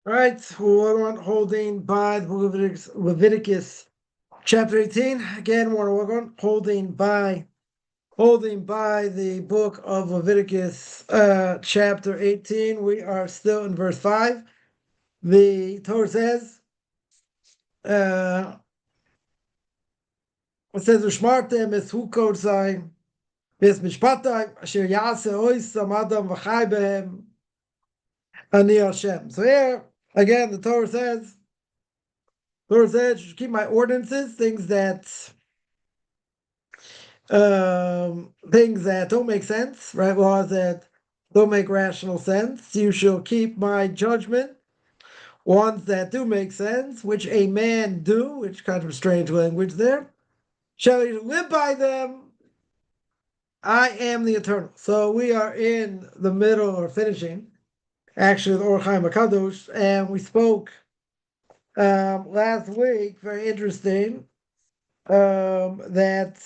All right, we're on holding by the Book of Leviticus Chapter 18. Again, we're on holding by the Book of Leviticus Chapter 18. We are still in verse 5. The Torah says, it says, "Ushmartem es hukodzai ves mishpatai asher yase oisam adam v'chai behem ani Hashem." So here, again, the Torah says, you should keep my ordinances, things that don't make sense, right? Laws that don't make rational sense. You shall keep my judgment, ones that do make sense, which a man do, which kind of strange language there. Shall you live by them? I am the Eternal. So we are in the middle, or finishing, actually, the Orach Chaim HaKadosh, and we spoke last week, very interesting, that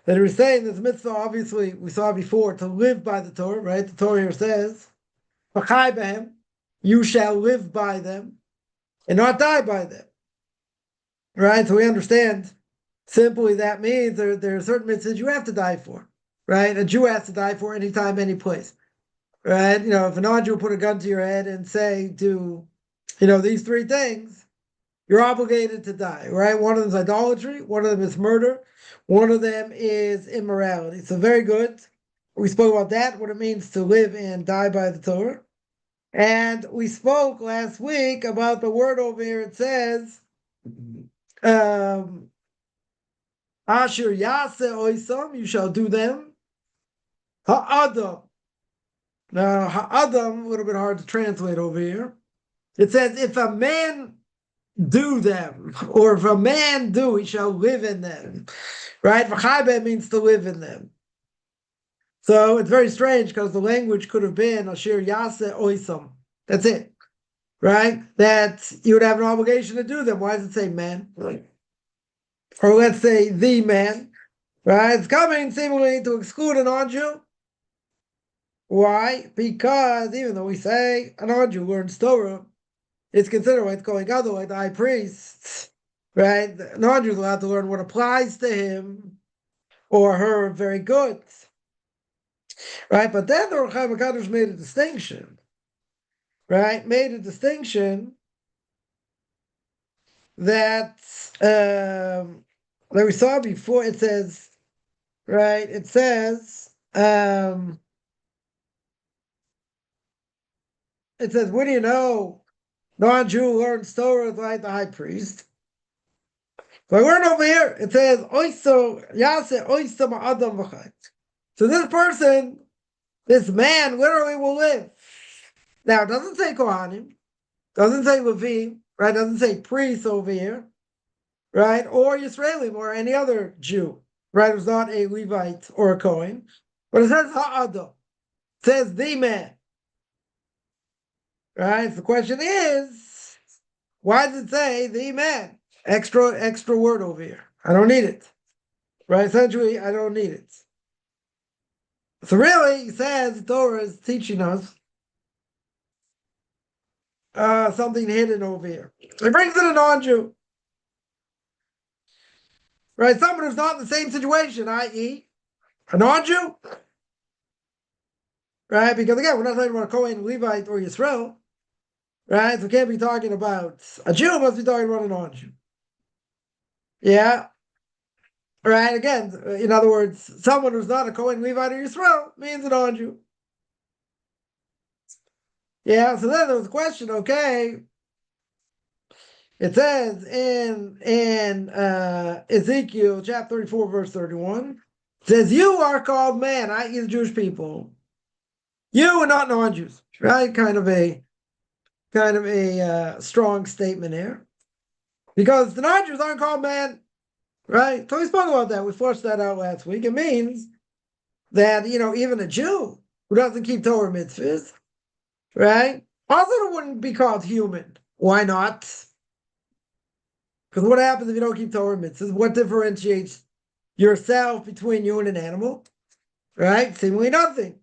he was saying this mitzvah, obviously, we saw before, to live by the Torah, right? The Torah here says, "V'chai behem," you shall live by them, and not die by them, right? So we understand, simply that means there are certain mitzvahs you have to die for, right? A Jew has to die for anytime, any place, right? If a non-Jew put a gun to your head and say, do, these three things, you're obligated to die, right? One of them is idolatry, one of them is murder, one of them is immorality. So very good. We spoke about that, what it means to live and die by the Torah. And we spoke last week about the word over here. It says, Asher Yase Oisam, you shall do them. Ha'adam. Now, Ha'adam, a little bit hard to translate over here. It says, if a man do them, or if a man do, he shall live in them, right? V'chai means to live in them. So it's very strange because the language could have been Asher Yase Oisam. That's it, right? That you would have an obligation to do them. Why does it say man? Or let's say the man, right? It's coming seemingly to exclude a non-Jew. Why? Because even though we say a non-Jew learns Torah, it's considered what's going on, like the high priest, right? The non-Jew is allowed to learn what applies to him or her very good, right? But then the Orach Chaim HaKadosh made a distinction, right? Made a distinction that we saw before. It says, right? It says, what do you know? Non-Jew learns Torah like the high priest. So I learn over here, it says, Oiso, Yase, Oiso Ma'adam V'chai. So this person, this man, literally will live. Now, it doesn't say Kohanim, doesn't say Levim, right? Doesn't say priest over here, right? Or Yisraelim, or any other Jew, right? Who's not a Levite or a Kohen. But it says Ha'adam. It says the man. Right? The question is, why does it say the man? Extra word over here. I don't need it. Right? Essentially, I don't need it. So really, he says the Torah is teaching us something hidden over here. It brings in a non-Jew. Right? Someone who's not in the same situation, i.e., a non-Jew. Right? Because again, we're not talking about a Kohen, Levite, or Yisrael. Right? So we can't be talking about a Jew, must be talking about a non-Jew. Yeah. Right? Again, in other words, someone who's not a Kohen, Levite, or Yisrael means a non-Jew. Yeah, so then there was a question, okay. It says in Ezekiel chapter 34, verse 31, it says, you are called man, i.e. the Jewish people. You are not non-Jews. Right? Kind of a strong statement here, because the non-Jews aren't called man, right? So we spoke about that. We fleshed that out last week. It means that even a Jew who doesn't keep Torah mitzvahs, right, also wouldn't be called human. Why not? Because what happens if you don't keep Torah mitzvahs? What differentiates yourself between you and an animal? Right? Seemingly nothing.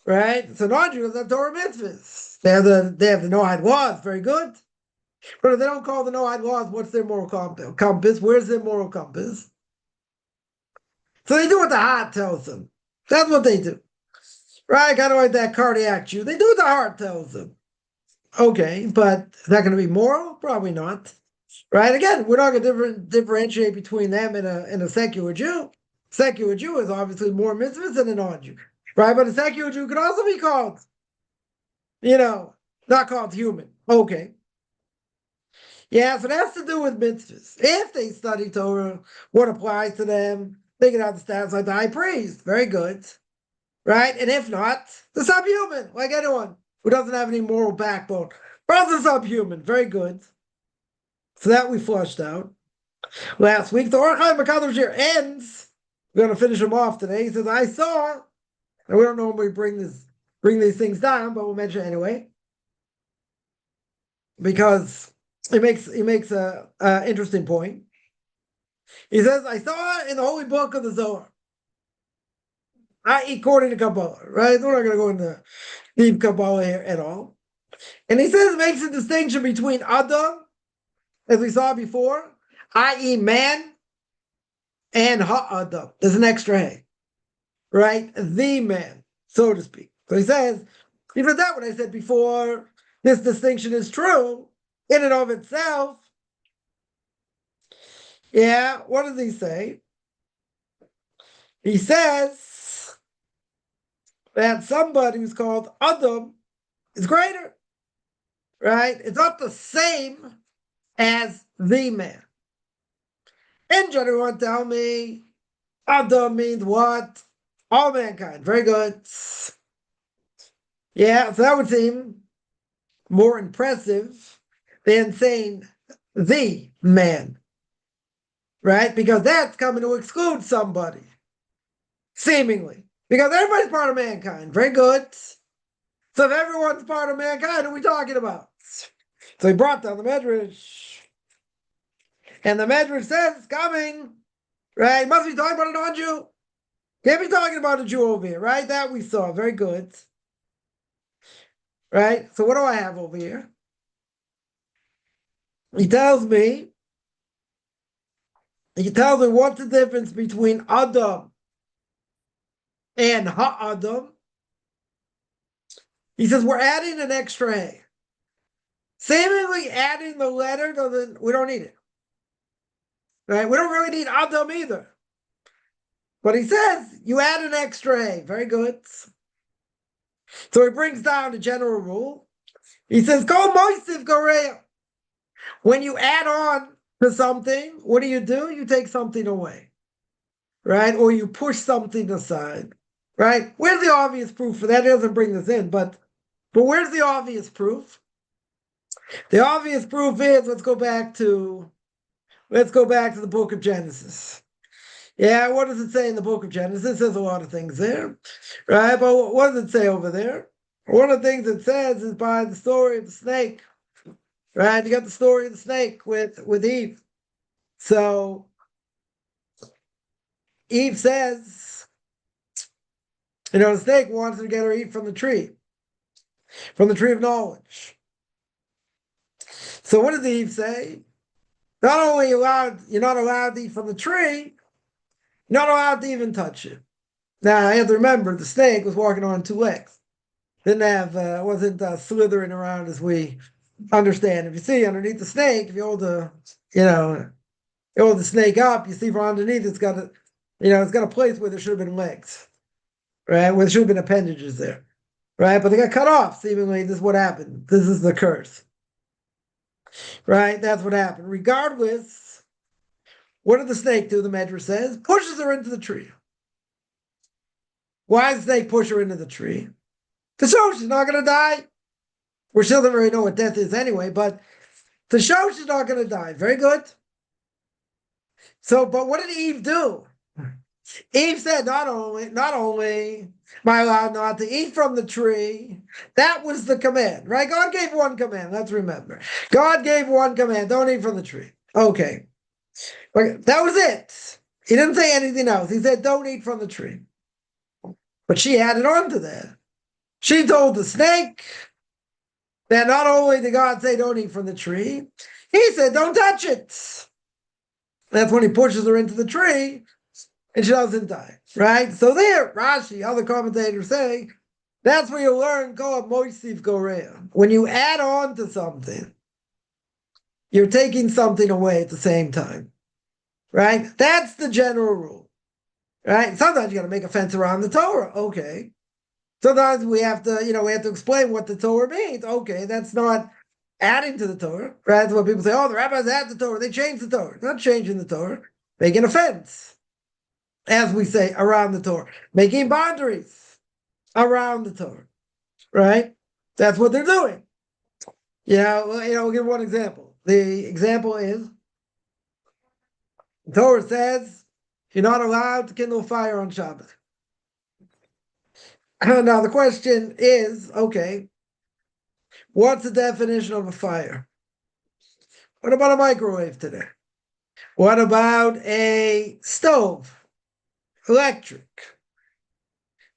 right? So non-Jews have Torah mitzvahs. They have the Noahide laws, very good. But if they don't call the Noahide laws, what's their moral compass? Where's their moral compass? So they do what the heart tells them. That's what they do. Right? Kind of like that cardiac Jew. They do what the heart tells them. Okay, but is that going to be moral? Probably not. Right? Again, we're not going to differentiate between them and a secular Jew. Secular Jew is obviously more mitzvahs than a non-Jew. Right? But a secular Jew could also be called, not called human. Okay. Yeah, so it has to do with mitzvahs. If they study Torah, what applies to them, they can have the status like the high priest. Very good. Right? And if not, the subhuman, like anyone who doesn't have any moral backbone. Also subhuman. Very good. So that we flushed out. Last week, the Orthodox Chaim here ends. We're going to finish him off today. He says, I saw, and we don't normally bring these things down, but we'll mention it anyway. Because he makes a interesting point. He says, I saw in the holy book of the Zohar, i.e. according to Kabbalah, right? We're not going to go into deep Kabbalah here at all. And he says it makes a distinction between Adam, as we saw before, i.e. man, and Ha-Adam. There's an extra hey, right? The man, so to speak. So he says, even that what I said before, this distinction is true in and of itself. Yeah, what does he say? He says that somebody who's called Adam is greater, right? It's not the same as the man. And everyone tell me, Adam means what? All mankind. Very good. Yeah, so that would seem more impressive than saying the man, right? Because that's coming to exclude somebody, seemingly. Because everybody's part of mankind. Very good. So if everyone's part of mankind, who are we talking about? So he brought down the Medrash. And the Medrash says it's coming, right? Must be talking about a non-Jew. Can't be talking about a Jew over here, right? That we saw. Very good. Right? So what do I have over here? He tells me what's the difference between Adam and Ha-Adam. He says we're adding an extra hey. Seemingly adding the letter, we don't need it. Right? We don't really need Adam either. But he says you add an extra hey. Very good. So he brings down the general rule. He says, Kol moisiv goreya. When you add on to something, what do? You take something away. Right? Or you push something aside. Right? Where's the obvious proof for that? He doesn't bring this in, but where's the obvious proof? The obvious proof is, let's go back to the book of Genesis. Yeah, what does it say in the book of Genesis? It says a lot of things there, right? But what does it say over there? One of the things it says is by the story of the snake, right? You got the story of the snake with Eve. So Eve says, the snake wants to get her to eat from the tree of knowledge. So what does Eve say? Not only you're not allowed to eat from the tree, you're not allowed to even touch it. Now, I have to remember, the snake was walking on two legs. Wasn't slithering around as we understand. If you see underneath the snake, if you hold the snake up, you see from underneath it's got a place where there should have been legs, right? Where there should have been appendages there, right? But they got cut off. Seemingly, this is what happened. This is the curse, right? That's what happened. Regardless, what did the snake do? The Medrash says pushes her into the tree. Why does the snake push her into the tree? To show she's not going to die. We still don't really know what death is anyway, but to show she's not going to die. Very good. So, but what did Eve do? Eve said, not only am I allowed not to eat from the tree, that was the command, right? God gave one command, let's remember. God gave one command, don't eat from the tree. Okay. That was it. He didn't say anything else. He said, don't eat from the tree. But she added on to that. She told the snake that not only did God say don't eat from the tree, he said don't touch it. That's when he pushes her into the tree and she doesn't die, right? So there, Rashi, other commentators say, that's where you learn Koah Moisif Gorea. When you add on to something, you're taking something away at the same time, right? That's the general rule, right? Sometimes you got to make a fence around the Torah, okay. Sometimes we have to explain what the Torah means. Okay, that's not adding to the Torah, right? That's what people say, oh, the rabbis add the Torah, they changed the Torah. Not changing the Torah, making a fence, as we say, around the Torah, making boundaries around the Torah, right? That's what they're doing. We'll give one example. The example is, the Torah says you're not allowed to kindle fire on Shabbat. Now the question is, okay, what's the definition of a fire? What about a microwave today? What about a stove? Electric?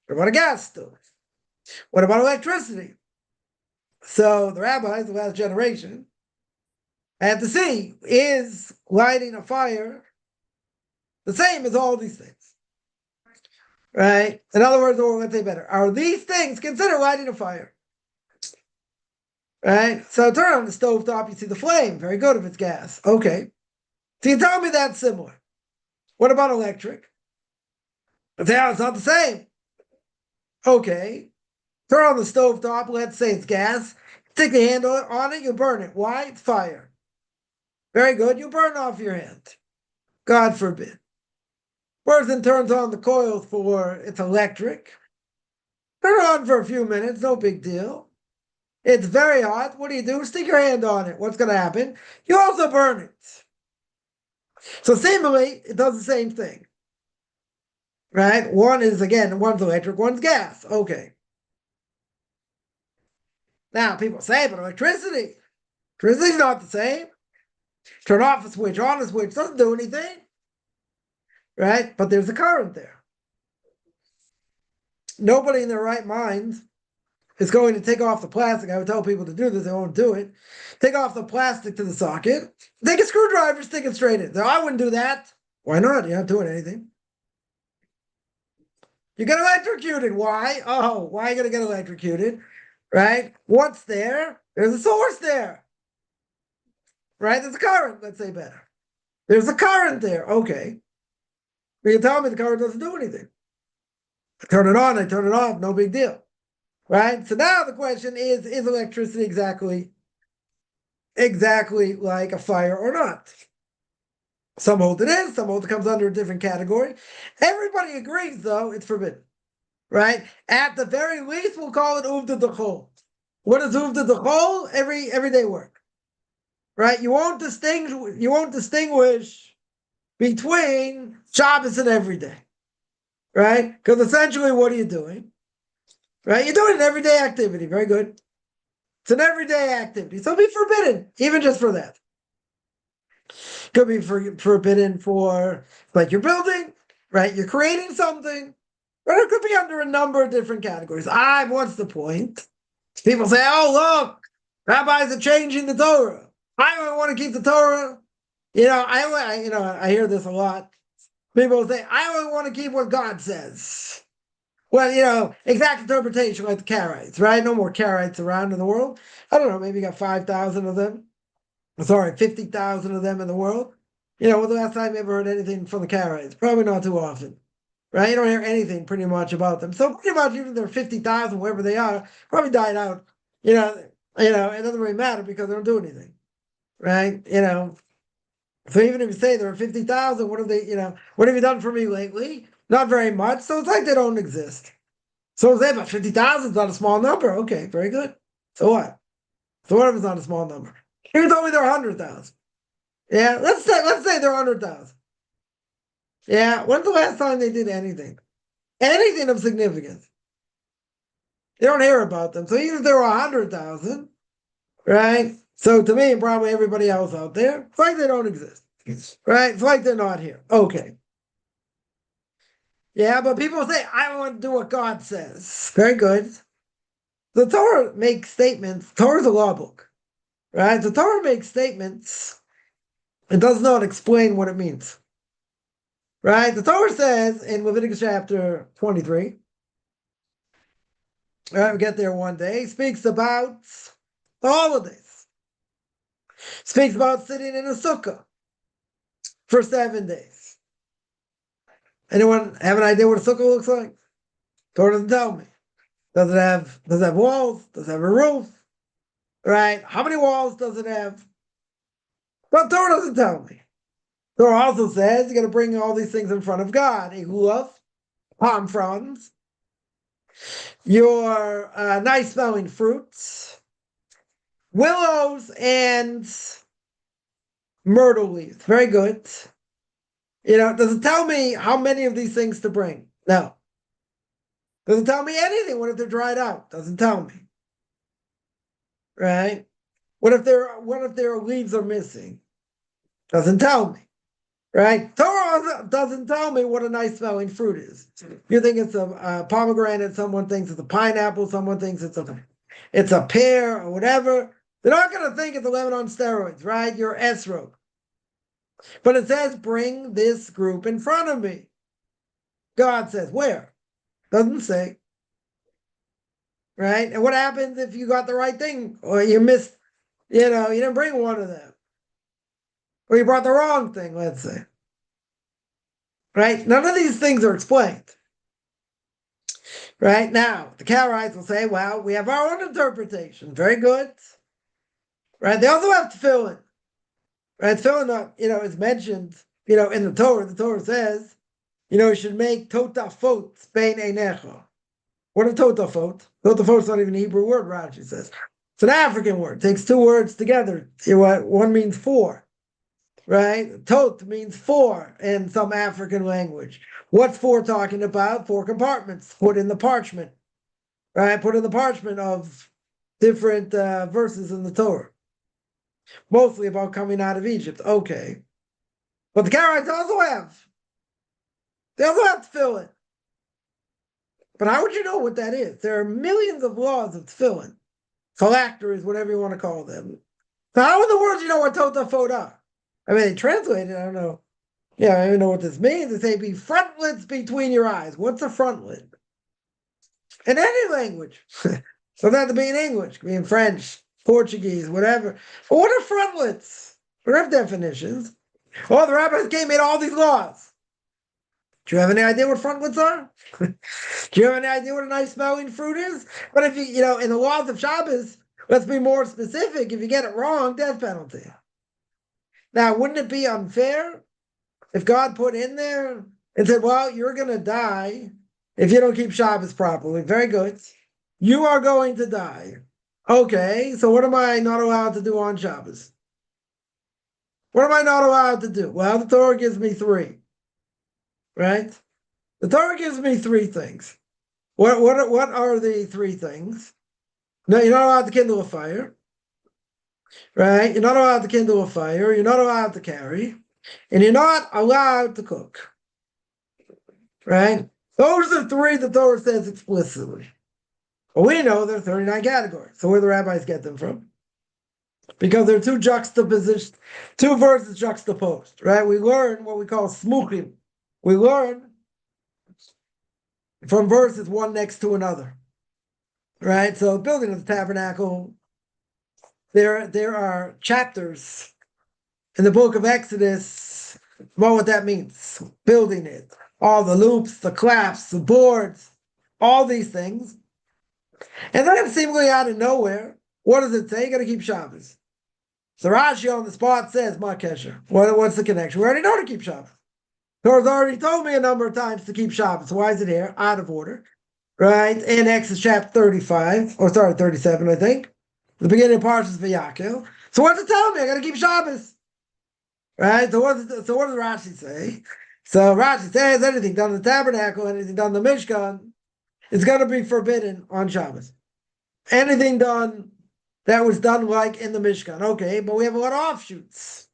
What about a gas stove? What about electricity? So the rabbis, the last generation, had to see, is lighting a fire the same as all these things? Right? In other words, or let's say better, are these things considered lighting a fire? Right? So turn on the stove top, you see the flame. Very good if it's gas. Okay. So you tell me that's similar. What about electric? But say, it's not the same. Okay. Turn on the stove top, let's say it's gas. Stick the handle on it, you burn it. Why? It's fire. Very good. You burn off your hand. God forbid. Person turns on the coil for it's electric. Turn it on for a few minutes, no big deal. It's very hot. What do? Stick your hand on it. What's going to happen? You also burn it. So seemingly, it does the same thing. Right? One's electric, one's gas. Okay. Now, people say, but electricity's not the same. Turn off a switch, on a switch, doesn't do anything. Right? But there's a current there. Nobody in their right mind is going to take off the plastic. I would tell people to do this, they won't do it. Take off the plastic to the socket, take a screwdriver, stick it straight in. No, I wouldn't do that. Why not? You're not doing anything. You get electrocuted. Why? Oh, why are you going to get electrocuted? Right? What's there? There's a source there. Right? There's a current, let's say better. There's a current there. Okay. You tell me the current doesn't do anything. I turn it on, I turn it off, no big deal. Right? So now the question is electricity exactly like a fire or not? Some hold it is, some hold it comes under a different category. Everybody agrees, though, it's forbidden. Right? At the very least, we'll call it uvda d'chol. What is uvda d'chol? Everyday work. Right? You won't distinguish between Shabbos and everyday. Right? Because essentially, what are you doing? Right? You're doing an everyday activity. Very good. It's an everyday activity. So it'll be forbidden, even just for that. Could be forbidden for, like, you're building, right? You're creating something. Or it could be under a number of different categories. What's the point? People say, oh, look, rabbis are changing the Torah. I don't want to keep the Torah. I hear this a lot. People say, I only want to keep what God says. Well, exact interpretation like the Karaites, right? No more Karaites around in the world. I don't know, maybe you got 5,000 of them. 50,000 of them in the world. The last time you ever heard anything from the Karaites? Probably not too often, right? You don't hear anything pretty much about them. So pretty much even there are 50,000, wherever they are, probably died out. It doesn't really matter because they don't do anything, right? So even if you say there are 50,000, what have you done for me lately? Not very much. So it's like they don't exist. So say, but 50,000 is not a small number. Okay, very good. So what? So what if it's not a small number? You told me there are 100,000. Yeah, let's say there are 100,000. Yeah, when's the last time they did anything? Anything of significance? You don't hear about them. So even if there were 100,000, right? So to me and probably everybody else out there, it's like they don't exist. Right? It's like they're not here. Okay. Yeah, but people say, I want to do what God says. Very good. The Torah makes statements. Torah is a law book, right? The Torah makes statements. It does not explain what it means, right? The Torah says in Leviticus Chapter 23, right, we get there one day, speaks about the holidays, speaks about sitting in a sukkah for 7 days. Anyone have an idea what a sukkah looks like? Torah doesn't tell me. Does it have walls? Does it have a roof? Right? How many walls does it have? Well, Torah doesn't tell me. Torah also says you got to bring all these things in front of God. A lulav, palm fronds, your nice smelling fruits, willows, and myrtle leaves. Very good. Does it tell me how many of these things to bring? No. Doesn't tell me anything. What if they're dried out? Doesn't tell me. Right? What if their leaves are missing? Doesn't tell me. Right? Torah doesn't tell me what a nice smelling fruit is. You think it's a pomegranate, someone thinks it's a pineapple, someone thinks it's a pear or whatever. They're not going to think it's a lemon on steroids, right? You're esrog. But it says, bring this group in front of me. God says, where? Doesn't say. Right? And what happens if you got the right thing? Or you missed, you didn't bring one of them. Or you brought the wrong thing, let's say. Right? None of these things are explained. Right? Now, the Karaites will say, well, we have our own interpretation. Very good. Right? They also have tefillin. Right? Tefillin, is mentioned, in the Torah. The Torah says, you should make totafot bein einecha. What are totafot? Totafot's not even a Hebrew word, Rashi says. It's an African word. It takes two words together. One means four. Right? Tot means four in some African language. What's four talking about? 4 compartments put in the parchment. Right? Put in the parchment of different verses in the Torah. Mostly about coming out of Egypt. Okay. But the Karaites also have. They also have tefillin. But how would you know what that is? There are millions of laws of tefillin. Phylacteries, whatever you want to call them. So how in the world do you know what totafot are? I mean, they translate it, I don't know. Yeah, I don't know what this means. They say, be frontlets between your eyes. What's a frontlet? In any language. Doesn't have to be in English. It could be in French, Portuguese, whatever. But what are frontlets? We have definitions. Oh, the rabbis made all these laws. Do you have any idea what frontlets are? Do you have any idea what a nice smelling fruit is? But if you, in the laws of Shabbos, let's be more specific. If you get it wrong, death penalty. Now, wouldn't it be unfair if God put in there and said, well, you're going to die if you don't keep Shabbos properly? Very good. You are going to die. Okay, so what am I not allowed to do on Shabbos? What am I not allowed to do? Well, the Torah gives me 3. Right? The Torah gives me 3 things. What are the 3 things? No, you're not allowed to kindle a fire. Right? You're not allowed to kindle a fire. You're not allowed to carry. And you're not allowed to cook. Right? Those are 3 the Torah says explicitly. Well, we know there are 39 categories. So where do the rabbis get them from? Because there are 2 verses juxtaposed. Right? We learn what we call smuchim. We learn from verses one next to another. Right? So building of the tabernacle, there are chapters in the book of Exodus about what that means. Building it. All the loops, the claps, the boards, all these things. And then seemingly out of nowhere, what does it say? You got to keep Shabbos. So Rashi on the spot says, Ma Kesher. What's the connection? We already know to keep Shabbos. Torah's already told me a number of times to keep Shabbos. So why is it here? Out of order. Right? In Exodus chapter 37, I think. The beginning of Parshas Vayakhel. So what's it telling me? I got to keep Shabbos. Right? So what does Rashi say? So Rashi says anything done in the tabernacle, anything done in the Mishkan, it's going to be forbidden on Shabbos. Anything done that was done like in the Mishkan. Okay, but we have a lot of offshoots.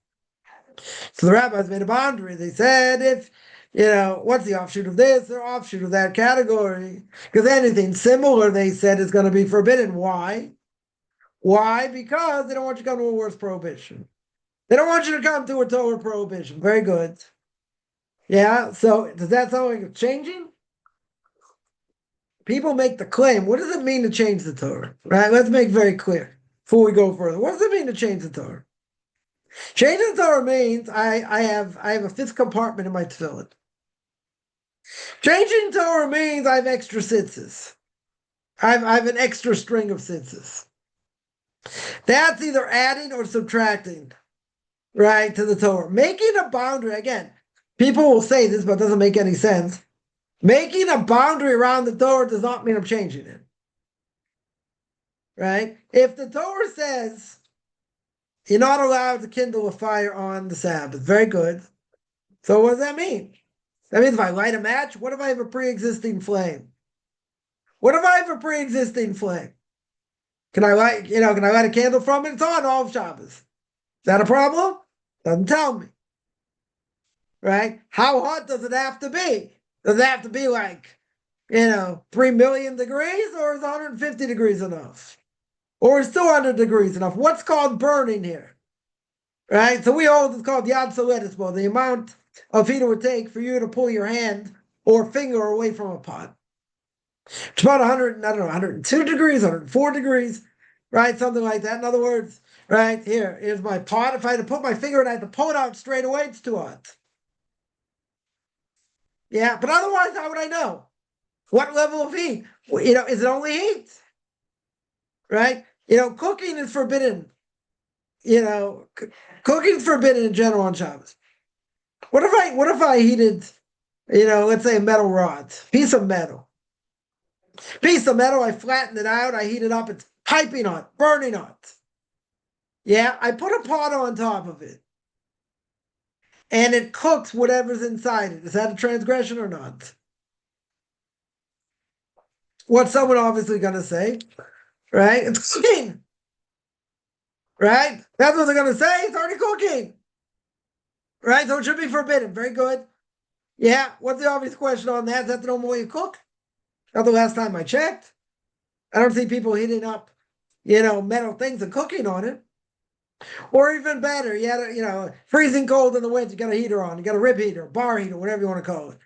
So the rabbis made a boundary. They said if What's the offshoot of this or offshoot of that category? Because anything similar, they said, is going to be forbidden. Why? Why? Because they don't want you to come to a worse prohibition. They don't want you to come to a Torah prohibition. Very good. Yeah, so does that sound like it's changing? People make the claim. What does it mean to change the Torah? Right? Let's make very clear before we go further. What does it mean to change the Torah? Changing the Torah means I have a fifth compartment in my tefillin. Changing Torah means I have extra tzitzis. I have an extra string of tzitzis. That's either adding or subtracting, right, to the Torah. Making a boundary, again, people will say this, but it doesn't make any sense. Making a boundary around the Torah does not mean I'm changing it. Right? If the Torah says you're not allowed to kindle a fire on the Sabbath, very good. So what does that mean? That means if I light a match, what if I have a pre-existing flame? What if I have a pre-existing flame? Can I light a candle from it? It's on all of Shabbos. Is that a problem? Doesn't tell me. Right? How hot does it have to be? Does it have to be like, 3 million degrees, or is 150 degrees enough? Or is 200 degrees enough? What's called burning here? Right? So we hold it's called Yad Soletismo, the amount of heat it would take for you to pull your hand or finger away from a pot. It's about 102 degrees, 104 degrees, right? Something like that. In other words, right, here's my pot. If I had to put my finger and I had to pull it out straight away, it's too hot. Yeah, but otherwise, how would I know? What level of heat? Is it only heat? Right? Cooking is forbidden. Cooking is forbidden in general on Shabbos. What if I heated, let's say a metal rod, piece of metal, I flattened it out, I heat it up, it's piping hot, burning hot. Yeah, I put a pot on top of it, and it cooks whatever's inside it. Is that a transgression or not? What's someone obviously going to say? Right? It's cooking. Right? That's what they're going to say. It's already cooking. Right? So it should be forbidden. Very good. Yeah. What's the obvious question on that? Is that the normal way you cook? Not the last time I checked. I don't see people heating up, metal things and cooking on it. Or even better, freezing cold in the winter, you got a heater on. You got a rib heater, bar heater, whatever you want to call it.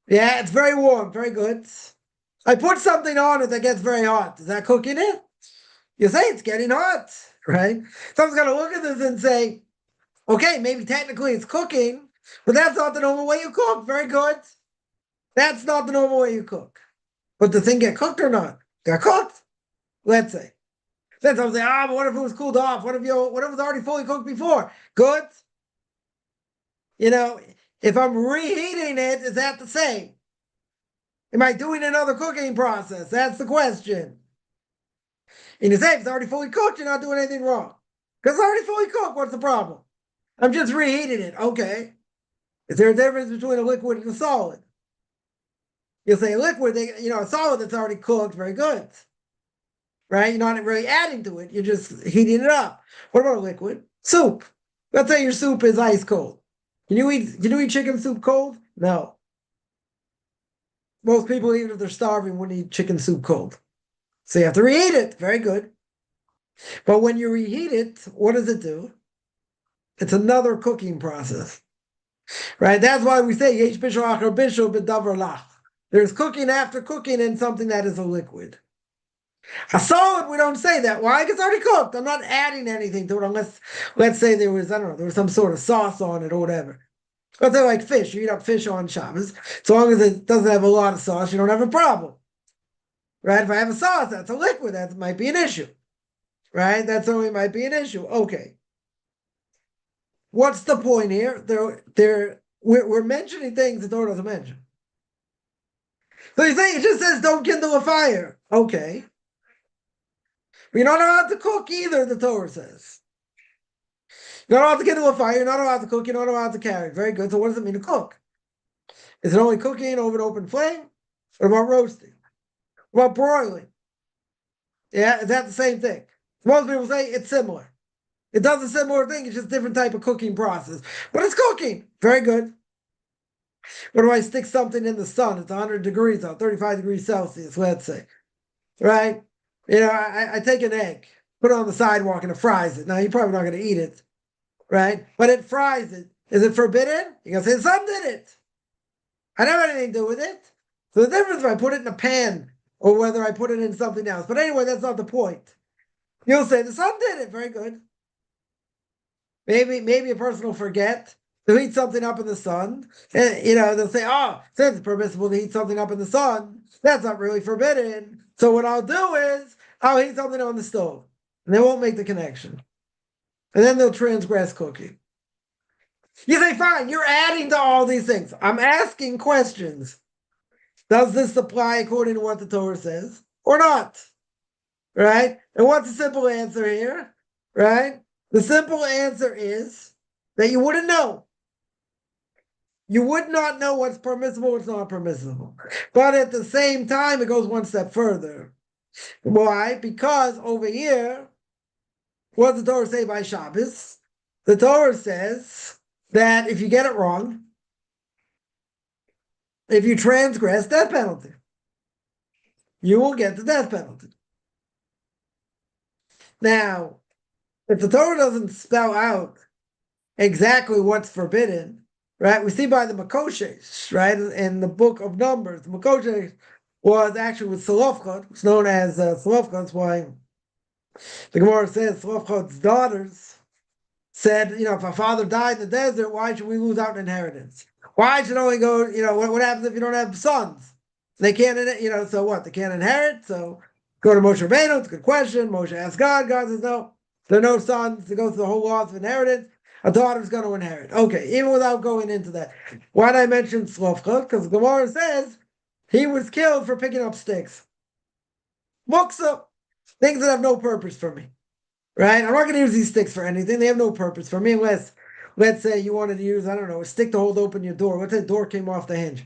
Yeah, it's very warm. Very good. I put something on it that gets very hot. Is that cooking it? You say it's getting hot, right? Someone's going to look at this and say, okay, maybe technically it's cooking, but that's not the normal way you cook. Very good. That's not the normal way you cook. But the thing get cooked or not? Got cooked, let's say. Then someone say, but what if it was cooled off? What if it was already fully cooked before? Good. If I'm reheating it, is that the same? Am I doing another cooking process? That's the question. And you say, if it's already fully cooked, you're not doing anything wrong. Because it's already fully cooked, what's the problem? I'm just reheating it. Okay. Is there a difference between a liquid and a solid? You'll say a liquid, a solid that's already cooked, very good. Right? You're not really adding to it. You're just heating it up. What about a liquid? Soup. Let's say your soup is ice cold. Can you eat chicken soup cold? No. Most people, even if they're starving, wouldn't eat chicken soup cold. So you have to reheat it. Very good. But when you reheat it, what does it do? It's another cooking process. Right? That's why we say yesh bishul achar bishul b'davar lach. There's cooking after cooking in something that is a liquid. A solid, we don't say that. Why? Because it's already cooked. I'm not adding anything to it unless, let's say there was some sort of sauce on it or whatever. Let's say like fish. You eat up fish on Shabbos. So long as it doesn't have a lot of sauce, you don't have a problem. Right? If I have a sauce, that's a liquid. That might be an issue. Right? That certainly might be an issue. Okay. What's the point here? We're mentioning things the Torah doesn't mention. So you say it just says don't kindle a fire. Okay. You're not allowed to cook either, the Torah says. You're not allowed to kindle a fire, you're not allowed to cook, you're not allowed to carry. Very good. So what does it mean to cook? Is it only cooking over an open flame? What about roasting? What about broiling? Yeah, is that the same thing? Most people say it's similar. It does a similar thing, it's just a different type of cooking process. But it's cooking. Very good. Or do I stick something in the sun? It's 100 degrees out, 35 degrees Celsius, let's say, right? I take an egg, put it on the sidewalk, and it fries it. Now, you're probably not going to eat it, right? But it fries it. Is it forbidden? You're going to say, the sun did it. I don't have anything to do with it. So the difference if I put it in a pan or whether I put it in something else. But anyway, that's not the point. You'll say, the sun did it. Very good. Maybe a person will forget to heat something up in the sun. And, they'll say, oh, since it's permissible to heat something up in the sun, that's not really forbidden. So what I'll do is I'll heat something on the stove. And they won't make the connection. And then they'll transgress cooking. You say, fine, you're adding to all these things. I'm asking questions. Does this apply according to what the Torah says or not? Right? And what's the simple answer here? Right? The simple answer is that you wouldn't know. You would not know what's permissible, what's not permissible. But at the same time, it goes one step further. Why? Because over here, what does the Torah say by Shabbos? The Torah says that if you get it wrong, if you transgress, death penalty. You will get the death penalty. Now, if the Torah doesn't spell out exactly what's forbidden, right? We see by the Makoshes, right? In the book of Numbers, the Makoshes was actually with Selofchad. It's known as Selofchad. That's why the Gemara says Selofchad's daughters said, if our father died in the desert, why should we lose out an inheritance? Why should only go, what happens if you don't have sons? They can't, so what? They can't inherit? So go to Moshe Rabbeinu. It's a good question. Moshe asks God. God says, no, there are no sons. To go through the whole laws of inheritance. A daughter's going to inherit. Okay, even without going into that. Why did I mention Selofchad? Because Gemara says he was killed for picking up sticks. Muksa, things that have no purpose for me. Right? I'm not going to use these sticks for anything. They have no purpose for me unless, let's say you wanted to use, I don't know, a stick to hold open your door. Let's say the door came off the hinge.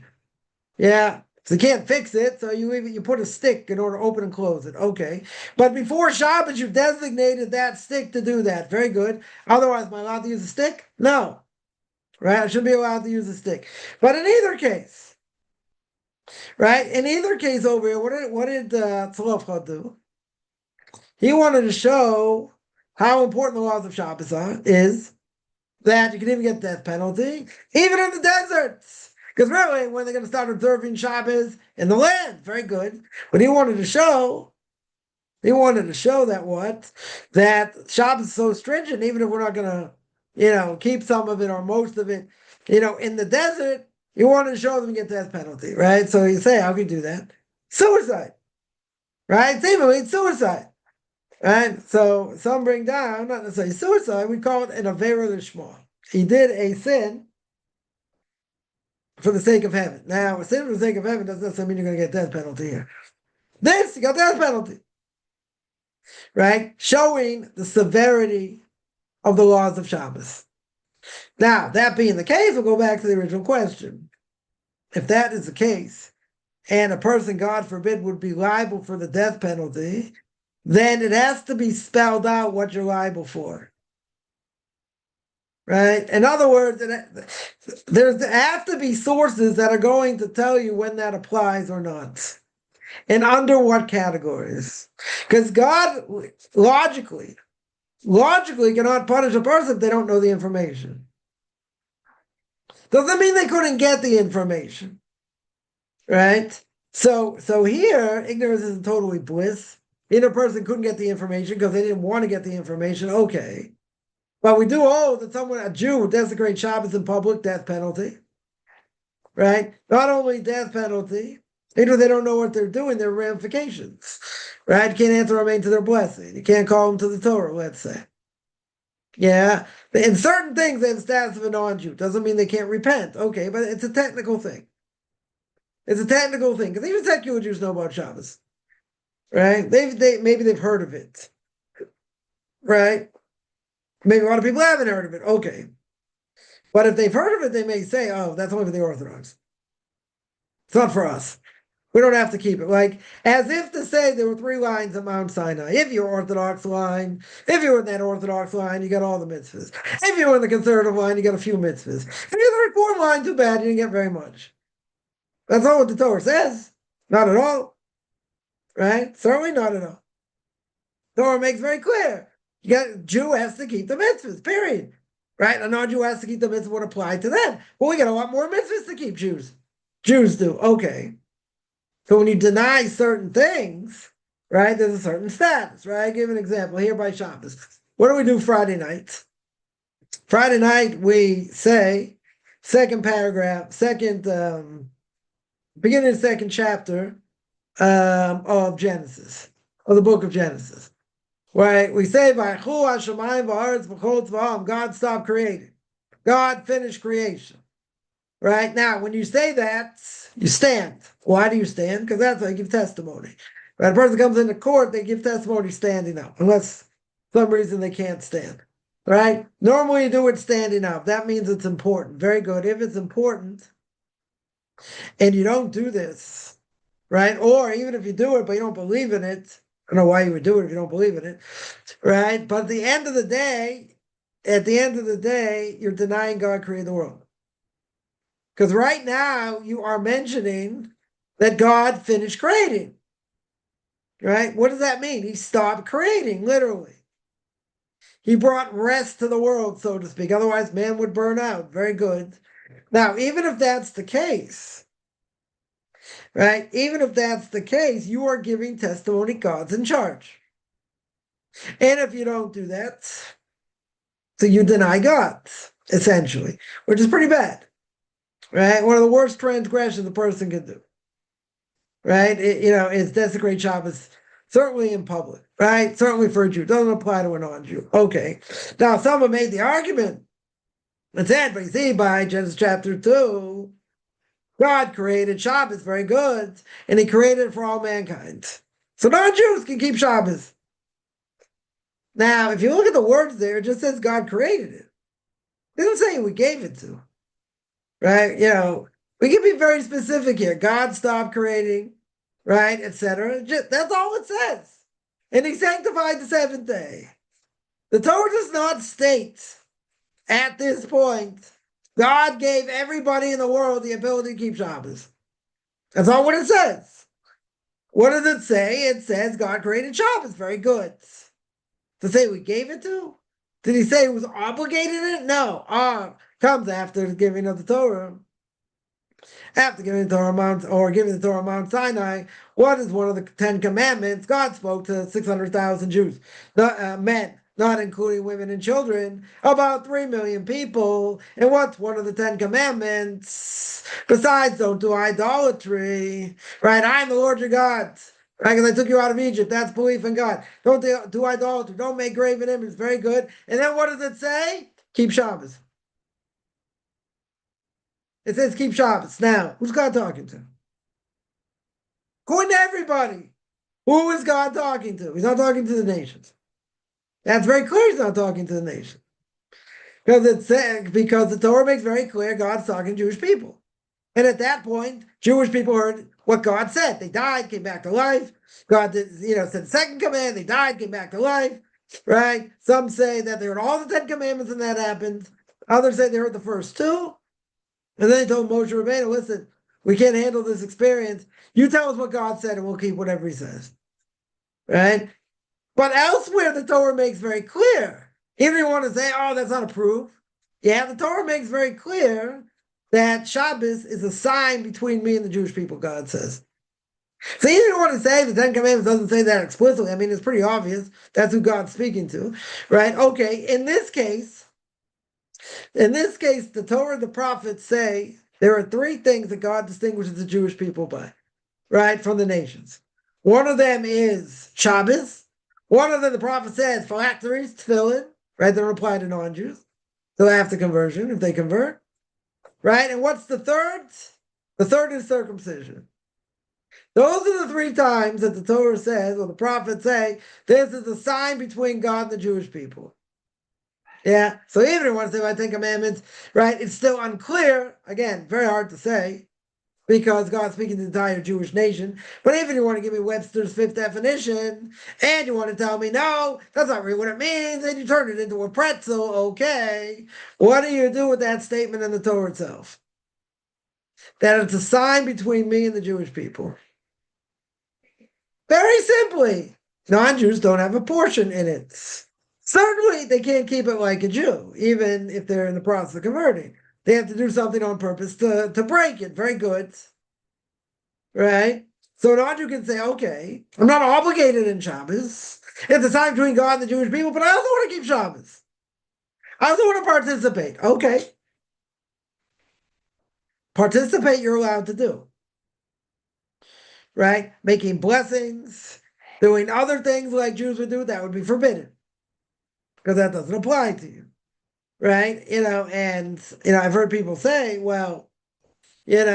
Yeah. So you can't fix it, so you put a stick in order to open and close it. Okay. But before Shabbat, you designated that stick to do that. Very good. Otherwise, am I allowed to use a stick? No. Right? I shouldn't be allowed to use a stick. But in either case, right? In either case over here, what did Tzlofchad do? He wanted to show how important the laws of Shabbos is, that you can even get death penalty, even in the deserts. Because really, when they're going to start observing Shabbos in the land, very good. But he wanted to show that what? That Shabbos is so stringent, even if we're not going to, keep some of it or most of it, in the desert, he wanted to show them you get death penalty, right? So you say, how can you do that? Suicide, right? Seemingly, it's suicide. Right? So some bring down, not necessarily suicide, we call it an avera l'shma. He did a sin for the sake of heaven. Now, a sin for the sake of heaven doesn't necessarily mean you're going to get death penalty here. This, you got death penalty. Right? Showing the severity of the laws of Shabbos. Now, that being the case, we'll go back to the original question. If that is the case, and a person, God forbid, would be liable for the death penalty, then it has to be spelled out what you're liable for. Right? In other words, there have to be sources that are going to tell you when that applies or not. And under what categories. Because God logically cannot punish a person if they don't know the information. Doesn't mean they couldn't get the information. Right? So here, ignorance isn't totally bliss. Either person couldn't get the information because they didn't want to get the information. Okay. But we do hold that a Jew who desecrates Shabbos in public, death penalty. Right? Not only death penalty, even if they don't know what they're doing, there are ramifications. Right? You can't answer amen to their blessing. You can't call them to the Torah, let's say. Yeah. In certain things, they have the status of a non-Jew. Doesn't mean they can't repent. Okay, but it's a technical thing. It's a technical thing. Because even secular Jews know about Shabbos. Right? Maybe they've heard of it. Right? Maybe a lot of people haven't heard of it. Okay. But if they've heard of it, they may say, oh, that's only for the Orthodox. It's not for us. We don't have to keep it. Like, as if to say there were 3 lines of Mount Sinai. If you're Orthodox line, if you're in that Orthodox line, you got all the mitzvahs. If you're in the conservative line, you got a few mitzvahs. If you're the Reform line, too bad, you didn't get very much. That's not what the Torah says. Not at all. Right? Certainly not at all. The Torah makes very clear. Jew has to keep the mitzvahs, period. Right? A non-Jew has to keep the mitzvahs would apply to them. Well, we got a lot more mitzvahs to keep Jews. Jews do. Okay. So when you deny certain things, right, there's a certain status, right? I give an example here by Shabbos. What do we do Friday night? Friday night, we say, beginning of the second chapter of Genesis, of the book of Genesis. Right? We say, God stopped creating. God finished creation. Right? Now, when you say that, you stand. Why do you stand? Because that's how you give testimony. Right? A person comes into court, they give testimony standing up, unless for some reason they can't stand. Right? Normally you do it standing up. That means it's important. Very good. If it's important and you don't do this, right? Or even if you do it, but you don't believe in it, I don't know why you would do it if you don't believe in it, right? But at the end of the day, you're denying God created the world. Because right now you are mentioning that God finished creating. Right? What does that mean? He stopped creating, literally. He brought rest to the world, so to speak. Otherwise, man would burn out. Very good. Now, even if that's the case, right? Even if that's the case, you are giving testimony God's in charge. And if you don't do that, so you deny God, essentially, which is pretty bad. Right? One of the worst transgressions a person can do. Right? It's desecrate Shabbos, certainly in public, right? Certainly for a Jew. Doesn't apply to a non-Jew. Okay. Now, someone made the argument and said, but you see, by Genesis chapter 2, God created Shabbos, very good, and he created it for all mankind. So non-Jews can keep Shabbos. Now, if you look at the words there, it just says God created it. It doesn't say we gave it to. Right? We can be very specific here. God stopped creating, right, etc. That's all it says. And he sanctified the 7th day. The Torah does not state at this point, God gave everybody in the world the ability to keep Shabbos. That's not what it says. What does it say? It says God created Shabbos. Very good. To say we gave it to? Did he say he was obligated in it? No. Comes after the giving of the Torah. After giving the Torah Mount Sinai, what is one of the 10 commandments? God spoke to 600,000 Jews, men, not including women and children, about 3 million people. And what's one of the 10 commandments? Besides, don't do idolatry, right? I'm the Lord your God, right? Because I took you out of Egypt. That's belief in God. Don't do idolatry. Don't make graven images. Very good. And then what does it say? Keep Shabbos. It says keep Shabbos. Now, who's God talking to? According to everybody. Who is God talking to? He's not talking to the nations. That's very clear he's not talking to the nation. Because the Torah makes very clear God's talking to Jewish people. And at that point, Jewish people heard what God said. They died, came back to life. God did, said the second command, they died, came back to life. Right? Some say that they heard all the 10 commandments and that happened. Others say they heard the first 2. And then he told Moshe Rabbeinu, listen, we can't handle this experience. You tell us what God said and we'll keep whatever he says. Right? But elsewhere, the Torah makes very clear. Even if you want to say, that's not a proof. Yeah, the Torah makes very clear that Shabbos is a sign between me and the Jewish people, God says. So even if you want to say the 10 Commandments doesn't say that explicitly, I mean, it's pretty obvious. That's who God's speaking to. Right? Okay, in this case, the Torah and the prophets say there are 3 things that God distinguishes the Jewish people by, right, from the nations. One of them is Shabbos. One of them, the prophet says, phylacteries, tefillin, right, that don't apply to non-Jews. So after conversion, if they convert, right? And what's the third? The third is circumcision. Those are the 3 times that the Torah says, or the prophets say, this is a sign between God and the Jewish people. Yeah, so even if you want to say about 10 Commandments, right, it's still unclear. Again, very hard to say. because God's speaking to the entire Jewish nation. But if you want to give me Webster's fifth definition, and you want to tell me, no, that's not really what it means, and you turn it into a pretzel, okay, what do you do with that statement in the Torah itself? That it's a sign between me and the Jewish people. Very simply, non-Jews don't have a portion in it. Certainly, they can't keep it like a Jew, even if they're in the process of converting. They have to do something on purpose to break it. Very good. Right? So non-Jew can say, okay, I'm not obligated in Shabbos. It's a sign between God and the Jewish people, but I also want to keep Shabbos. I also want to participate. Okay. Participate, you're allowed to do. Right? Making blessings, doing other things like Jews would do, that would be forbidden. Because that doesn't apply to you. Right? And I've heard people say, well, the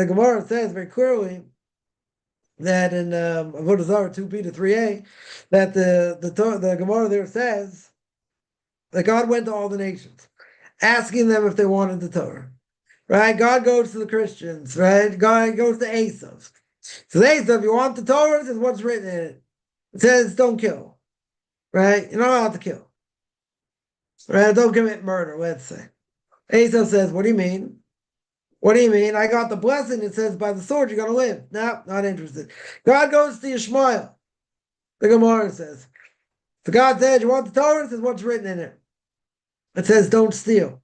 Gemara says very clearly that in Avodah Zarah 2b to 3a, that the Gemara there says that God went to all the nations, asking them if they wanted the Torah. Right? God goes to the Christians, right? God goes to Esav. So Esav, you want the Torah? This is what's written in it. It says, don't kill. Right? You're not allowed to kill. Right? Don't commit murder, let's say. Esav says, what do you mean? What do you mean? I got the blessing. It says, by the sword, you're going to live. No, not interested. God goes to Ishmael. The Gemara says. So God said, you want the Torah? It says, what's written in it? It says, don't steal.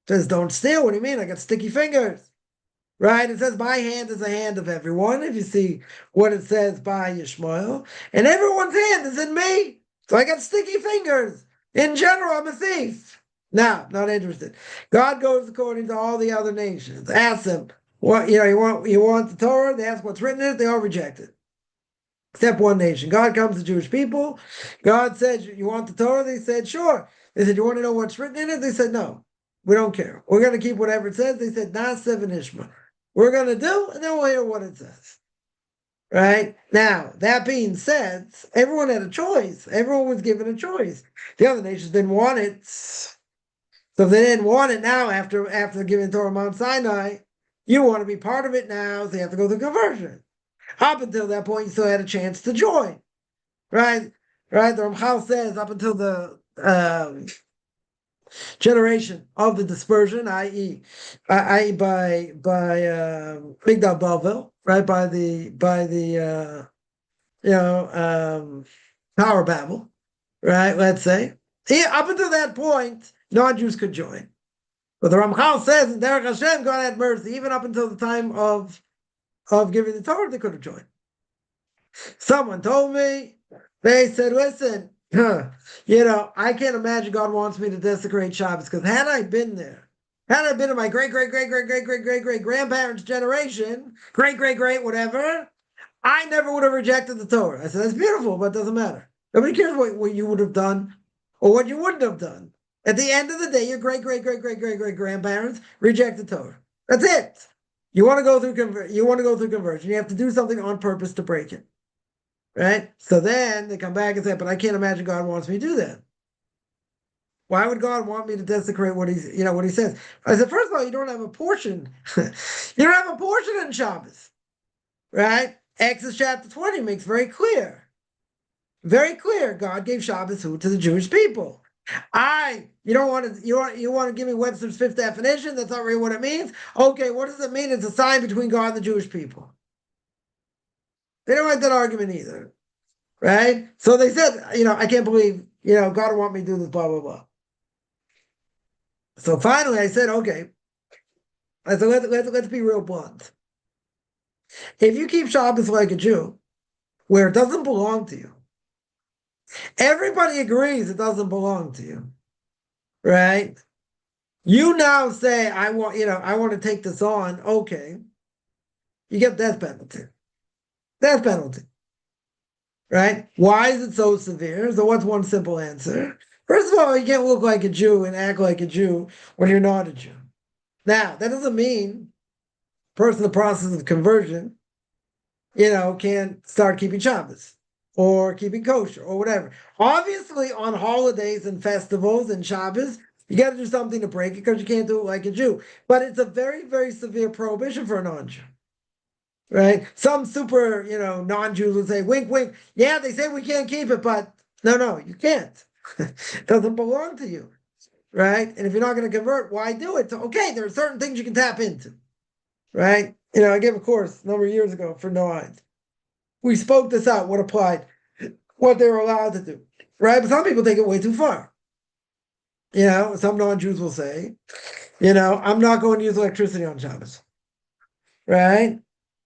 It says, don't steal. What do you mean? I got sticky fingers. Right? It says, my hand is the hand of everyone. If you see what it says by Ishmael. And everyone's hand is in me. So I got sticky fingers. In general, I'm a thief. No, not interested. God goes according to all the other nations. Ask them, what you want the Torah? They ask what's written in it, they all reject it. Except one nation. God comes to Jewish people. God said, you want the Torah? They said, sure. They said, you want to know what's written in it? They said, no, we don't care. We're going to keep whatever it says. They said, Naaseh v'nishma. We're going to do, and then we'll hear what it says. Right? Now, that being said, everyone had a choice. Everyone was given a choice. The other nations didn't want it. So if they didn't want it now, after giving Torah Mount Sinai, you want to be part of it now, so you have to go through conversion. Up until that point, you still had a chance to join. Right? Right? The Ramchal says up until the generation of the dispersion, i.e. by Migdal Bavel, right? By the Tower of Babel, right? Let's say. Up until that point, non-Jews could join. But the Ramchal says in Derech Hashem, God had mercy. Even up until the time of giving the Torah, they could have joined. Someone told me, they said, listen, I can't imagine God wants me to desecrate Shabbos, because had I been there, had I been in my great-great-great-great-great-great-great-grandparents' generation, great-great-great, whatever, I never would have rejected the Torah. I said, that's beautiful, but it doesn't matter. Nobody cares what you would have done or what you wouldn't have done. At the end of the day, your great-great-great-great-great-great-grandparents reject the Torah. That's it. You want to go through conversion. You have to do something on purpose to break it. Right? So then they come back and say, but I can't imagine God wants me to do that. Why would God want me to desecrate what he says? I said, first of all, you don't have a portion. You don't have a portion in Shabbos. Right? Exodus chapter 20 makes very clear. Very clear. God gave Shabbos to the Jewish people. You want to give me Webster's fifth definition? That's not really what it means. Okay, what does it mean? It's a sign between God and the Jewish people. They don't like that argument either, right? So they said, I can't believe, God would want me to do this, blah, blah, blah. So finally I said, okay. I said, let's be real blunt. If you keep Shabbos like a Jew, where it doesn't belong to you, everybody agrees it doesn't belong to you, right? You now say, I want to take this on, okay. You get death penalty. Death penalty. Right? Why is it so severe? So what's one simple answer? First of all, you can't look like a Jew and act like a Jew when you're not a Jew. Now, that doesn't mean a person in the process of conversion, can't start keeping Shabbos or keeping kosher or whatever. Obviously, on holidays and festivals and Shabbos, You got to do something to break it because you can't do it like a Jew. But it's a very, very severe prohibition for a non-Jew. Right? Some super, non-Jews would say, wink, wink. Yeah, they say we can't keep it, but no, you can't. It doesn't belong to you. Right? And if you're not going to convert, why do it? So, okay, there are certain things you can tap into. Right? I gave a course a number of years ago for Noahide. We spoke this out, what applied, what they were allowed to do. Right? But some people take it way too far. Some non-Jews will say, I'm not going to use electricity on Shabbos. Right?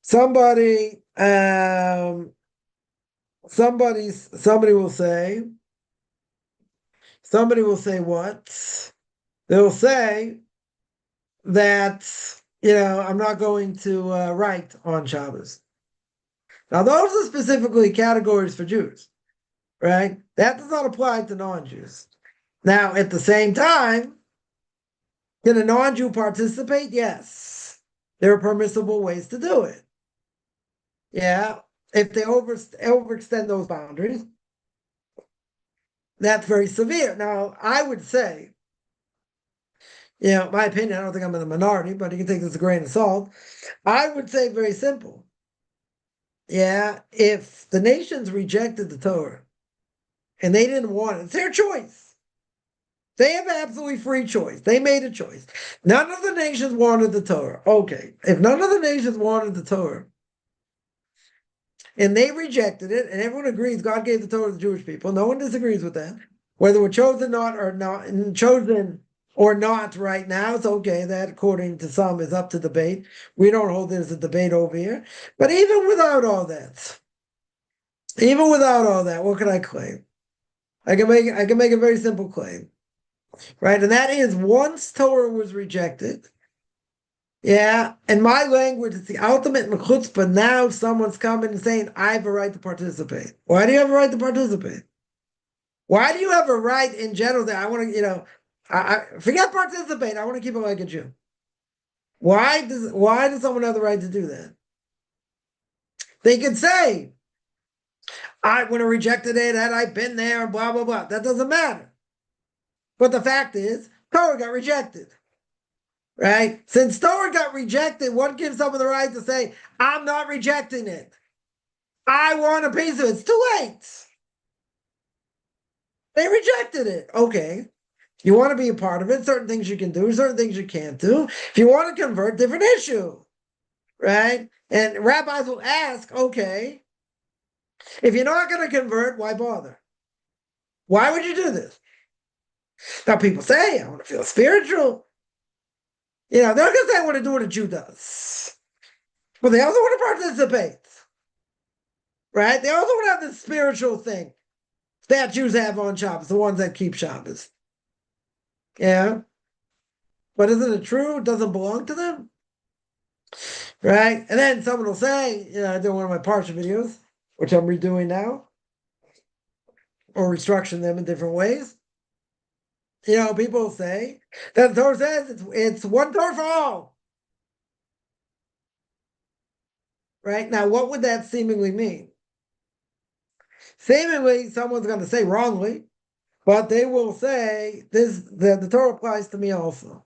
Somebody will say what? They'll say that, I'm not going to write on Shabbos. Now, those are specifically categories for Jews, right? That does not apply to non-Jews. Now, at the same time, can a non-Jew participate? Yes. There are permissible ways to do it. Yeah. If they overextend those boundaries, that's very severe. Now, I would say, my opinion, I don't think I'm in the minority, but you can take this with a grain of salt. I would say very simple. Yeah, if the nations rejected the Torah and they didn't want it, it's their choice. They have absolutely free choice. They made a choice. None of the nations wanted the Torah. Okay, if none of the nations wanted the Torah and they rejected it, and everyone agrees God gave the Torah to the Jewish people, no one disagrees with that. Whether we're chosen or not right now, it's okay. That, according to some, is up to debate. We don't hold it as a debate over here. But even without all that, what can I claim? I can make a very simple claim, right? And that is, once Torah was rejected, yeah, in my language, it's the ultimate chutzpah. Now someone's coming and saying, I have a right to participate. Why do you have a right to participate? Why do you have a right in general that I want to, I forget participate. I want to keep it like a Jew. Why does someone have the right to do that? They could say, I would have rejected it had I been there, blah, blah, blah. That doesn't matter. But the fact is, Torah got rejected. Right? Since Torah got rejected, what gives someone the right to say, I'm not rejecting it? I want a piece of it. It's too late. They rejected it. Okay. You want to be a part of it, certain things you can do, certain things you can't do. If you want to convert, different issue. Right? And rabbis will ask, okay, if you're not going to convert, why bother? Why would you do this? Now people say, I want to feel spiritual. They're not going to say I want to do what a Jew does. But they also want to participate. Right? They also want to have this spiritual thing that Jews have on Shabbos, the ones that keep Shabbos. Yeah. But isn't it true? It doesn't belong to them? Right? And then someone will say, I did one of my Parsha videos, which I'm redoing now, or restructuring them in different ways. People say that the Torah says it's one Torah for all. Right? Now, what would that seemingly mean? Seemingly, someone's going to say wrongly, but they will say the Torah applies to me also.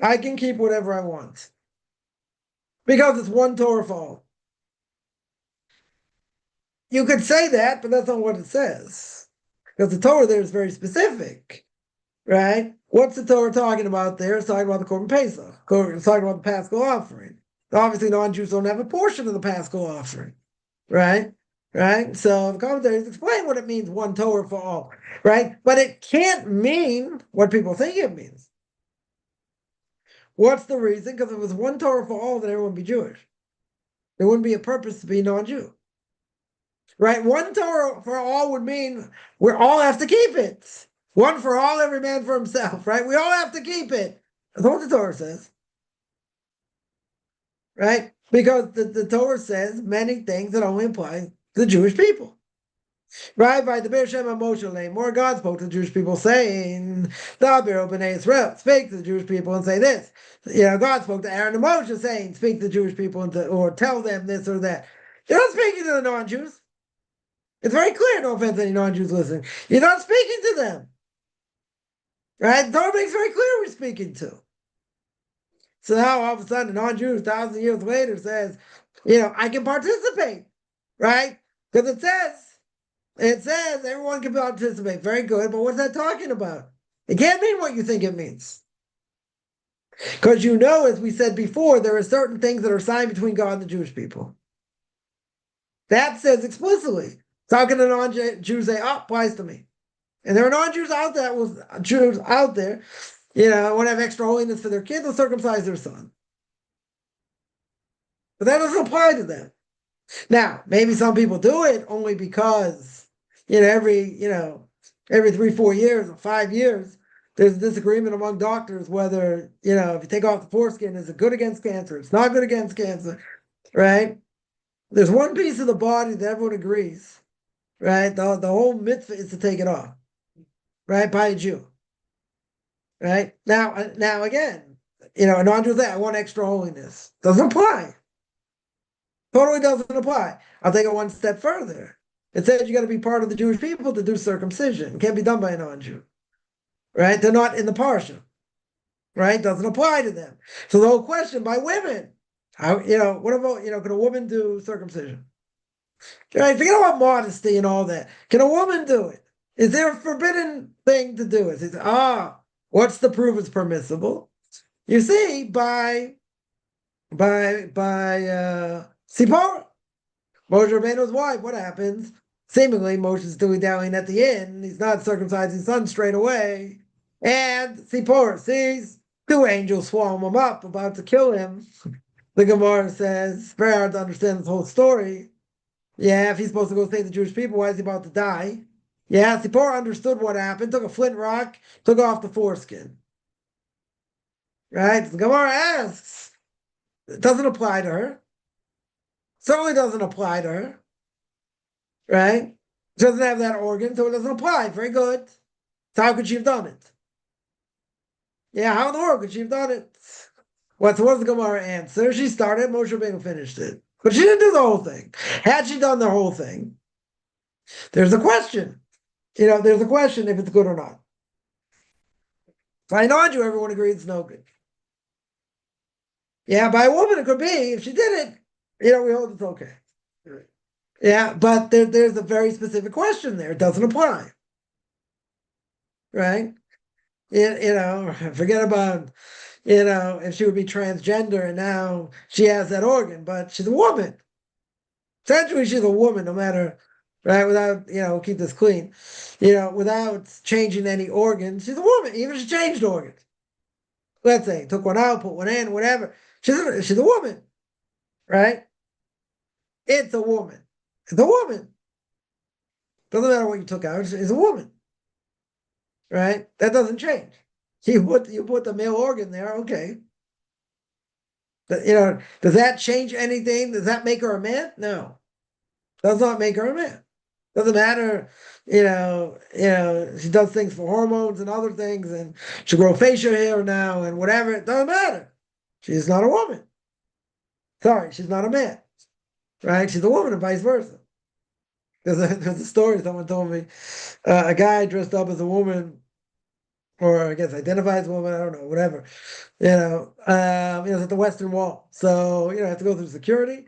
I can keep whatever I want. Because it's one Torah for all. You could say that, but that's not what it says. Because the Torah there is very specific. Right? What's the Torah talking about there? It's talking about the Korban Pesach. It's talking about the Paschal offering. Obviously, non-Jews don't have a portion of the Paschal offering. Right? Right? So the commentaries explain what it means, one Torah for all. Right? But it can't mean what people think it means. What's the reason? Because if it was one Torah for all, then everyone would be Jewish. There wouldn't be a purpose to be non-Jew. Right? One Torah for all would mean we all have to keep it. One for all, every man for himself. Right? We all have to keep it. That's what the Torah says. Right? Because the Torah says many things that only apply to the Jewish people. Right? By the Be'er Shem HaMoshe, more God spoke to the Jewish people saying, Daber B'nai Israel, speak to the Jewish people and say this. God spoke to Aaron and Moshe saying, speak to the Jewish people or tell them this or that. You're not speaking to the non-Jews. It's very clear, no offense to any non-Jews listening. You're not speaking to them. Right? Torah makes very clear we're speaking to. So now all of a sudden, a non-Jew, 1,000 years later, says, I can participate, right? Because it says everyone can participate. Very good, but what's that talking about? It can't mean what you think it means. Because as we said before, there are certain things that are signed between God and the Jewish people. That says explicitly. So how can a non-Jew say, applies to me? And there are non-Jews out there, want to have extra holiness for their kid, they'll circumcise their son. But that doesn't apply to them. Now, maybe some people do it only because, every 3-4 years or 5 years, there's a disagreement among doctors whether, if you take off the foreskin, is it good against cancer? It's not good against cancer, right? There's one piece of the body that everyone agrees, right? The whole mitzvah is to take it off, right? By a Jew, right? Now again, a non-Jew say, I want extra holiness. Doesn't apply. Totally doesn't apply. I'll take it one step further. It says you got to be part of the Jewish people to do circumcision. It can't be done by a non-Jew, right? They're not in the parsha, right? Doesn't apply to them. So the whole question by women, what about, can a woman do circumcision? Right? Forget about modesty and all that. Can a woman do it? Is there a forbidden thing to do it? What's the proof it's permissible? You see, by Sipporah, Moshe Rabbeinu's wife, what happens? Seemingly, Moshe's dilly-dallying at the inn. He's not circumcising his son straight away. And Sipporah sees 2 angels swallow him up, about to kill him. The Gemara says, very hard to understand this whole story. Yeah, if he's supposed to go save the Jewish people, why is he about to die? Yeah, Sipporah understood what happened, took a flint rock, took off the foreskin. Right? The Gemara asks, it doesn't apply to her. Certainly doesn't apply to her. Right? She doesn't have that organ, so it doesn't apply. Very good. So how could she have done it? Yeah, how in the world could she have done it? What's the Gemara answer? She started, Moshe Rabbeinu finished it. But she didn't do the whole thing. Had she done the whole thing, there's a question. There's a question if it's good or not. By non-Jew, everyone agrees it's no good. Yeah, by a woman, it could be. If she did it, we hold it's okay. Yeah, but there's a very specific question there. It doesn't apply. Right? Forget about, if she would be transgender and now she has that organ, but she's a woman. Essentially, she's a woman, no matter, right? Without, keep this clean, without changing any organs, she's a woman, even if she changed organs. Let's say, took one out, put one in, whatever. She's a woman, right? It's a woman. It's a woman. Doesn't matter what you took out, it's a woman. Right? That doesn't change. You put the male organ there, okay. Does that change anything? Does that make her a man? No. Does not make her a man. Doesn't matter, she does things for hormones and other things, and she'll grow facial hair now and whatever. It doesn't matter. She's not a woman. Sorry, she's not a man. Right? She's a woman and vice versa. There's a story someone told me. A guy dressed up as a woman, or I guess identifies as a woman, I don't know, whatever. It's at the Western Wall. So, have to go through security.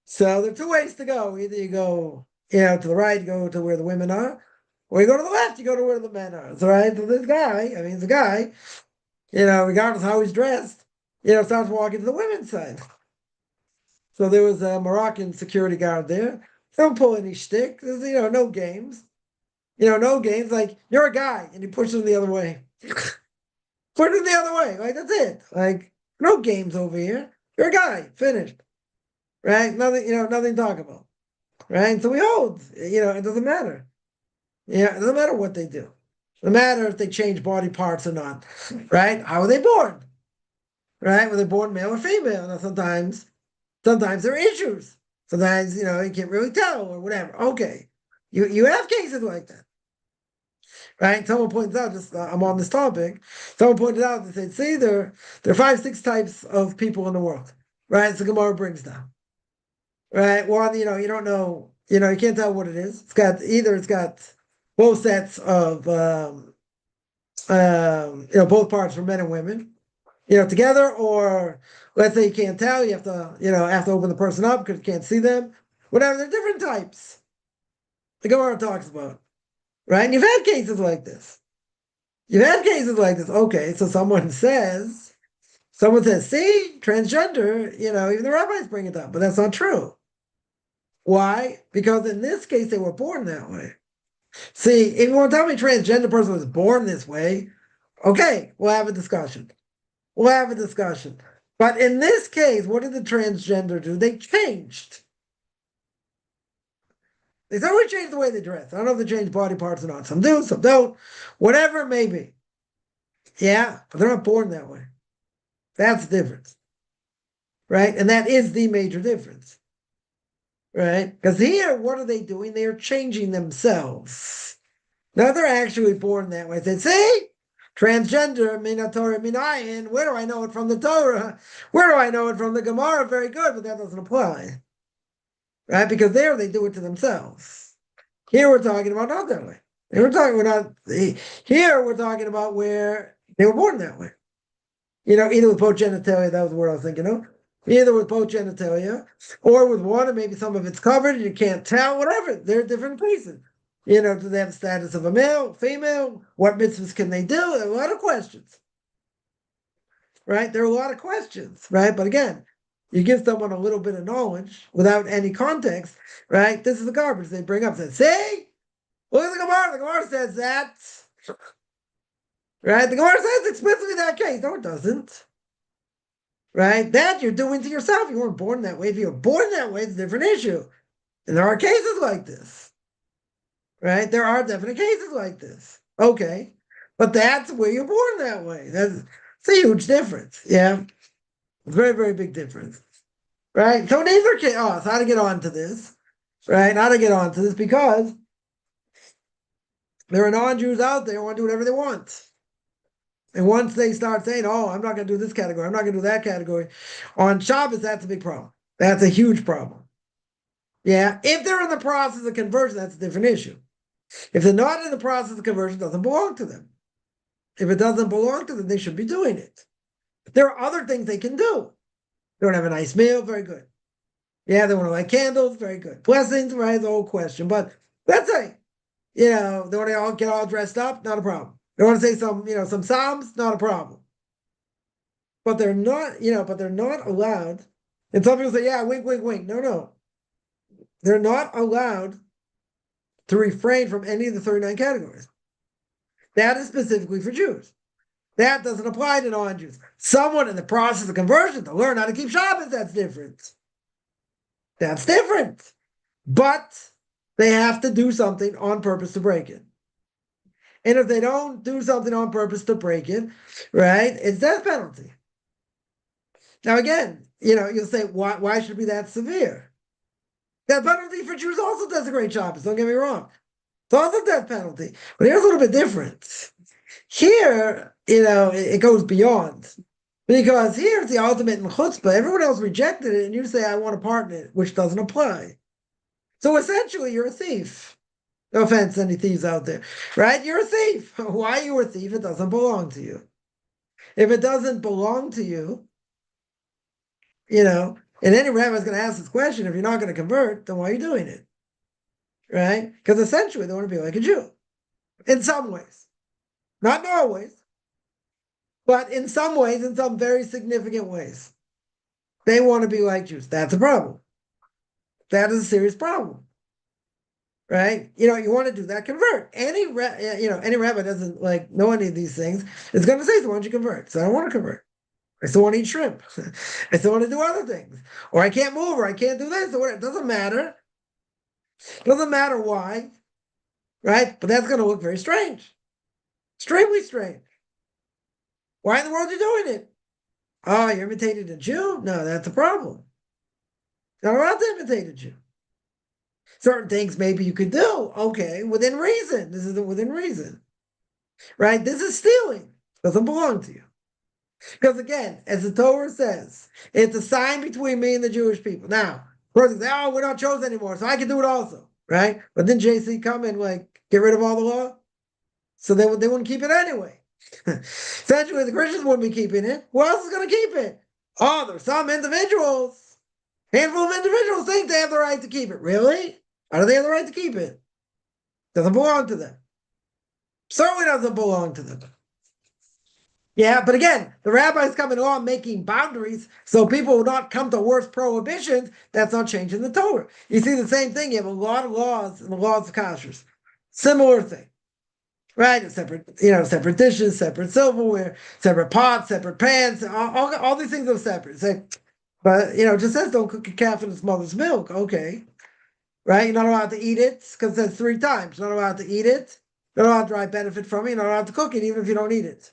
So there are 2 ways to go. Either you go, to the right, you go to where the women are, or you go to the left, you go to where the men are. So, right? So this guy, he's a guy, regardless of how he's dressed, starts walking to the women's side. So there was a Moroccan security guard there. Don't pull any shtick. There's, no games. No games. Like, you're a guy, and he pushes him the other way. Push him the other way. Like, that's it. Like, no games over here. You're a guy. Finished. Right? Nothing, nothing to talk about. Right? So we hold. It doesn't matter. It doesn't matter what they do. It doesn't matter if they change body parts or not. Right? How are they born? Right? Were they born male or female? Now, sometimes there are issues. Sometimes, you can't really tell or whatever. Okay. You have cases like that. Right? Someone points out, I'm on this topic, someone pointed out, they said, see, there are 5-6 types of people in the world. Right? So Gemara brings down. Right? One, you don't know, you can't tell what it is. It's got both sets of both parts for men and women, together, or let's say you can't tell, you have to open the person up because you can't see them. Whatever, there are different types. The Gemara talks about, right? And you've had cases like this. Okay, so someone says, see, transgender, even the rabbis bring it up, but that's not true. Why? Because in this case, they were born that way. See, if you want to tell me a transgender person was born this way, okay, we'll have a discussion. But in this case, what did the transgender do? They changed. They always changed the way they dress. I don't know if they changed body parts or not. Some do, some don't. Whatever it may be. Yeah, but they're not born that way. That's the difference. Right? And that is the major difference. Right? Because here, what are they doing? They are changing themselves. Now they're actually born that way. They say, transgender, mina Torah, minayin. Where do I know it from the Torah? Where do I know it from the Gemara? Very good, but that doesn't apply. Right? Because there they do it to themselves. Here we're talking about not that way. Here we're talking about where they were born that way. Either with both genitalia, that was the word I was thinking of. Either with both genitalia, or with one, and maybe some of it's covered, and you can't tell, whatever. There are different cases. Do they have the status of a male, female? What mitzvahs can they do? A lot of questions. Right? There are a lot of questions, right? But again, you give someone a little bit of knowledge without any context, right? This is the garbage they bring up. Say, see? Look at the Gemara. The Gemara says that. Right? The Gemara says explicitly that case. No, it doesn't. Right? That you're doing to yourself. You weren't born that way. If you were born that way, it's a different issue. And there are cases like this. Right? There are definite cases like this. Okay. But that's where you're born that way. It's a huge difference. Yeah. Very, very big difference. Right? So neither case, so how to get onto this. Right? How to get onto this, because there are non-Jews out there who want to do whatever they want. And once they start saying, I'm not going to do this category, I'm not going to do that category, on Shabbos, that's a big problem. That's a huge problem. Yeah, if they're in the process of conversion, that's a different issue. If they're not in the process of conversion, it doesn't belong to them. If it doesn't belong to them, they should be doing it. There are other things they can do. They want to have a nice meal, very good. Yeah, they want to light candles, very good. Blessings, right, the whole question. But let's say, they want to get all dressed up, not a problem. They want to say some psalms, not a problem. But they're not, allowed. And some people say, yeah, wink, wink, wink. No. They're not allowed to refrain from any of the 39 categories. That is specifically for Jews. That doesn't apply to non-Jews. Someone in the process of conversion to learn how to keep Shabbat, that's different. That's different. But they have to do something on purpose to break it. And if they don't do something on purpose to break it, right, it's death penalty. Now again, you'll say, why should it be that severe? Death penalty for Jews also does a great job. Don't get me wrong. It's also death penalty. But here's a little bit different. Here, it goes beyond. Because here it's the ultimate in chutzpah. Everyone else rejected it, and you say, I want a part in it, which doesn't apply. So essentially, you're a thief. No offense to any thieves out there, right? You're a thief. Why are you a thief? It doesn't belong to you. If it doesn't belong to you, and any rabbi is going to ask this question, if you're not going to convert, then why are you doing it? Right? Because essentially they want to be like a Jew. In some ways. Not in all ways. But in some ways, in some very significant ways. They want to be like Jews. That's a problem. That is a serious problem. Right? You want to do that, convert. Any rabbi doesn't know any of these things. Is going to say, so why don't you convert? So I don't want to convert. I still want to eat shrimp. I still want to do other things. Or I can't move, or I can't do this, or it doesn't matter. It doesn't matter why. Right? But that's going to look very strange. Extremely strange. Why in the world are you doing it? Oh, you're imitating a Jew? No, that's a problem. You're not allowed to imitate a Jew. Certain things maybe you could do, okay, within reason. This isn't within reason, right? This is stealing. Doesn't belong to you. Because again, as the Torah says, it's a sign between me and the Jewish people. Now, person say, we're not chosen anymore, so I can do it also, right? But then JC come and get rid of all the law? So they wouldn't keep it anyway. Essentially, the Christians wouldn't be keeping it. Who else is going to keep it? Oh, there's some individuals. Handful of individuals think they have the right to keep it. Really? How do they have the right to keep it? Doesn't belong to them. Certainly doesn't belong to them. Yeah, but again, the rabbis coming along making boundaries so people will not come to worse prohibitions. That's not changing the Torah. You see the same thing. You have a lot of laws in the laws of kashrus. Similar thing. Right? Separate, separate dishes, separate silverware, separate pots, separate pans. All these things are separate. Say, but it just says don't cook a calf in its mother's milk. Okay. Right? You're not allowed to eat it because it says 3 times. You're not allowed to eat it. You're not allowed to derive benefit from it. You're not allowed to cook it, even if you don't eat it.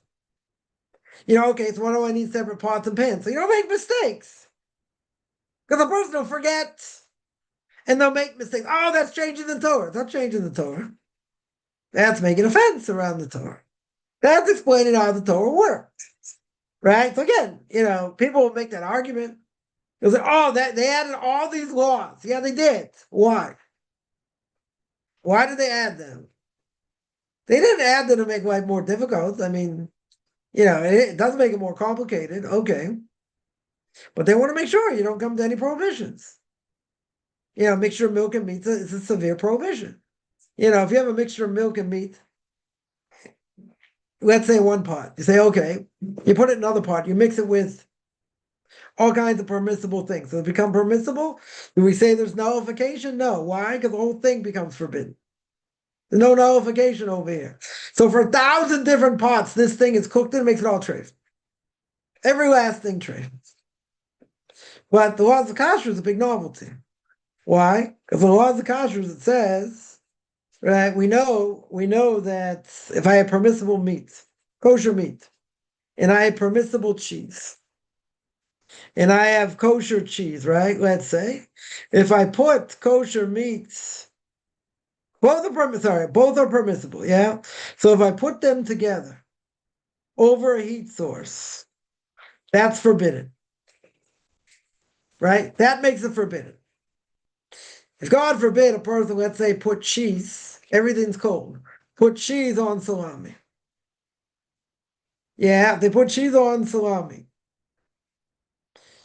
Okay, so why do I need separate pots and pans? So you don't make mistakes. Because the person will forget and they'll make mistakes. Oh, that's changing the Torah. It's not changing the Torah. That's making a fence around the Torah. That's explaining how the Torah works. Right? So again, people will make that argument. They'll say, oh, they added all these laws. Yeah, they did. Why? Why did they add them? They didn't add them to make life more difficult. I mean, it does make it more complicated. Okay. But they want to make sure you don't come to any prohibitions. Mixture of milk and meat is a severe prohibition. If you have a mixture of milk and meat, let's say one pot, you say, okay, you put it in another pot, you mix it with all kinds of permissible things. Does it become permissible? Do we say there's nullification? No. Why? Because the whole thing becomes forbidden. There's no nullification over here. So for 1,000 different pots, this thing is cooked and makes it all treif. Every last thing treif. But the laws of kashrus is a big novelty. Why? Because the laws of kashrus, it says, right, we know that if I have permissible meat, kosher meat, and I have permissible cheese, and I have kosher cheese, right? Let's say, if I put kosher meats, both are permissible, yeah? So if I put them together over a heat source, that's forbidden. Right? That makes it forbidden. If God forbid a person, let's say, put cheese, everything's cold, put cheese on salami. Yeah, they put cheese on salami.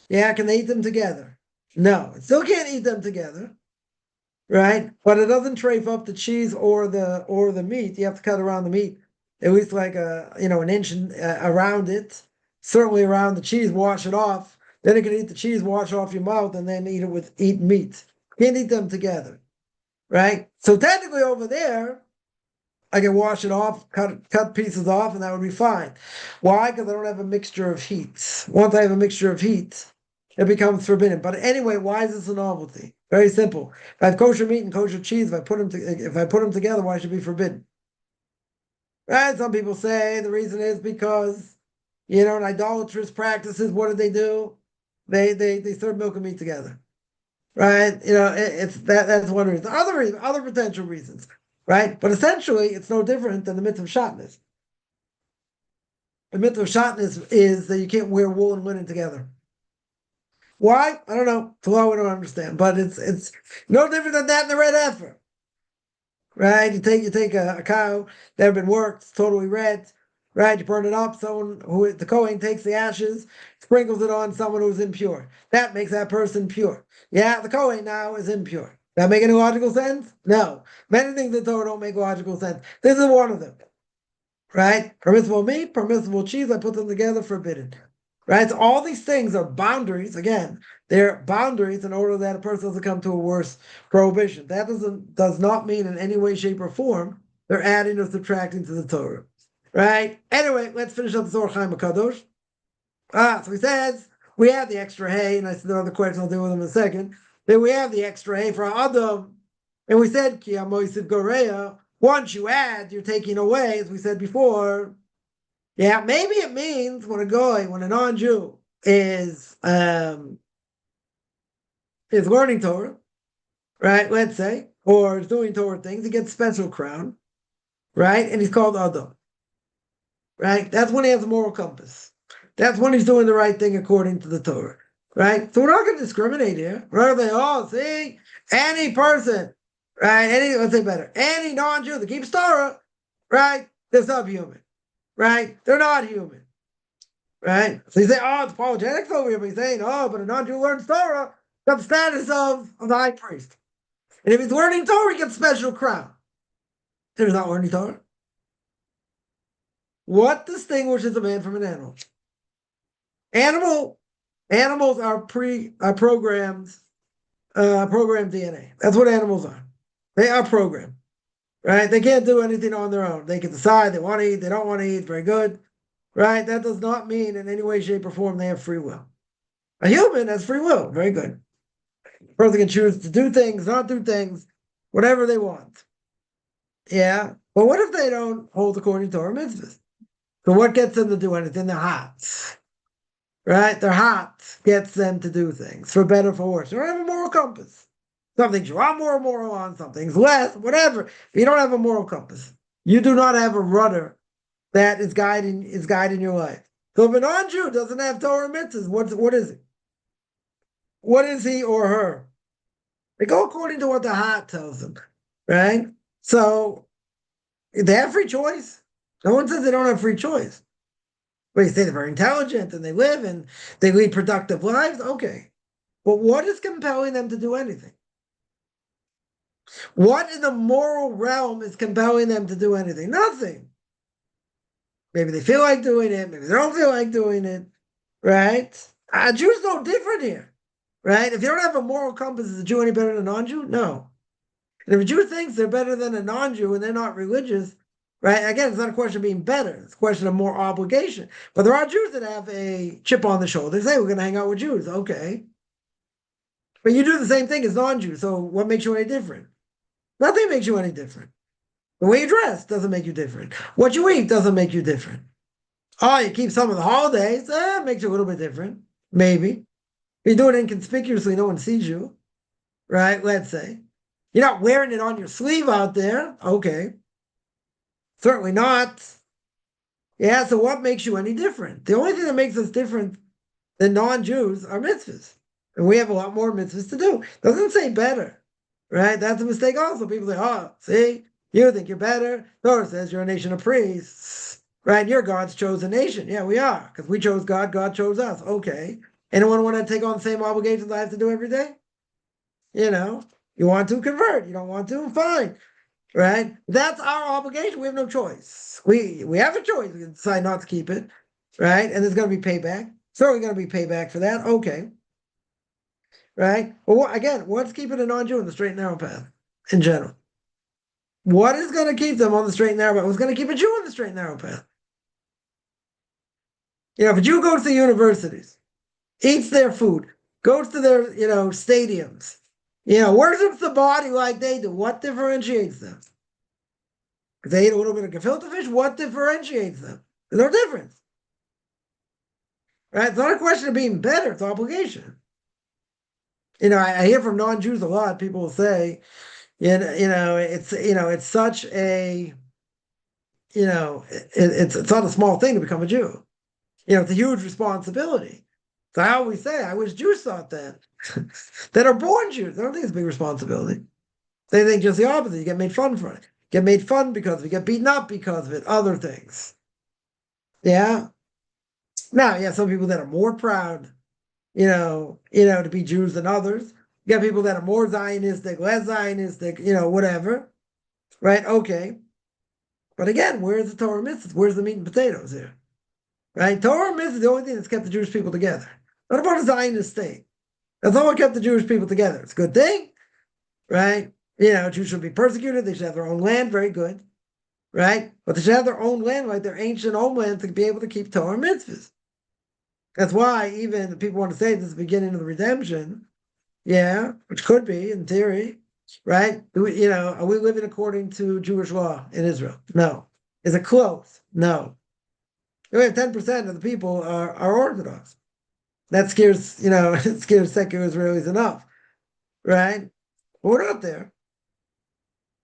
Yeah, can they eat them together? No, still can't eat them together. Right? But it doesn't trafe up the cheese or the meat. You have to cut around the meat, at least like an inch around it. Certainly around the cheese, wash it off. Then you can eat the cheese, wash off your mouth, and then eat meat. Can't eat them together, right? So technically over there, I can wash it off, cut pieces off, and that would be fine. Why? Because I don't have a mixture of heat. Once I have a mixture of heat, it becomes forbidden. But anyway, why is this a novelty? Very simple. If I have kosher meat and kosher cheese, if I put them together, why should it be forbidden? Right? Some people say the reason is because in idolatrous practices, what do? They serve milk and meat together. Right? It's that's one reason. Other potential reasons, right? But essentially, it's no different than the mitzvah of shatnez. The mitzvah of shatnez is that you can't wear wool and linen together. Why? I don't know. It's a law we don't understand, but it's no different than that in the red heifer. Right? You take a cow that had been worked, it's totally red. Right, you burn it up. The Kohen takes the ashes, sprinkles it on someone who's impure. That makes that person pure. Yeah, the Kohen now is impure. That make any logical sense? No. Many things in the Torah don't make logical sense. This is one of them. Right? Permissible meat, permissible cheese, I put them together, forbidden. Right? So all these things are boundaries. Again, they're boundaries in order that a person doesn't come to a worse prohibition. That does not mean in any way, shape, or form they're adding or subtracting to the Torah. Right? Anyway, let's finish up the Rabbi Chaim HaKadosh. So he says, we have the extra hay, and I said there are other questions, I'll deal with them in a second. Then we have the extra hay for Adam. And we said, Ki Amoisiv Goreya, once you add, you're taking away, as we said before. Yeah, maybe it means when a non-Jew is learning Torah, right, let's say, or is doing Torah things, he gets a special crown, right? And he's called Adam. Right? That's when he has a moral compass. That's when he's doing the right thing according to the Torah. Right? So we're not going to discriminate here. We're not going to say, any person, right? Any non-Jew that keeps Torah, right? They're subhuman. right? They're not human, right? So you say, oh, it's apologetics over here, but he's saying, oh, but a non-Jew learns Torah, got the status of the high priest. And if he's learning Torah, he gets special crown. If he's not learning Torah. What distinguishes a man from an animal? Animals are programmed DNA. That's what animals are. They are programmed, right? They can't do anything on their own. They can decide they want to eat, they don't want to eat. Very good, right? That does not mean in any way, shape, or form they have free will. A human has free will. Very good. A person can choose to do things, not do things, whatever they want. Yeah. But what if they don't hold according to Torah mitzvahs? So what gets them to do anything? Their hearts. Right? Their heart gets them to do things, for better, for worse. They don't have a moral compass. Some things you are more moral on, some things less, whatever. But you don't have a moral compass. You do not have a rudder that is guiding your life. So if a non-Jew doesn't have Torah mitzvahs, what is it? What is he or her? They go according to what the heart tells them, right? So they have free choice. No one says they don't have free choice. But you say they're very intelligent and they live and they lead productive lives. Okay. But what is compelling them to do anything? What in the moral realm is compelling them to do anything? Nothing. Maybe they feel like doing it. Maybe they don't feel like doing it. Right? Jews no different here. Right? If you don't have a moral compass, is a Jew any better than a non-Jew? No. And if a Jew thinks they're better than a non-Jew and they're not religious, right? Again, it's not a question of being better. It's a question of more obligation. But there are Jews that have a chip on the shoulder. They say, we're going to hang out with Jews. Okay. But you do the same thing as non-Jews. So what makes you any different? Nothing makes you any different. The way you dress doesn't make you different. What you eat doesn't make you different. Oh, you keep some of the holidays. Makes you a little bit different. Maybe. If you do it inconspicuously, no one sees you. Right? Let's say. You're not wearing it on your sleeve out there. Okay. Certainly not. Yeah, so what makes you any different? The only thing that makes us different than non-Jews are mitzvahs. And we have a lot more mitzvahs to do. Doesn't say better, right? That's a mistake also. People say, oh, see, you think you're better. Torah says you're a nation of priests, right? You're God's chosen nation. Yeah, we are, because we chose God, God chose us. Okay. Anyone want to take on the same obligations I have to do every day? You want to convert. You don't want to? Fine. Right? That's our obligation. We have no choice. We have a choice. We can decide not to keep it, right? And there's going to be payback. Certainly going to be payback for that. Okay. Right? Well, again, what's keeping a non-Jew in the straight and narrow path in general? What is going to keep them on the straight and narrow path? What's going to keep a Jew on the straight and narrow path? If a Jew goes to universities, eats their food, goes to their, stadiums, worships the body like they do, what differentiates them? If they eat a little bit of gefilte fish, what differentiates them? There's no difference. Right? It's not a question of being better, it's obligation. I hear from non-Jews a lot, people will say, it's such a, it's not a small thing to become a Jew. It's a huge responsibility. So I always say, I wish Jews thought that. That are born Jews. I don't think it's a big responsibility. They think just the opposite. You get made fun for it. Get made fun because of it. Get beaten up because of it. Other things. Yeah. Now, you have some people that are more proud, to be Jews than others. You got people that are more Zionistic, less Zionistic, whatever. Right? Okay. But again, where's the Torah mitzvahs? Where's the meat and potatoes here? Right? Torah mitzvahs is the only thing that's kept the Jewish people together. What about a Zionist state? That's not what kept the Jewish people together. It's a good thing, right? Jews should be persecuted. They should have their own land. Very good, right? But they should have their own land, like their ancient homeland, to be able to keep Torah mitzvahs. That's why even the people want to say this is the beginning of the redemption. Yeah, which could be in theory, right? Are we living according to Jewish law in Israel? No. Is it close? No. We have 10% of the people are Orthodox. That scares, it scares secular Israelis enough, right? But we're not there.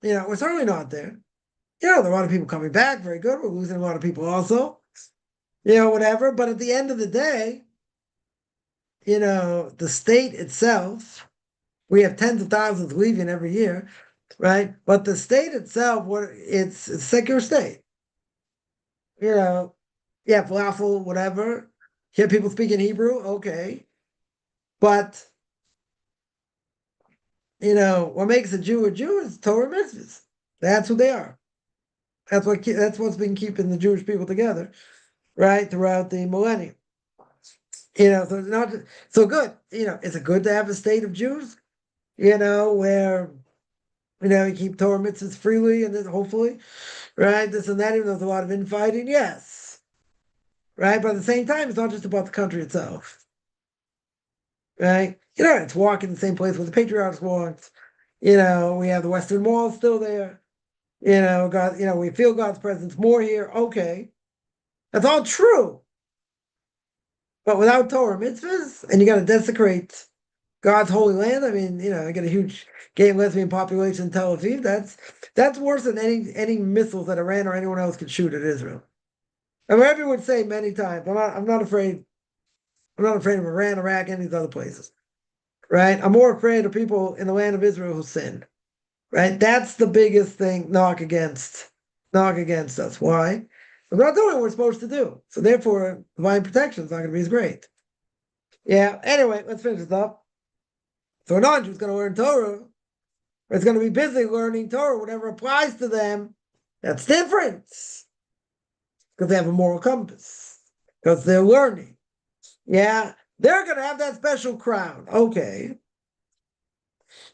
We're certainly not there. There are a lot of people coming back, very good. We're losing a lot of people also, whatever. But at the end of the day, the state itself, we have tens of thousands leaving every year, right? But the state itself, it's a secular state. Yeah, falafel, whatever. Hear people speaking Hebrew, okay. But, what makes a Jew is Torah mitzvahs. That's who they are. That's what's been keeping the Jewish people together, right, throughout the millennium. So it's not so good. Is it good to have a state of Jews? Where you keep Torah mitzvahs freely and then hopefully, right, this and that. Even though there's a lot of infighting, yes, right. But at the same time, it's not just about the country itself, right? It's walking the same place where the patriarchs walked. We have the Western Wall still there. God. We feel God's presence more here. Okay, that's all true. But without Torah mitzvahs, and you got to desecrate God's holy land. I mean, I got a huge gay and lesbian population in Tel Aviv. That's worse than any missiles that Iran or anyone else could shoot at Israel. And Rabbi would say many times, I'm not afraid. I'm not afraid of Iran, Iraq, any of these other places. Right? I'm more afraid of people in the land of Israel who sin. Right? That's the biggest thing knock against us. Why? We're not doing what we're supposed to do. So therefore, divine protection is not going to be as great. Yeah. Anyway, let's finish this up. So a non-Jew is going to learn Torah, or it's going to be busy learning Torah, whatever applies to them. That's different. Because they have a moral compass. Because they're learning. Yeah. They're going to have that special crown. Okay.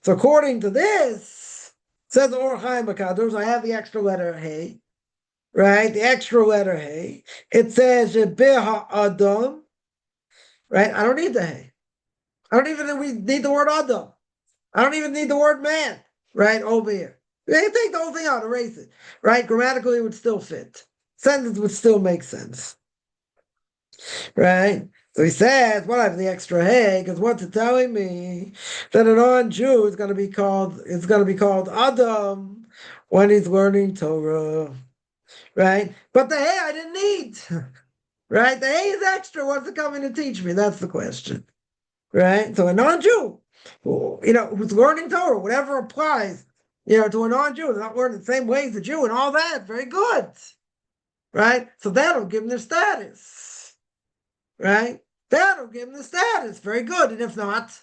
So according to this, says Orthodox Chaim, I have the extra letter hey. Right? The extra letter hey. It says Shebeh Adam. Right? I don't need the hey. I don't even need the word Adam. I don't even need the word man, right, over here. They take the whole thing out, erase it, right? Grammatically, it would still fit. Sentence would still make sense, right? So he says, what, I have the extra hey, because what's it telling me? That a non-Jew is going to be called Adam when he's learning Torah, right? But the hey I didn't need, right? The hey is extra. What's it coming to teach me? That's the question, right? So a non-Jew, who's learning Torah, whatever applies, to a non-Jew, they're not learning the same way as a Jew and all that. Very good, right? So that'll give them their status, right? That'll give them the status. Very good. And if not,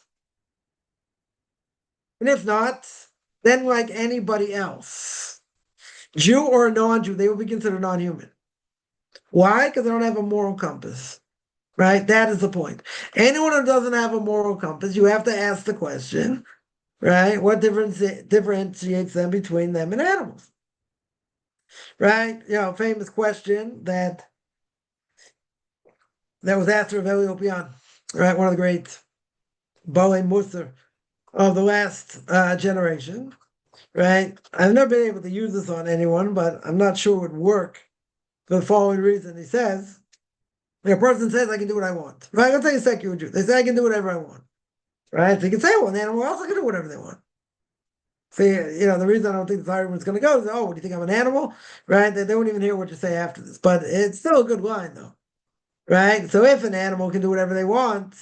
then like anybody else, Jew or a non-Jew, they will be considered non-human. Why? Because they don't have a moral compass. Right? That is the point. Anyone who doesn't have a moral compass, you have to ask the question, right? What differentiates them between them and animals? Right? Famous question that was asked of Eli Opian, right? One of the great Balei Musar of the last generation, right? I've never been able to use this on anyone, but I'm not sure it would work for the following reason. He says, a person says, I can do what I want. Right? Let's say a secular Jew. They say, I can do whatever I want. Right? So you can say, well, an animal also can do whatever they want. See, the reason I don't think the argument's going to go is, oh, what do you think I'm an animal? Right? They won't even hear what you say after this. But it's still a good line, though. Right? So if an animal can do whatever they want,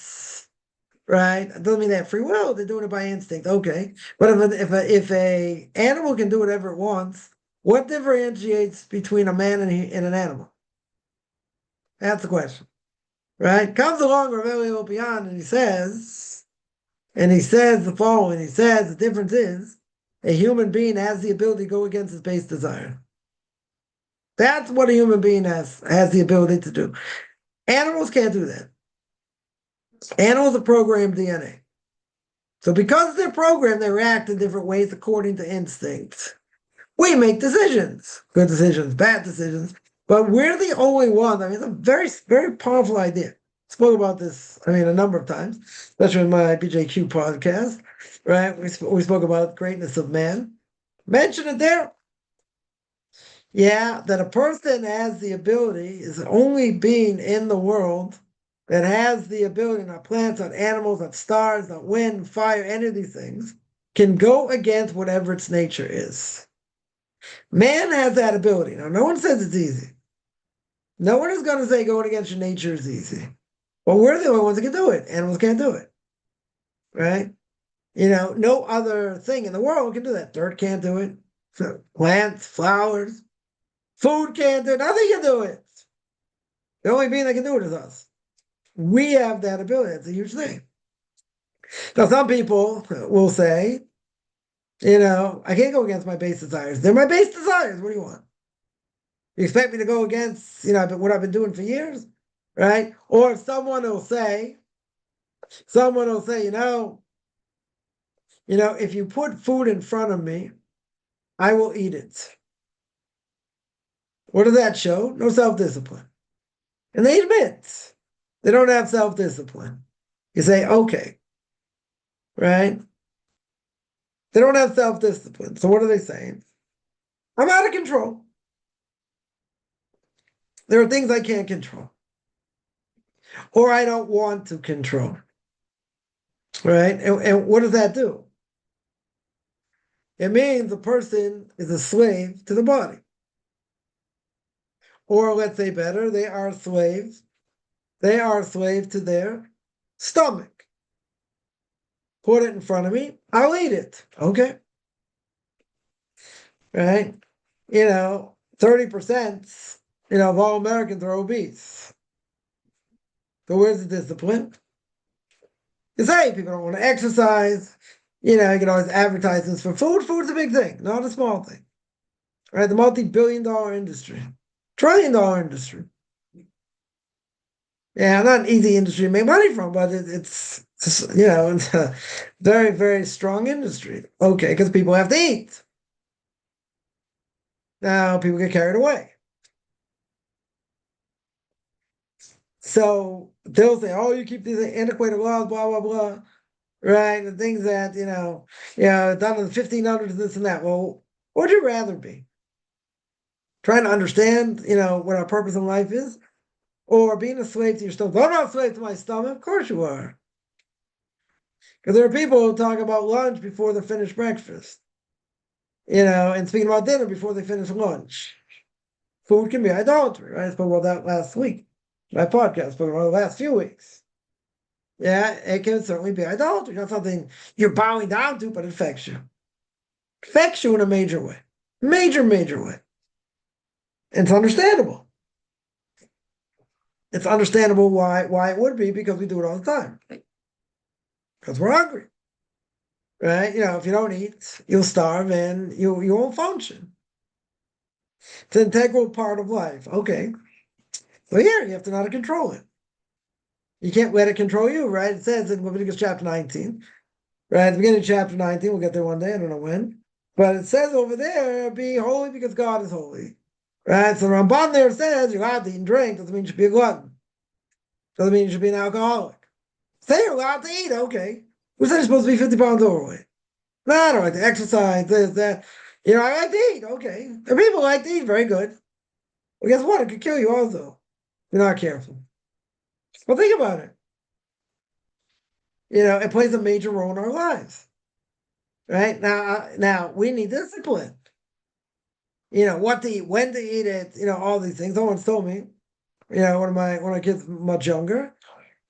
right? It doesn't mean they have free will. They're doing it by instinct. Okay. But if a animal can do whatever it wants, what differentiates between a man and an animal? That's the question, right? Comes along Rabbi Opian and he says the following. He says the difference is a human being has the ability to go against his base desire. That's what a human being has the ability to do. Animals can't do that. Animals are programmed DNA. So because they're programmed, they react in different ways according to instinct. We make decisions, good decisions, bad decisions. But we're the only one. I mean, it's a very, very powerful idea. Spoke about this, a number of times, especially in my BJQ podcast, right? We spoke about greatness of man. Mention it there. Yeah, that a person has the ability, is the only being in the world that has the ability, not plants, not animals, not stars, not wind, fire, any of these things, can go against whatever its nature is. Man has that ability. Now, no one says it's easy. No one is going to say going against your nature is easy. Well, we're the only ones that can do it. Animals can't do it. Right? No other thing in the world can do that. Dirt can't do it. Plants, flowers, food can't do it. Nothing can do it. The only being that can do it is us. We have that ability. It's a huge thing. Now, some people will say, I can't go against my base desires. They're my base desires. What do you want? You expect me to go against, what I've been doing for years, right? Or someone will say, if you put food in front of me, I will eat it. What does that show? No self-discipline. And they admit they don't have self-discipline. You say, okay, right? They don't have self-discipline. So what are they saying? I'm out of control. There are things I can't control. Or I don't want to control. Right? And what does that do? It means the person is a slave to the body. Or let's say better, they are slaves. They are a slave to their stomach. Put it in front of me, I'll eat it. Okay. Right? 30%, of all Americans are obese. So where's the discipline? You say people don't want to exercise. You can always advertise this for food. Food's a big thing, not a small thing. Right? The multi-billion-dollar industry. Trillion-dollar industry. Yeah, not an easy industry to make money from, but it's a very, very strong industry. Okay, because people have to eat. Now people get carried away. So they'll say, oh, you keep these antiquated laws, blah, blah, blah. Right? The things that, done in the 1500s, this and that. Well, what would you rather be? Trying to understand, what our purpose in life is? Or being a slave to your stomach? I'm not a slave to my stomach. Of course you are. Because there are people who talk about lunch before they finish breakfast. And speaking about dinner before they finish lunch. Food can be idolatry, right? I spoke about that last week. My podcast spoke about the last few weeks. Yeah, it can certainly be idolatry. Not something you're bowing down to, but it affects you. It affects you in a major way. Major, major way. And it's understandable. It's understandable why it would be, because we do it all the time. Because we're hungry. Right? If you don't eat, you'll starve and you won't function. It's an integral part of life. Okay. So here, you have to know how to control it. You can't let it control you, right? It says in Leviticus Chapter 19, right? At the beginning of Chapter 19, we'll get there one day, I don't know when. But it says over there, be holy because God is holy. Right? So the Ramban there says you're allowed to eat and drink, doesn't mean you should be a glutton. Doesn't mean you should be an alcoholic. Say you're allowed to eat, okay. Who said you're supposed to be 50 pounds overweight? No, I don't like to exercise, this, that. I like to eat, okay. There are people who like to eat, very good. Well, guess what? It could kill you also if you're not careful. Well, think about it. It plays a major role in our lives. Right? Now we need discipline. What to eat, when to eat it, all these things. Someone's told me, one of my kids much younger,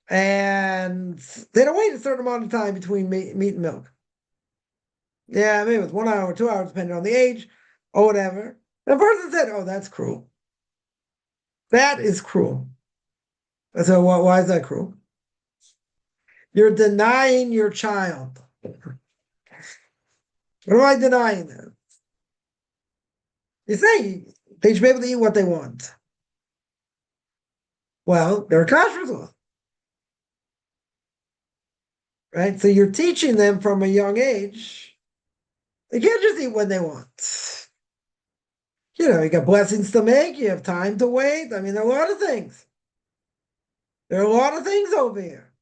and they don't wait a certain amount of time between meat and milk. Yeah, maybe it was 1 hour, 2 hours, depending on the age or whatever. The person said, oh, that's cruel. That is cruel. I said, well, why is that cruel? You're denying your child. What am I denying them? You say they should be able to eat what they want. Well, they're kashrus law. Right? So you're teaching them from a young age, they can't just eat what they want. You got blessings to make, you have time to wait. I mean, there are a lot of things. There are a lot of things over here.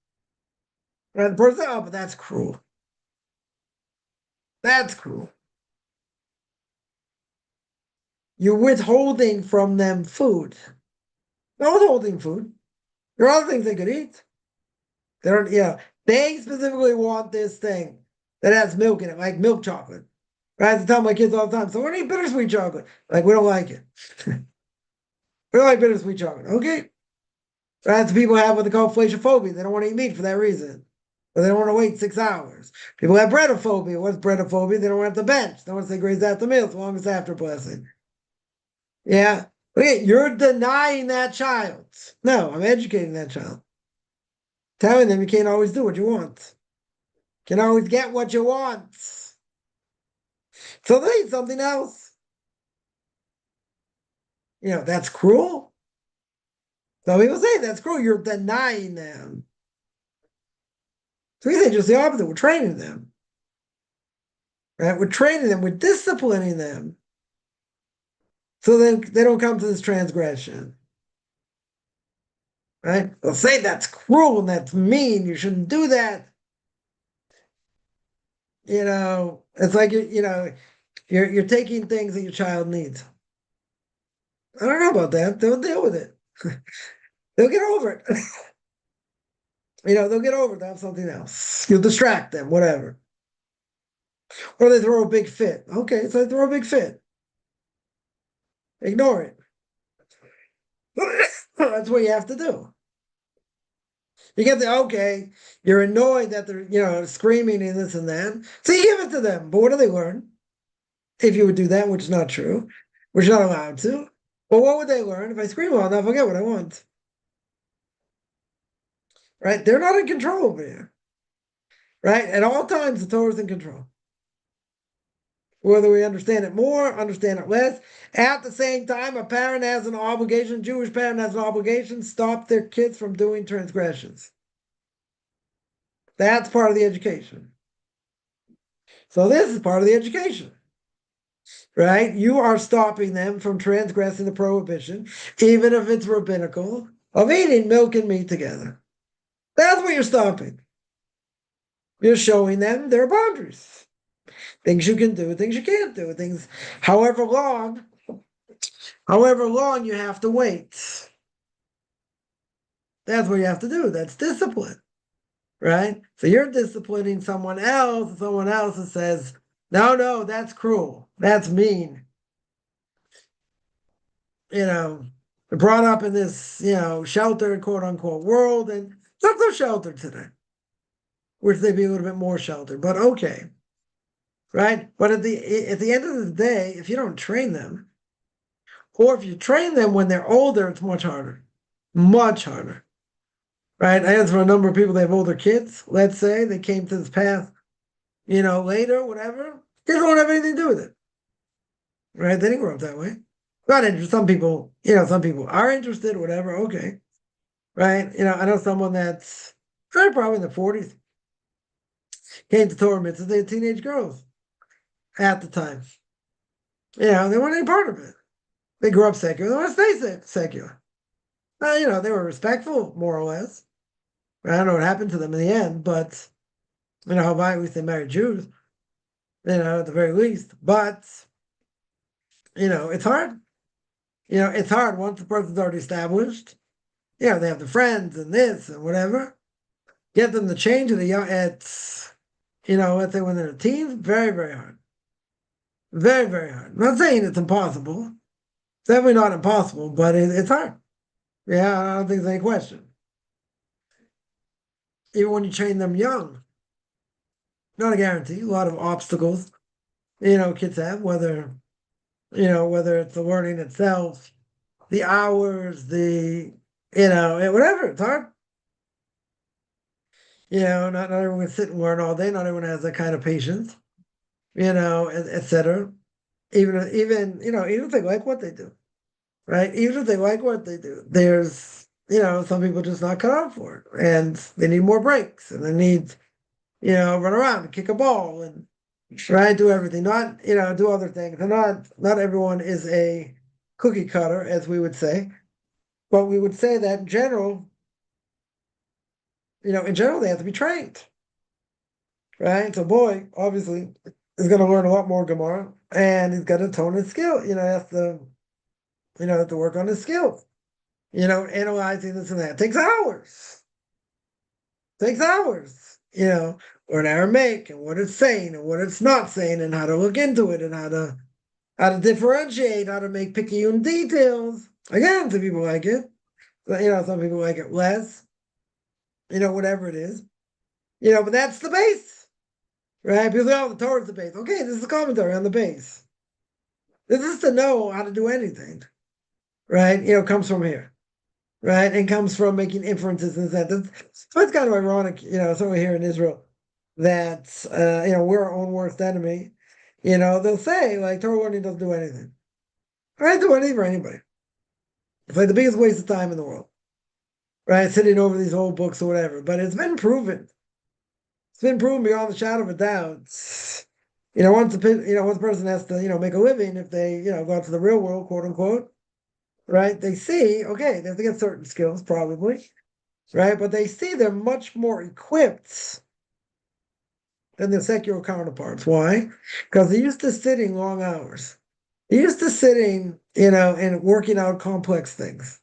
Right? The person, oh, but that's cruel. That's cruel. You're withholding from them food. Not withholding food. There are other things they could eat. They don't, they specifically want this thing that has milk in it, like milk chocolate. I have to tell my kids all the time, so we're gonna eat bittersweet chocolate. Like, we don't like it. We don't like bittersweet chocolate. Okay. That's what people have what they call flagophobia. They don't want to eat meat for that reason. Or they don't want to wait 6 hours. People have breadophobia. What's breadophobia? They don't want to bench. They want to say graze after meal as long as after blessing. Yeah. Okay, you're denying that child. No, I'm educating that child. Telling them you can't always do what you want. Can't always get what you want. So they need something else. That's cruel. Some people say that's cruel. You're denying them. So we say just the opposite. We're training them. Right? We're training them. We're disciplining them. So then they don't come to this transgression. Right? They'll say that's cruel and that's mean. You shouldn't do that. It's like you're taking things that your child needs. I don't know about that. They'll deal with it. They'll get over it. They'll get over it. They'll have something else. You'll distract them, whatever. Or they throw a big fit. Okay, so they throw a big fit. Ignore it. That's what you have to do. You get you're annoyed that they're, screaming and this and that. So you give it to them. But what do they learn? If you would do that, which is not true, which you're not allowed to. But what would they learn? If I scream loud enough, I'll get what I want. Right? They're not in control over you. Right? At all times, the Torah is in control. Whether we understand it more, understand it less. At the same time, a parent has an obligation, Jewish parent has an obligation, stop their kids from doing transgressions. That's part of the education. So this is part of the education. Right? You are stopping them from transgressing the prohibition, even if it's rabbinical, of eating milk and meat together. That's what you're stopping. You're showing them their boundaries. Things you can do, things you can't do, things however long you have to wait. That's what you have to do. That's discipline. Right? So you're disciplining someone else that says, no, that's cruel. That's mean. Brought up in this, sheltered, quote unquote, world, and it's not so sheltered today. Wish they'd be a little bit more sheltered, but okay. Right? But at the end of the day, if you don't train them, or if you train them when they're older, it's much harder. Much harder. Right? I answer a number of people, they have older kids, let's say, they came to this path, later, whatever. Kids don't have anything to do with it. Right? They didn't grow up that way. Not interested. Some people are interested, whatever, okay. Right? I know someone that's probably in the 40s, came to Torah mitzvahs, they had teenage girls at the time. They weren't any part of it. They grew up secular. They want to stay secular. They were respectful, more or less. I don't know what happened to them in the end, but, at least they married Jews, at the very least. But, it's hard. It's hard once the person's already established. They have the friends and this and whatever. Get them to change at let's say when they're teens, very, very hard. Very, very hard. I'm not saying it's impossible. It's definitely not impossible, but it's hard. Yeah, I don't think there's any question. Even when you train them young, not a guarantee. A lot of obstacles, kids have, whether it's the learning itself, the hours, whatever. It's hard. Not everyone can sit and learn all day. Not everyone has that kind of patience, etc. Even if they like what they do, right? Even if they like what they do, there's, some people just not cut out for it, and they need more breaks, and they need, run around and kick a ball and try to do everything, not, do other things. And not everyone is a cookie cutter, as we would say, but we would say that in general, they have to be trained, right? So boy, obviously, is going to learn a lot more Gemara, and he's got to tone his skill. Has to, have to work on his skills. Analyzing this and that. It takes hours. Or Aramaic and what it's saying and what it's not saying, and how to look into it, and how to differentiate, how to make picky on details. Again, some people like it. But, some people like it less. Whatever it is. But that's the base. Right? People say, the Torah is the base. Okay, this is the commentary on the base. This is to know how to do anything. right? Comes from here, right? And comes from making inferences and that. So it's kind of ironic, certainly here in Israel, that we're our own worst enemy. They'll say like Torah learning doesn't do anything. It doesn't do anything for anybody. It's like the biggest waste of time in the world, right? Sitting over these old books or whatever. But it's been proven. It's been proven beyond the shadow of a doubt. Once a person has to, make a living, if they, go out to the real world, quote unquote, right? They see, okay, they have to get certain skills, probably, right? But they see they're much more equipped than their secular counterparts. Why? Because they're used to sitting long hours. They're used to sitting, and working out complex things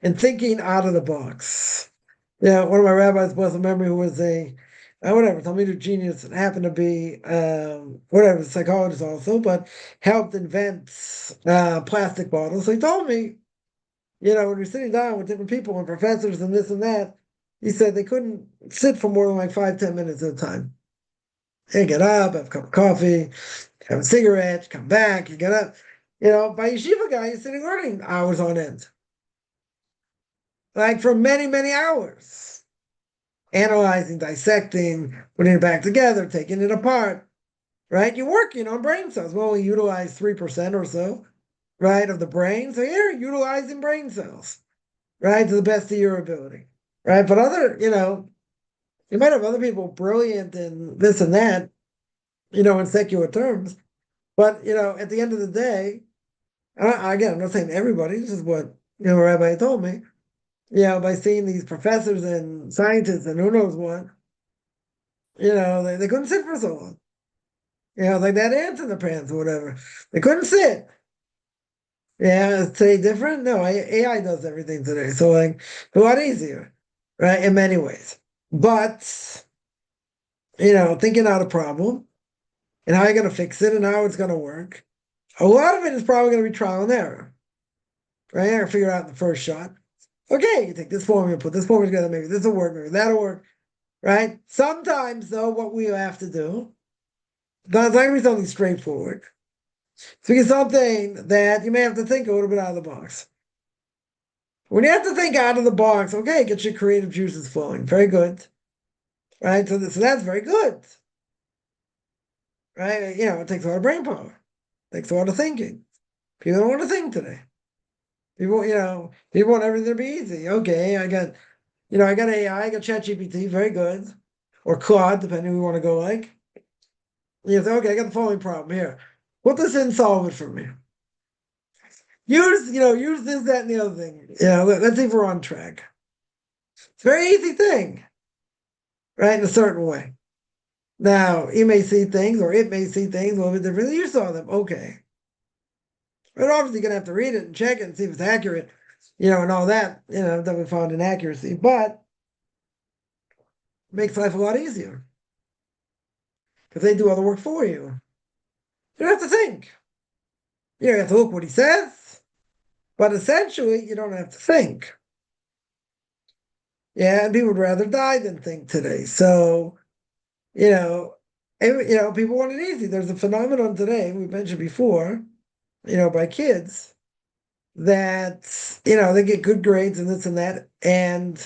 and thinking out of the box. One of my rabbis, blessed memory, who was a whatever, Talmudic genius, and happened to be whatever, psychologist also, but helped invent plastic bottles. So he told me, when you're sitting down with different people and professors and this and that, he said they couldn't sit for more than like 5-10 minutes at a time. They get up, have a cup of coffee, have a cigarette, come back, you get up. By yeshiva guy, you're sitting learning hours on end. Like for many, many hours. Analyzing, dissecting, putting it back together, taking it apart, right? You're working on brain cells. We only utilize 3% or so, right, of the brain. So you're utilizing brain cells, right, to the best of your ability, right? But you might have other people brilliant in this and that, in secular terms. But, at the end of the day, again, I'm not saying everybody, this is what, a rabbi told me, by seeing these professors and scientists and who knows what, they couldn't sit for so long. Like that ants in the pants or whatever. They couldn't sit. Yeah, is today different? No, AI does everything today. So like a lot easier, right? In many ways. But, thinking out a problem and how you're going to fix it and how it's going to work. A lot of it is probably going to be trial and error. Right? You're going to figure out in the first shot. Okay, you take this formula, put this formula together, maybe this will work, maybe that'll work. Right? Sometimes, though, what we have to do, it's not going to be something straightforward. So it's something that you may have to think a little bit out of the box. When you have to think out of the box, okay, get your creative juices flowing. Very good. Right? So that's very good. Right? It takes a lot of brain power. It takes a lot of thinking. People don't want to think today. People want everything to be easy. Okay, I got AI, I got ChatGPT, very good. Or Claude, depending who we want to go like. You say, okay, I got the following problem here. Put this in, solve it for me. Use this, that, and the other thing. Let's see if we're on track. It's a very easy thing, right? In a certain way. Now, you may see things, or it may see things a little bit differently. You saw them, okay. But obviously, you're going to have to read it and check it and see if it's accurate, and all that, that we found inaccuracy. But it makes life a lot easier because they do all the work for you. You don't have to think. You have to look what he says, but essentially, you don't have to think. Yeah, and people would rather die than think today. So, people want it easy. There's a phenomenon today we mentioned before, by kids that they get good grades and this and that, and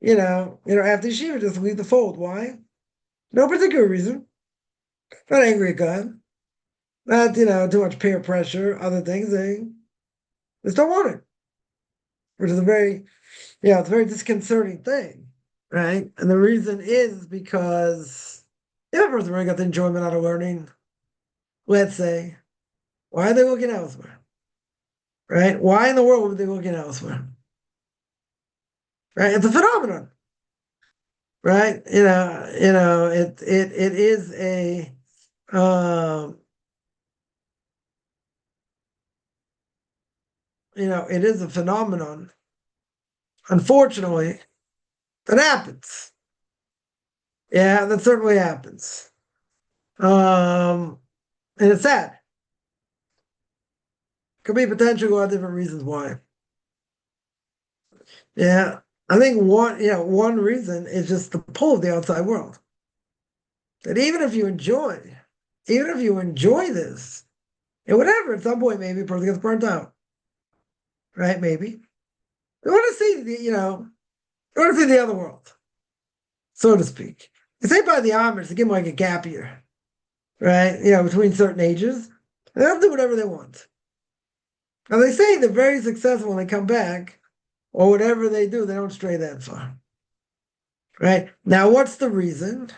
after yeshiva just leave the fold. Why? No particular reason. Not angry at God. Not too much peer pressure. Other things they just don't want it, which is it's a very disconcerting thing, right? And the reason is because if a person really got the enjoyment out of learning, let's say, why are they looking elsewhere? Right? Why in the world would they be looking elsewhere? Right? It's a phenomenon. Right? It is it is a phenomenon. Unfortunately, that happens. Yeah, that certainly happens. And it's sad. Could be potentially a lot of different reasons why. Yeah. I think one reason is just the pull of the outside world. That even if you enjoy this, and whatever, at some point maybe a person gets burnt out. right? Maybe they want to see they want to see the other world, so to speak. They say by the Amish to give them like a gap year, right? Between certain ages, and they'll do whatever they want. And they say they're very successful when they come back, or whatever they do, they don't stray that far. Right? Now, what's the reason?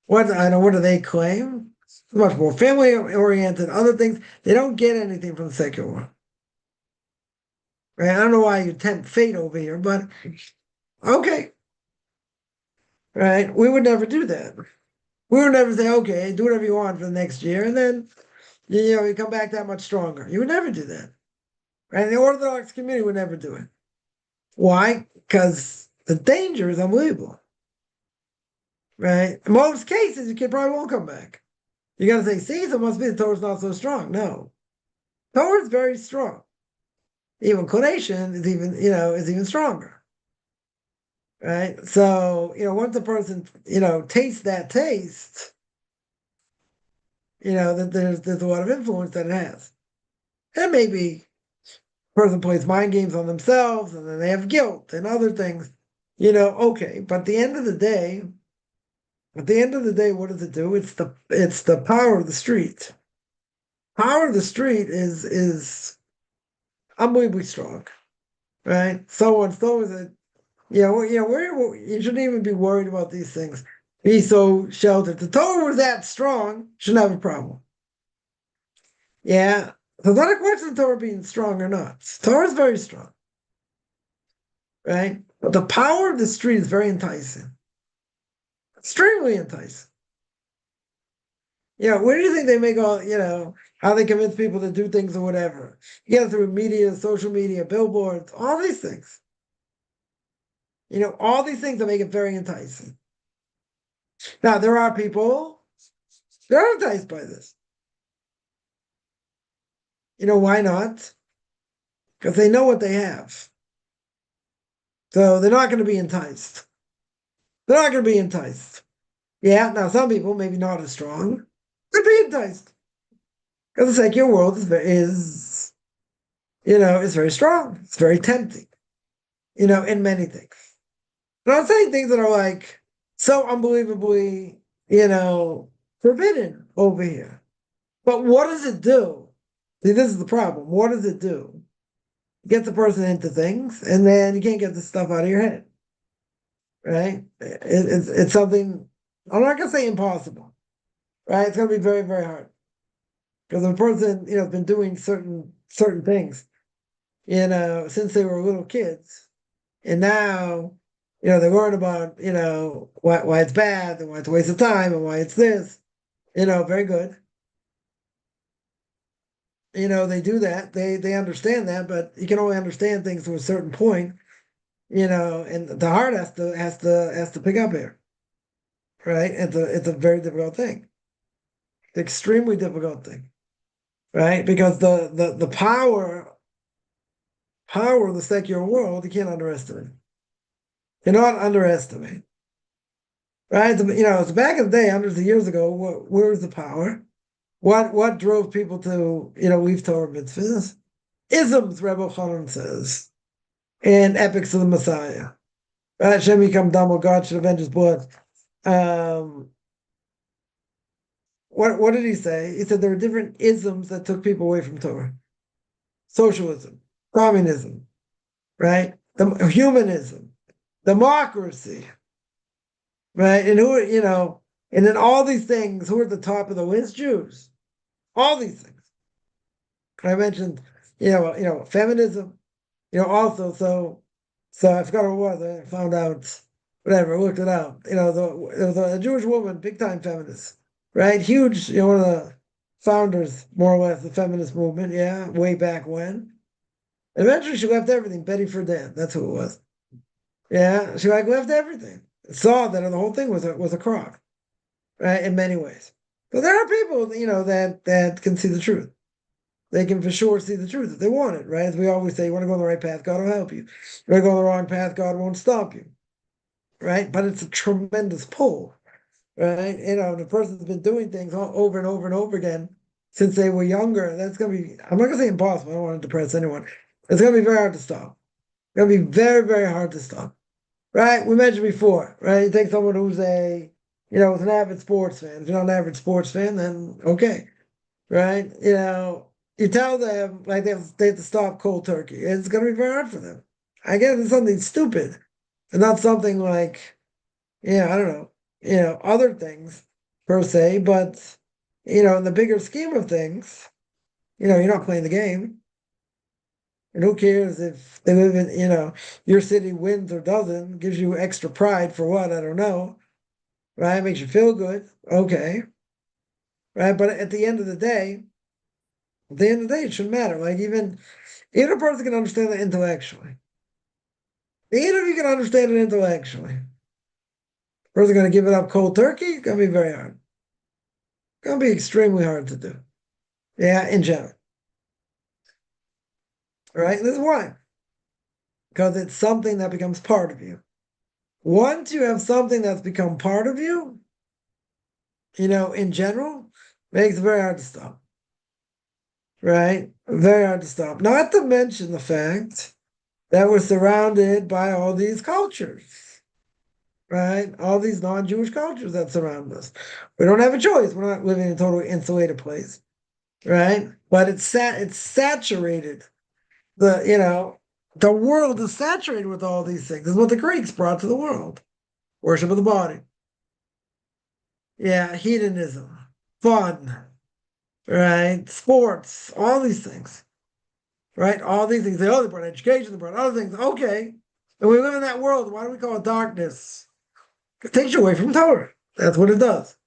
What do they claim? It's much more family oriented, other things. They don't get anything from the secular world. Right? I don't know why you tempt fate over here, but okay. Right? We would never do that. We would never say, okay, do whatever you want for the next year, and then you come back that much stronger. You would never do that. Right? The Orthodox community would never do it. Why? Because the danger is unbelievable. Right? In most cases, your kid probably won't come back. You got to say, see, so it must be the Torah's not so strong. No. Torah is very strong. Even Konation is even stronger. Right? So, once a person, tastes that taste, that there's a lot of influence that it has. And maybe a person plays mind games on themselves and then they have guilt and other things, okay. But at the end of the day, what does it do? It's the power of the street. Power of the street is unbelievably strong, right? So is it. You shouldn't even be worried about these things. Be so sheltered. The Torah was that strong, shouldn't have a problem. Yeah, so it's not a question of Torah being strong or not. Torah is very strong, right? But the power of the street is very enticing, extremely enticing. Where do you think they make all, how they convince people to do things or whatever? Through media, social media, billboards, all these things. All these things that make it very enticing. Now, there are people, they're enticed by this. Why not? Because they know what they have. So they're not going to be enticed. They're not going to be enticed. Yeah, now some people, maybe not as strong, could be enticed. Because the secular world is very strong. It's very tempting, in many things. But I'm saying things that are like so unbelievably, forbidden over here. But what does it do? See, this is the problem. What does it do? It gets the person into things, and then you can't get this stuff out of your head. Right? It's something, I'm not going to say impossible. Right? It's going to be very, very hard. Because a person, has been doing certain things, since they were little kids. And now, they learn about, why it's bad and why it's a waste of time and why it's this, very good. They do that. They understand that, but you can only understand things to a certain point, and the heart has to pick up here. Right? It's a very difficult thing. It's an extremely difficult thing. Right? Because the power of the secular world, you can't underestimate. You cannot underestimate. Right? So back in the day, hundreds of years ago, where was the power? What drove people to, leave Torah mitzvahs? Isms, Rabbi Chaim says, and epics of the Messiah. Hashem become dumb, or God should avenge his blood. What did he say? He said there were different isms that took people away from Torah. Socialism, communism, right? The humanism, democracy, right? And and then all these things, who are at the top of the list? Jews. All these things. I mentioned, feminism, also, so I forgot what it was. I found out, whatever, I looked it up. There was a Jewish woman, big time feminist, right? Huge, one of the founders, more or less, of the feminist movement, yeah, way back when. And eventually she left everything, Betty Friedan, that's who it was. Yeah, she left everything. Saw that the whole thing was a crock, right, in many ways. So there are people, that can see the truth. They can for sure see the truth if they want it, right? As we always say, you want to go on the right path, God will help you. You want to go on the wrong path, God won't stop you, right? But it's a tremendous pull, right? The person's been doing things over and over and over again since they were younger. That's going to be, I'm not going to say impossible. I don't want to depress anyone. It's going to be very hard to stop. It's going to be very, very hard to stop. Right? We mentioned before, right? You take someone who's who's an avid sports fan. If you're not an avid sports fan, then okay. Right? You tell them like they have to stop cold turkey. It's going to be very hard for them. I guess it's something stupid and not something like, I don't know, other things per se, but, in the bigger scheme of things, you're not playing the game. And who cares if they live in, your city wins or doesn't, gives you extra pride for what? I don't know. Right? Makes you feel good. Okay. Right. But at the end of the day, it shouldn't matter. Like even a person can understand it intellectually. Even if you can understand it intellectually, a person going to give it up cold turkey, it's going to be very hard. It's going to be extremely hard to do. Yeah, in general. Right? This is why. Because it's something that becomes part of you. Once you have something that's become part of you, in general, makes it very hard to stop. Right? Very hard to stop. Not to mention the fact that we're surrounded by all these cultures, right? All these non-Jewish cultures that surround us. We don't have a choice. We're not living in a totally insulated place, right? But it's saturated. The world is saturated with all these things. This is what the Greeks brought to the world. Worship of the body. Yeah, hedonism, fun, right? Sports, all these things, right? All these things. They brought education, they brought other things. Okay. And we live in that world. Why do we call it darkness? It takes you away from Torah. That's what it does.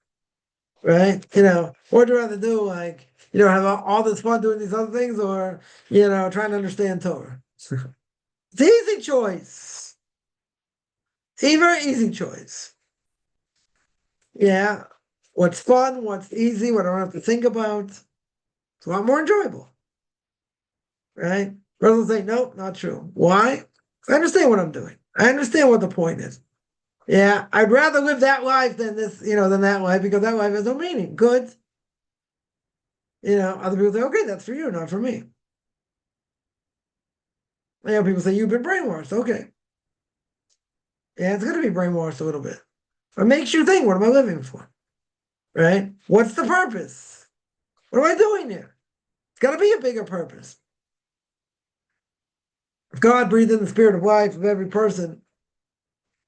Right? What do you rather do? Like, have all this fun doing these other things or, trying to understand Torah? It's an easy choice. A very easy choice. Yeah. What's fun, what's easy, what I don't have to think about. It's a lot more enjoyable. Right? Brothers say, nope, not true. Why? I understand what I'm doing. I understand what the point is. Yeah, I'd rather live that life than than that life because that life has no meaning. Good. Other people say, okay, that's for you, not for me. People say, you've been brainwashed. Okay. Yeah, it's going to be brainwashed a little bit. It makes you think, what am I living for? Right? What's the purpose? What am I doing here? It's got to be a bigger purpose. If God breathed in the spirit of life of every person,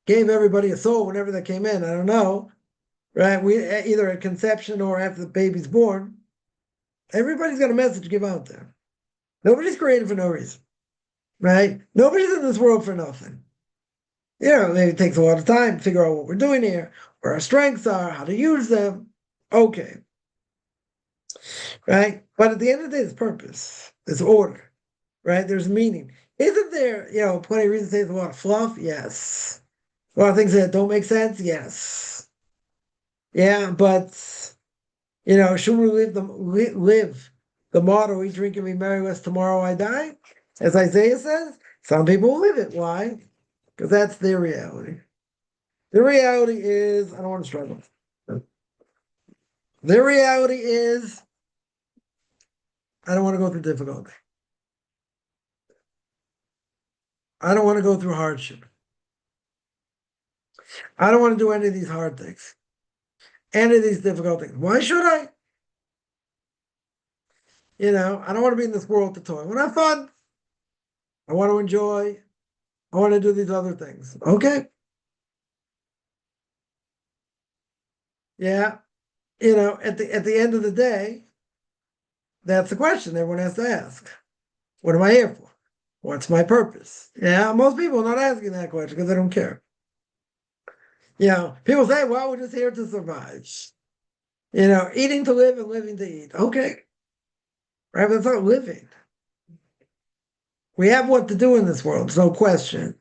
gave everybody a soul whenever they came in, I don't know, right? We either at conception or after the baby's born, everybody's got a message to give out there. Nobody's created for no reason, right? Nobody's in this world for nothing. Maybe it takes a lot of time to figure out what we're doing here, where our strengths are, how to use them. Okay. Right? But at the end of the day, there's purpose, there's order, right? There's meaning. Isn't there, plenty of reasons to say there's a lot of fluff? Yes. A lot of things that don't make sense? Yes. Yeah, but, should we live the motto, eat, drink, and be merry, lest tomorrow I die? As Isaiah says, some people live it. Why? Because that's their reality. The reality is, I don't want to struggle. The reality is, I don't want to go through difficulty. I don't want to go through hardship. I don't want to do any of these hard things, any of these difficult things. Why should I? I don't want to be in this world to toy. I want to have fun. I want to enjoy. I want to do these other things. Okay. Yeah. At the end of the day, that's the question everyone has to ask. What am I here for? What's my purpose? Yeah, most people are not asking that question because they don't care. People say, well, we're just here to survive. Eating to live and living to eat. Okay. Right, but it's not living. We have what to do in this world, no question.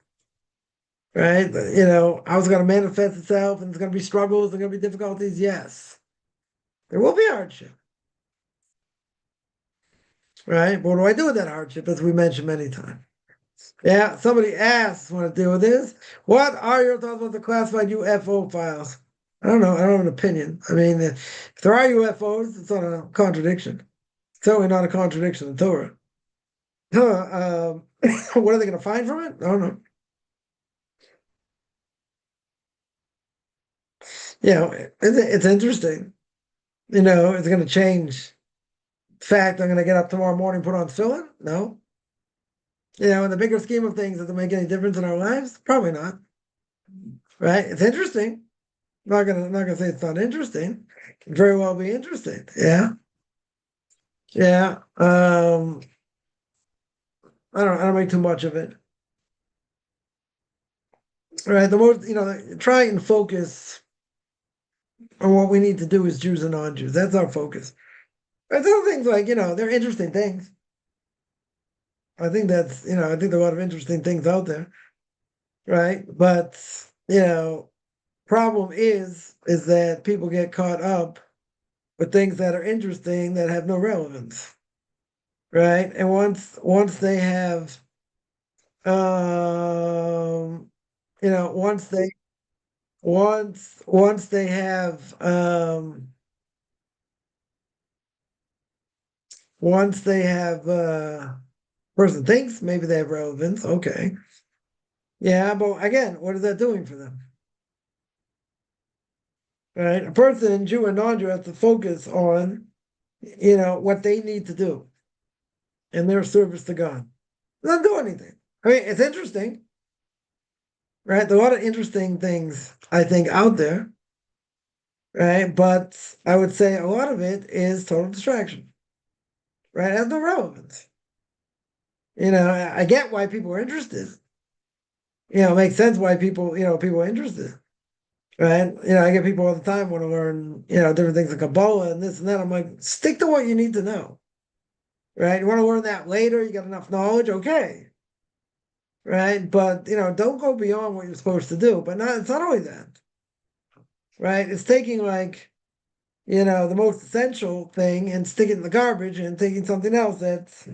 Right? How it's going to manifest itself and there's going to be struggles, there's going to be difficulties. Yes. There will be hardship. Right? But what do I do with that hardship, as we mentioned many times? Yeah, somebody asks, want to deal with this? What are your thoughts about the classified UFO files? I don't know. I don't have an opinion. I mean, if there are UFOs, it's not a contradiction. It's certainly not a contradiction in Torah. What are they going to find from it? I don't know. It's interesting. It's going to change. The fact I'm going to get up tomorrow morning, put on tefillin? No. In the bigger scheme of things, does it make any difference in our lives? Probably not. Right? It's interesting. I'm not gonna say it's not interesting. It can very well be interesting. Yeah. Yeah. I don't make too much of it. Right. The most, try and focus on what we need to do as Jews and non-Jews. That's our focus. Right? Other things like, they're interesting things. I think I think there are a lot of interesting things out there. Right. But, problem is that people get caught up with things that are interesting that have no relevance. Right. And once they have once they have person thinks maybe they have relevance, okay. Yeah, but again, what is that doing for them? Right? A person, Jew and non-Jew, has to focus on, what they need to do in their service to God. It doesn't do anything. I mean, it's interesting, right? There are a lot of interesting things, I think, out there, right? But I would say a lot of it is total distraction, right? It has no relevance. I get why people are interested. It makes sense why people are interested, right? I get people all the time want to learn, different things like Kabbalah and this and that. I'm like, stick to what you need to know, right? You want to learn that later, you got enough knowledge, okay, right? But, don't go beyond what you're supposed to do. But it's not only that, right? It's taking like, the most essential thing and sticking it in the garbage and taking something else that's,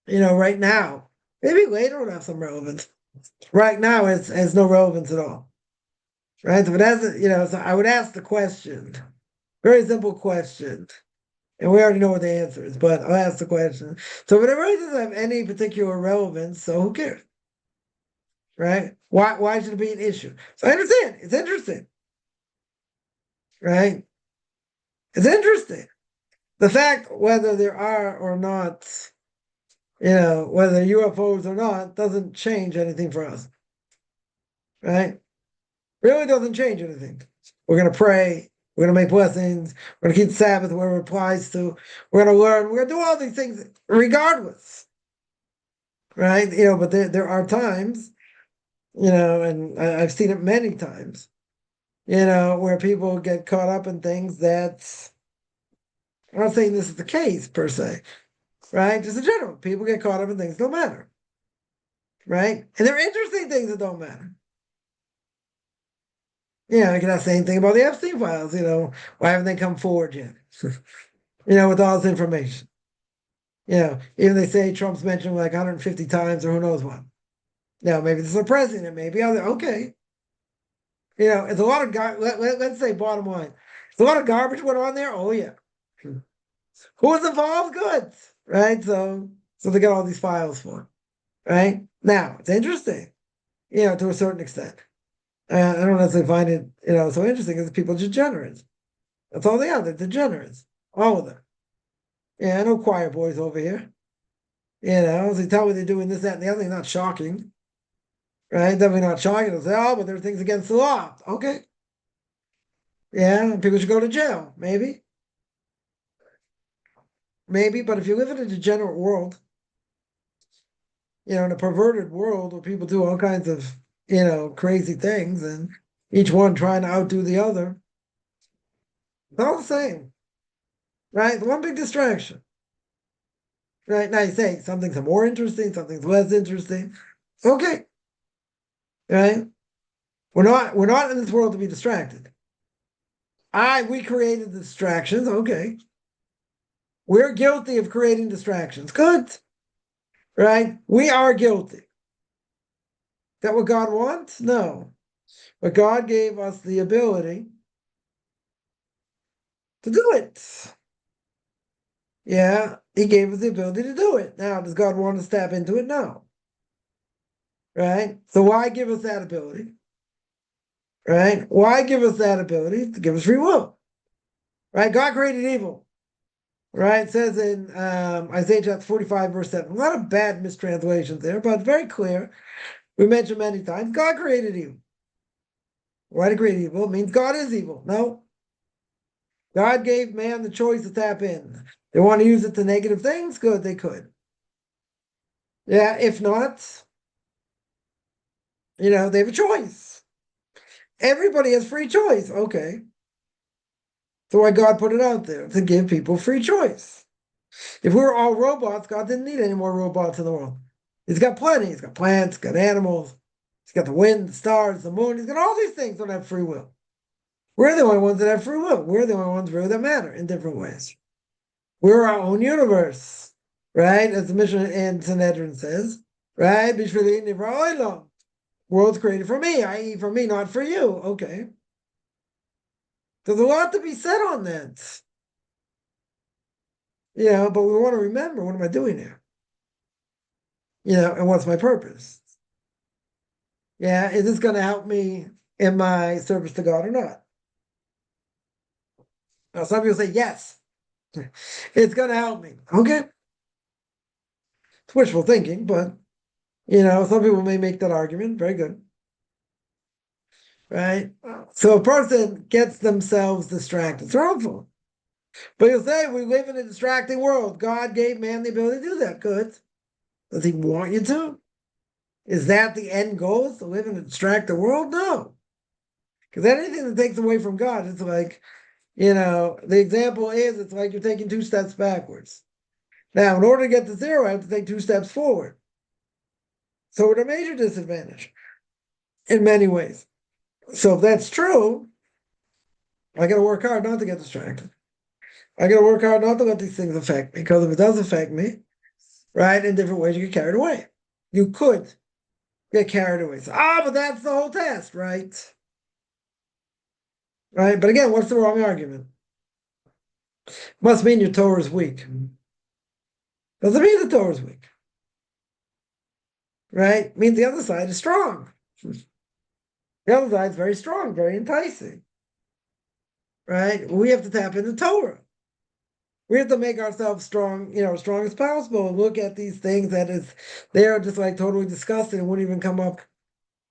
right now. Maybe later it'll have some relevance. Right now, it has no relevance at all. Right? So it hasn't, so I would ask the question, very simple question, and we already know what the answer is, but I'll ask the question. So if it really doesn't have any particular relevance, so who cares? Right? Why should it be an issue? So I understand, it's interesting. Right? It's interesting. The fact whether there are or not, whether UFOs or not, doesn't change anything for us. Right? Really doesn't change anything. We're going to pray. We're going to make blessings. We're going to keep the Sabbath where it applies to. We're going to learn. We're going to do all these things regardless. Right? But there are times, and I've seen it many times, where people get caught up in things that, I'm not saying this is the case per se, right? Just in general, people get caught up in things that don't matter. Right? And they're interesting things that don't matter. I can ask the same thing about the Epstein files. Why haven't they come forward yet? With all this information. Even they say Trump's mentioned like 150 times or who knows what. Maybe this is the president, maybe other. Okay. It's a lot of let's say bottom line. It's a lot of garbage went on there. Oh yeah. Who was involved? Good. Right. So they got all these files for. Right. Now it's interesting. To a certain extent. I don't necessarily find it, so interesting because people are degenerates. That's all they are. They're degenerates. All of them. Yeah, no choir boys over here. They tell me they're doing this, that, and the other thing. Not shocking. Right? Definitely not shocking. They'll say, oh, but there are things against the law. Okay. Yeah, people should go to jail. Maybe. Maybe, but if you live in a degenerate world, in a perverted world where people do all kinds of, crazy things and each one trying to outdo the other, it's all the same. Right? One big distraction. Right? Now you say some things are more interesting, some things less interesting. Okay. Right? We're not in this world to be distracted. We created the distractions. Okay. We're guilty of creating distractions. Good. Right? We are guilty. Is that what God wants? No. But God gave us the ability to do it. Yeah, he gave us the ability to do it. Now, does God want us to tap into it? No. Right? So why give us that ability? Right? Why give us that ability? To give us free will. Right? God created evil. Right? It says in Isaiah chapter 45, verse 7. A lot of bad mistranslations there, but very clear. We mentioned many times, God created evil. Why did he create evil? It means God is evil. No. God gave man the choice to tap in. They want to use it to negative things? Good, they could. Yeah, if not, they have a choice. Everybody has free choice. Okay. So why God put it out there? To give people free choice. If we were all robots, God didn't need any more robots in the world. He's got plenty. He's got plants, he's got animals, he's got the wind, the stars, the moon. He's got all these things that have free will. We're the only ones that have free will. We're the only ones really that matter in different ways. We're our own universe, right? As the Mishnah in Sanhedrin says, right? World's created for me, i.e. for me, not for you. Okay. There's a lot to be said on that. But we want to remember, what am I doing here? And what's my purpose? Yeah, is this going to help me in my service to God or not? Now, some people say, yes, it's going to help me. Okay. It's wishful thinking, but, some people may make that argument. Very good. Right? So a person gets themselves distracted. It's wrongful. But you'll say, we live in a distracting world. God gave man the ability to do that. Good. Does he want you to? Is that the end goal, is to live in a distracted world? No. Because anything that takes away from God, it's like, the example is, it's like you're taking 2 steps backwards. Now, in order to get to 0, I have to take 2 steps forward. So we're at a major disadvantage in many ways. So if that's true, I got to work hard not to get distracted. I got to work hard not to let these things affect me, because if it does affect me, right, in different ways, you get carried away. You could get carried away. So, but that's the whole test, right? Right? But again, what's the wrong argument? Must mean your Torah is weak. Doesn't mean the Torah is weak. Right? It means the other side is strong. The other side is very strong, very enticing. Right? We have to tap into Torah. We have to make ourselves strong, strong as possible, and look at these things they are just like totally disgusting and wouldn't even come up,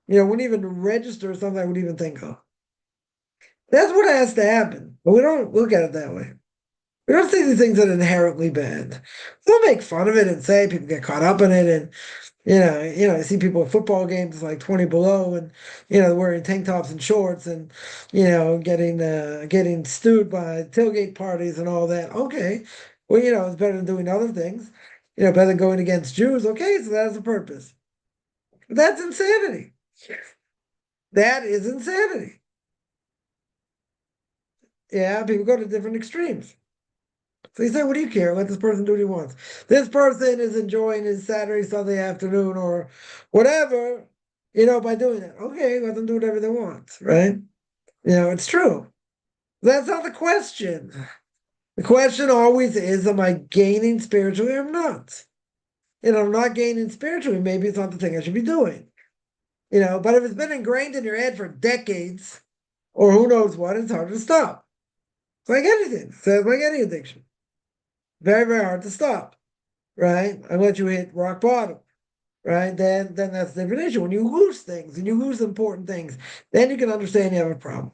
wouldn't even register something I would even think of. That's what has to happen. But we don't look at it that way. We don't see these things that are inherently bad. We'll make fun of it and say people get caught up in it, and I see people at football games like 20 below, and wearing tank tops and shorts, and getting stewed by tailgate parties and all that. Okay, well, it's better than doing other things. Better than going against Jews. Okay, so that's a purpose. But that's insanity. That is insanity. Yeah, people go to different extremes. So you say, what do you care? Let this person do what he wants. This person is enjoying his Saturday, Sunday afternoon, or whatever, by doing it. Okay, let them do whatever they want, right? It's true. That's not the question. The question always is, am I gaining spiritually or not? I'm not gaining spiritually, maybe it's not the thing I should be doing. But if it's been ingrained in your head for decades, or who knows what, it's hard to stop. It's like anything. It's like any addiction. Very, very hard to stop, right? Unless you hit rock bottom, right? Then that's a different issue. When you lose things and you lose important things, then you can understand you have a problem,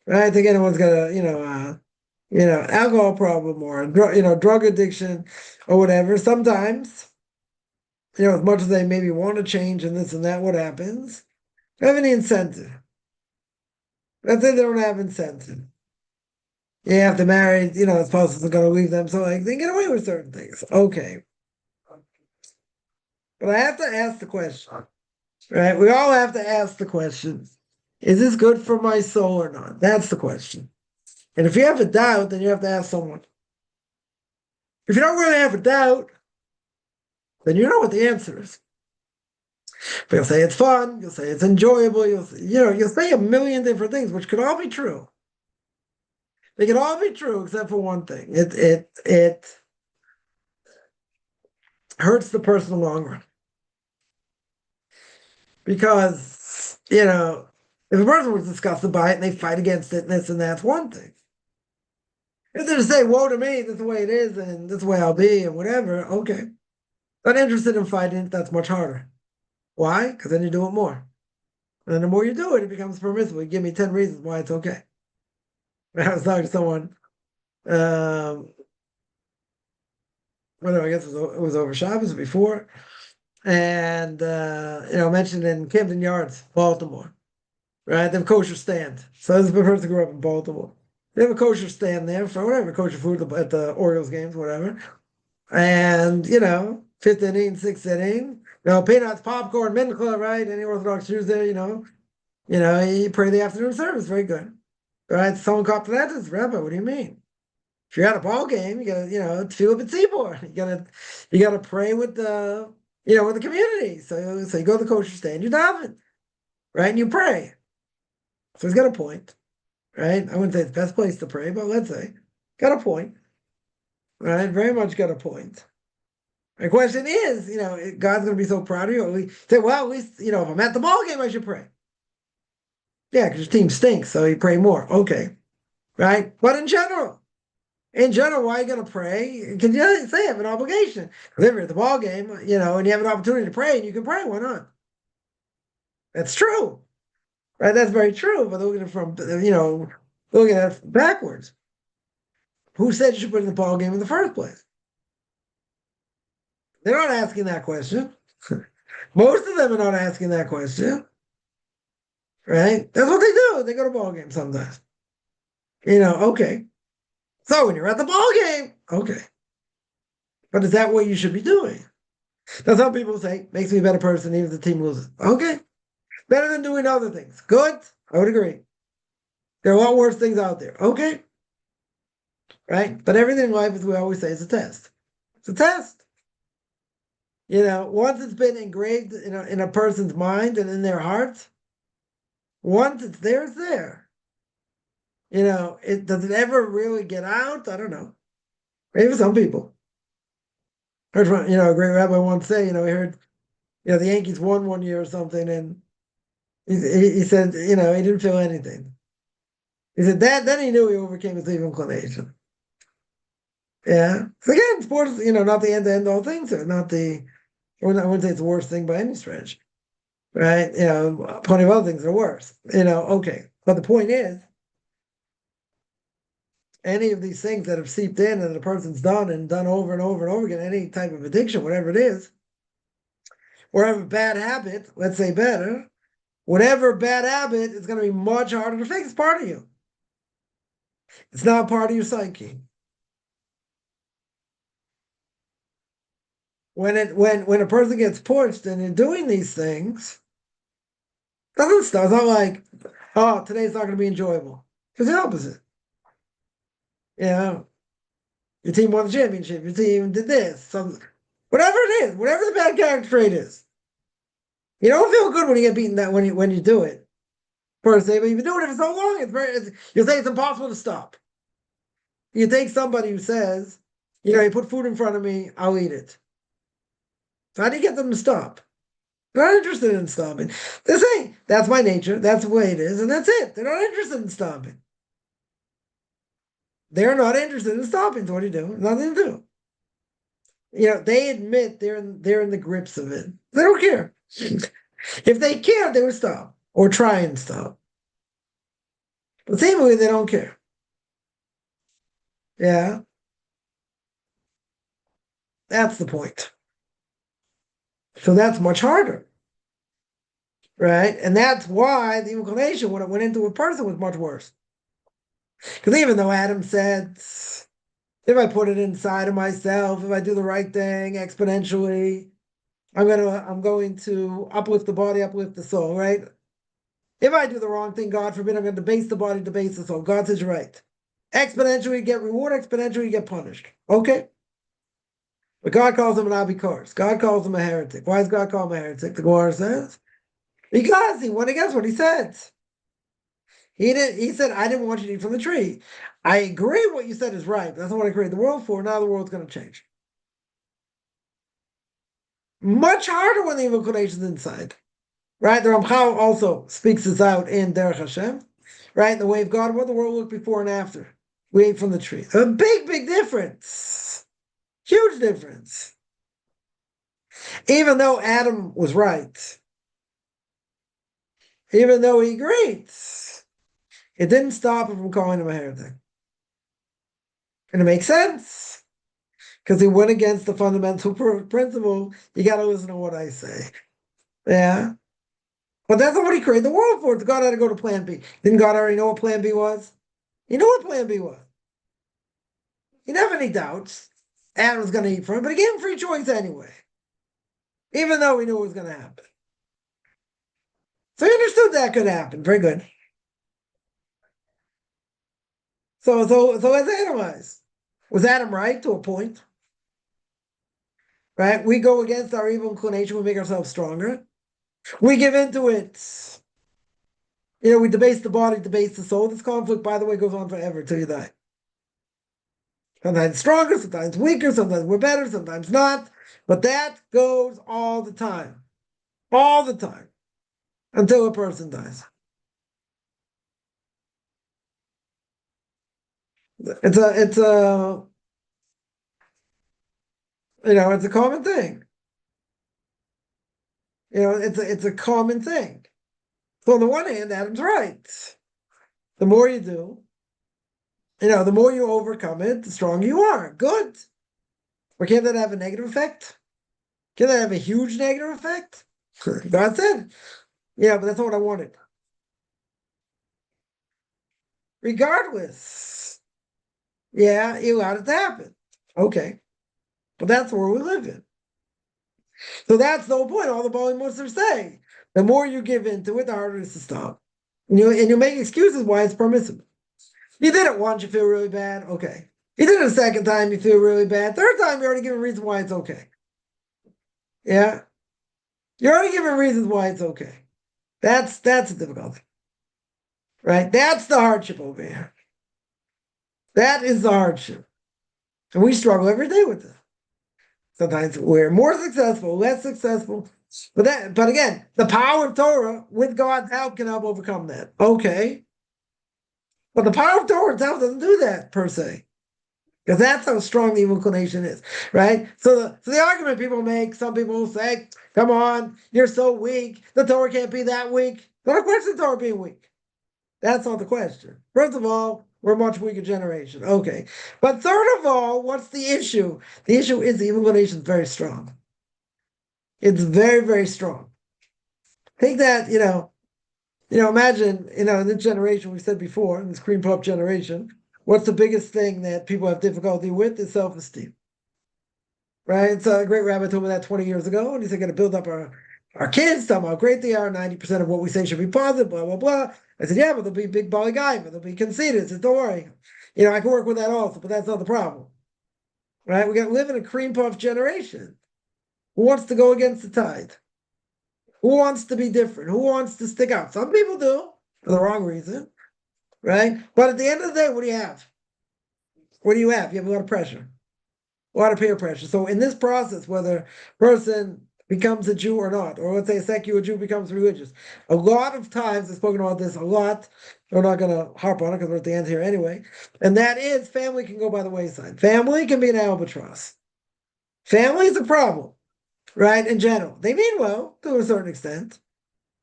right? I think anyone's got a, alcohol problem or drug addiction or whatever. Sometimes, as much as they maybe want to change and this and that, what happens? They have any incentive. Let's say they don't have incentive. Yeah, if they're married, the spouse isn't going to leave them, so like they get away with certain things. Okay. But I have to ask the question, right? We all have to ask the question, is this good for my soul or not? That's the question. And if you have a doubt, then you have to ask someone. If you don't really have a doubt, then you know what the answer is. But you'll say it's fun, you'll say it's enjoyable, you'll say a million different things, which could all be true. They can all be true except for one thing. It hurts the person in the long run. Because, if a person was disgusted by it and they fight against it and this and that's one thing. If they just say, woe to me, that's the way it is, and that's the way I'll be, and whatever, okay. Not interested in fighting, that's much harder. Why? Because then you do it more. And then the more you do it, it becomes permissible. You give me 10 reasons why it's okay. I was talking to someone, whether I guess it was over Shabbos before, and mentioned in Camden Yards, Baltimore, right? They have a kosher stand. So this is the person who grew up in Baltimore. They have a kosher stand there for whatever, kosher food at the Orioles games, whatever. And, fifth inning, sixth inning, peanuts, popcorn, mincha, right? Any Orthodox Jews there, you pray the afternoon service, very good. Right? Someone caught that as Rabbi, what do you mean? If you're at a ball game, you gotta, feel a tzibor. You gotta pray with with the community. So you go to the kosher stand, you daven, right? And you pray. So he's got a point, right? I wouldn't say it's the best place to pray, but let's say, got a point, right? Very much got a point. My question is, God's going to be so proud of you. At least, say, well, at least, if I'm at the ball game, I should pray. Yeah, because your team stinks, so you pray more. Okay, right? But in general, why are you going to pray? Because you say you have an obligation. Because if you're at the ball game, and you have an opportunity to pray, and you can pray, why not? That's true, right? That's very true. But looking at it backwards, who said you should put in the ball game in the first place? They're not asking that question. Most of them are not asking that question. Right? That's what they do. They go to ball games sometimes. Okay. So when you're at the ball game, okay. But is that what you should be doing? That's how people say, makes me a better person even if the team loses. Okay. Better than doing other things. Good. I would agree. There are a lot worse things out there. Okay. Right? But everything in life, as we always say, is a test. It's a test. Once it's been engraved in a person's mind and in their heart, once it's there, it's there. Does it ever really get out? I don't know. Maybe some people. Heard from, a great rabbi once say, he heard, the Yankees won one year or something, and he said, he didn't feel anything. He said that then he knew he overcame his evil inclination. Yeah. So again, sports, not the end all things, or not I wouldn't say it's the worst thing by any stretch. Right? Plenty of other things are worse. Okay. But the point is, any of these things that have seeped in and the person's done and done over and over and over again, any type of addiction, whatever it is, or have a bad habit, let's say better, whatever bad habit is going to be much harder to fix. It's part of you. It's not part of your psyche. When a person gets pushed and in doing these things, doesn't stop. It's not like, oh, today's not going to be enjoyable. It's the opposite. Your team won the championship. Your team did this. Whatever it is, whatever the bad character trait is. You don't feel good when you get beaten that when you do it. Per se, but you've been doing it for so long, you'll say it's impossible to stop. You take somebody who says, you put food in front of me, I'll eat it. So how do you get them to stop? They're not interested in stopping. They're saying, that's my nature, that's the way it is, and that's it. They're not interested in stopping. They're not interested in stopping. So what do you do? Nothing to do. They admit they're in the grips of it. They don't care. If they cared, they would stop or try and stop. But seemingly they don't care. Yeah. That's the point. So that's much harder. Right? And that's why the inclination, when it went into a person, was much worse. Because even though Adam said, if I put it inside of myself, if I do the right thing exponentially, I'm going to uplift the body, uplift the soul, right? If I do the wrong thing, God forbid, I'm going to debase the body, debase the soul. God says you're right. Exponentially you get reward, exponentially you get punished. Okay? But God calls him an abikars. God calls him a heretic. Why does God call him a heretic? The Gemara says, because he went against what he said. He said, I didn't want you to eat from the tree. I agree what you said is right, but that's not what I created the world for. Now the world's going to change. Much harder when the evil inclination is inside. Right? The Ramchal also speaks this out in Derech Hashem. Right? In the way of God, what the world looked before and after. We ate from the tree. A big, big difference. Huge difference. Even though Adam was right, even though he agreed, it didn't stop him from calling him a heretic. And it makes sense, because he went against the fundamental principle, you got to listen to what I say. Yeah? But that's not what he created the world for. God had to go to plan B. Didn't God already know what plan B was? He knew what plan B was. He didn't have any doubts. Adam was going to eat from it, but he gave him free choice anyway, even though he knew it was going to happen. So he understood that could happen. Very good. So let's analyze. Was Adam right to a point? Right? We go against our evil inclination, we make ourselves stronger. We give into it. We debase the body, debase the soul. This conflict, by the way, goes on forever till you die. Sometimes stronger, sometimes weaker, sometimes we're better, sometimes not. But that goes all the time. All the time. Until a person dies. It's a common thing. It's a common thing. So on the one hand, Adam's right. The more you do, the more you overcome it, the stronger you are. Good. Or can that have a negative effect? Can that have a huge negative effect? God said. Yeah, but that's not what I wanted. Regardless. Yeah, you allowed it to happen. Okay. But that's where we live in. So that's the whole point. All the Bali Muslims say. The more you give into it, the harder it is to stop. And you make excuses why it's permissible. You did it once, you feel really bad. Okay. You did it a second time, you feel really bad. Third time, you already give a reason why it's okay. Yeah? You're already giving reasons why it's okay. That's a difficulty. Right? That's the hardship over here. That is the hardship. And we struggle every day with it. Sometimes we're more successful, less successful. But again, the power of Torah with God's help can help overcome that. Okay. But the power of Torah itself doesn't do that per se. Because that's how strong the evil inclination is, right? So the argument people make, some people will say, come on, you're so weak. The Torah can't be that weak. Don't question the Torah being weak. That's not the question. First of all, we're a much weaker generation. Okay. But third of all, what's the issue? The issue is the evil inclination is very strong. It's very, very strong. Take that, imagine, in this generation, we said before, in this cream puff generation, what's the biggest thing that people have difficulty with is self-esteem. Right? It's a great rabbi told me that 20 years ago, and he said, got to build up our kids, tell them how great they are, 90% of what we say should be positive, blah, blah, blah. I said, yeah, but they'll be big bally guy, but they'll be conceited. I said, don't worry. I can work with that also, but that's not the problem. Right? We got to live in a cream puff generation. Who wants to go against the tide? Who wants to be different? Who wants to stick out? Some people do, for the wrong reason. Right? But at the end of the day, what do you have? What do you have? You have a lot of pressure. A lot of peer pressure. So in this process, whether a person becomes a Jew or not, or let's say a secular Jew becomes religious, a lot of times, I've spoken about this a lot, we're not going to harp on it because we're at the end here anyway, and that is family can go by the wayside. Family can be an albatross. Family is a problem, right, in general. They mean well to a certain extent,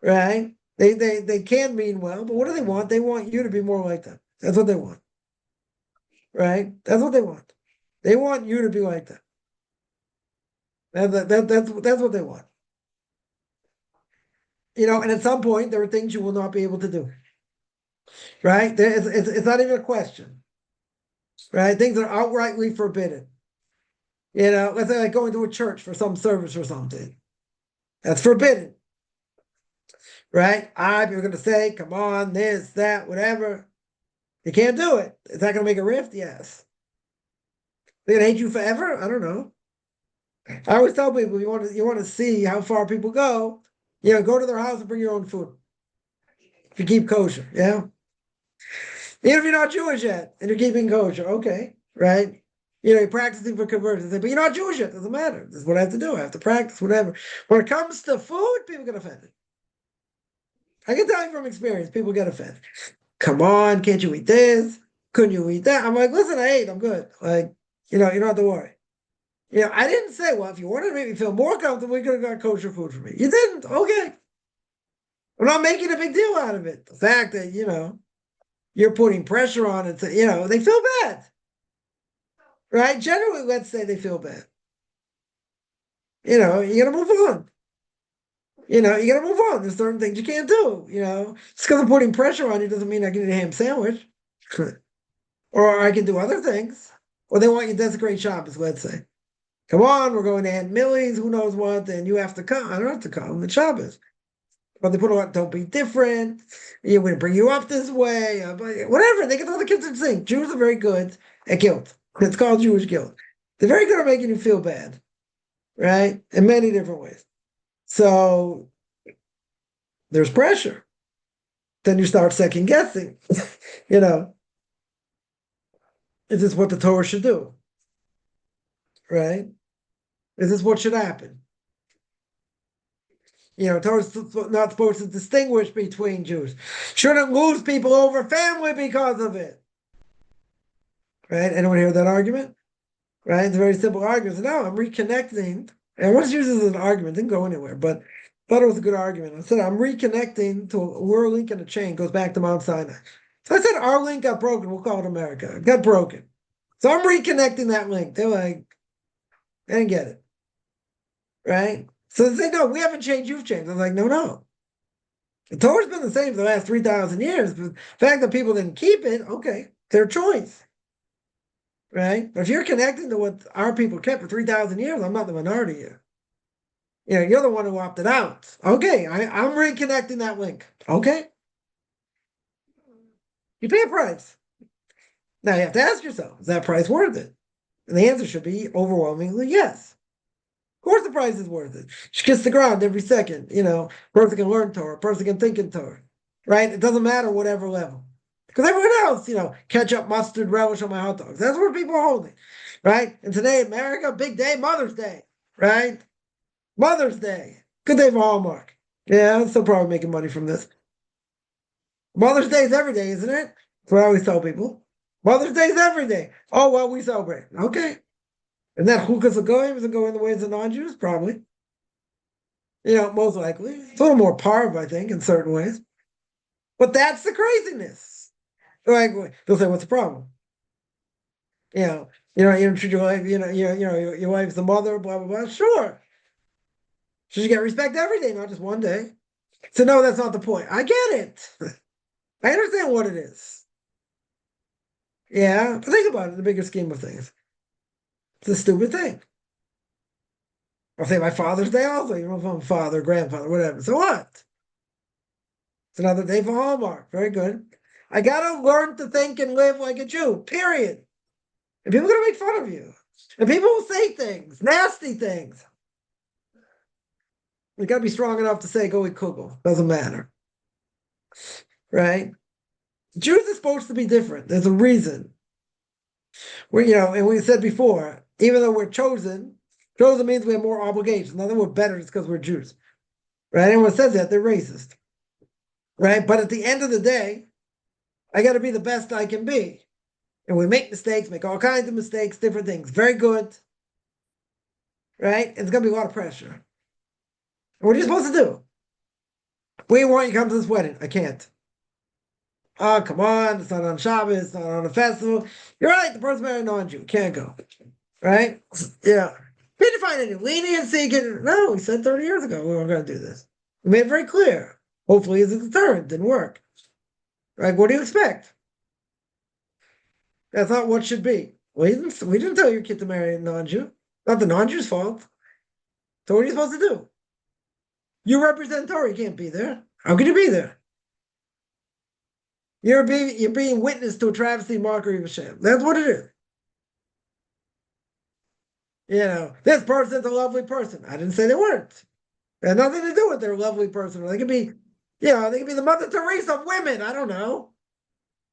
right? They can mean well, but what do they want? They want you to be more like them. That's what they want, right? That's what they want. They want you to be like them. That's what they want. And at some point, there are things you will not be able to do. Right? It's not even a question. Right? Things are outrightly forbidden. Let's say like going to a church for some service or something. That's forbidden. Right? You're going to say, come on, this, that, whatever. You can't do it. Is that going to make a rift? Yes. They're going to hate you forever? I don't know. I always tell people, you want to see how far people go, go to their house and bring your own food. If you keep kosher, yeah? Even if you're not Jewish yet and you're keeping kosher, okay, right? You're practicing for conversion. They say, but you're not Jewish yet. Doesn't matter. This is what I have to do. I have to practice, whatever. When it comes to food, people get offended. I can tell you from experience, people get offended. Come on, can't you eat this? Couldn't you eat that? I'm like, listen, I ate. I'm good. Like, you don't have to worry. I didn't say, well, if you wanted to make me feel more comfortable, we could have got kosher food for me. You didn't. Okay. I'm not making a big deal out of it. The fact that, you're putting pressure on it, they feel bad. Right? Generally, let's say they feel bad. You got to move on. You got to move on. There's certain things you can't do. Just because I'm putting pressure on you doesn't mean I can eat a ham sandwich. Or I can do other things. Or they want you to desecrate Shabbos, let's say. Come on, we're going to Aunt Millie's, who knows what, and you have to come. I don't have to come. It's Shabbos. But they put on, don't be different. We're going to bring you up this way. Whatever. They can tell the kids to sing. Jews are very good at guilt. It's called Jewish guilt. They're very good at making you feel bad, right? In many different ways. So there's pressure. Then you start second guessing. Is this what the Torah should do? Right? Is this what should happen? Torah's not supposed to distinguish between Jews. Shouldn't lose people over family because of it. Right? Anyone hear that argument? Right? It's a very simple argument. So now I'm reconnecting. And once used as an argument, didn't go anywhere, but thought it was a good argument. I said, I'm reconnecting to we're linking a chain, goes back to Mount Sinai. So I said, our link got broken. We'll call it America. It got broken. So I'm reconnecting that link. They're like, I didn't get it. Right? So they say, no, we haven't changed, you've changed. I'm like, no. The Torah's been the same for the last 3,000 years. But the fact that people didn't keep it, okay, their choice. Right? But if you're connecting to what our people kept for 3,000 years, I'm not the minority here. You're the one who opted out. Okay, I'm reconnecting that link. Okay. You pay a price. Now you have to ask yourself, is that price worth it? And the answer should be overwhelmingly yes. Of course the price is worth it. She kiss the ground every second. Person can learn Torah, person can think in Torah. Right? It doesn't matter whatever level. Because everyone else, ketchup, mustard, relish on my hot dogs. That's what people are holding. Right? And today in America, big day, Mother's Day. Right? Mother's Day. Good day for Hallmark. Yeah, I'm still probably making money from this. Mother's Day is every day, isn't it? That's what I always tell people. Mother's Day is every day. Oh, well, we celebrate. Okay. And that chukas are going? Is it going the ways of non-Jews? Probably. Most likely. It's a little more parv, I think, in certain ways. But that's the craziness. Like, they'll say, what's the problem? You don't treat your wife, your wife's the mother, blah, blah, blah. Sure. She should get respect every day, not just one day. So no, that's not the point. I get it. I understand what it is. Yeah, but think about it in the bigger scheme of things. It's a stupid thing. I'll say my Father's Day also, if I'm father, grandfather, whatever. So what? It's another day for Hallmark. Very good. I gotta learn to think and live like a Jew, period. And people are gonna make fun of you. And people will say things, nasty things. You gotta be strong enough to say, go eat kugel. Doesn't matter. Right? Jews are supposed to be different. There's a reason. And we said before, even though we're chosen means we have more obligations. Not that we're better just because we're Jews. Right? Anyone says that, they're racist. Right? But at the end of the day, I got to be the best I can be. And we make mistakes, make all kinds of mistakes, different things. Very good. Right? It's going to be a lot of pressure. And what are you supposed to do? We want you to come to this wedding. I can't. Oh, come on. It's not on Shabbos. It's not on a festival. You're right. The person married a non-Jew. Can't go. Right? Yeah. We didn't find any leniency. No, we said 30 years ago we weren't going to do this. We made it very clear. Hopefully it's a deterrent. Didn't work. Right? What do you expect? That's not what should be. We didn't tell your kid to marry a non-Jew. Not the non-Jew's fault. So what are you supposed to do? You represent Torah. You can't be there. How can you be there? You're being witness to a travesty, mockery of Hashem. That's what it is. This person's a lovely person. I didn't say they weren't. It had nothing to do with their lovely person. They could be, they could be the Mother Teresa of women. I don't know.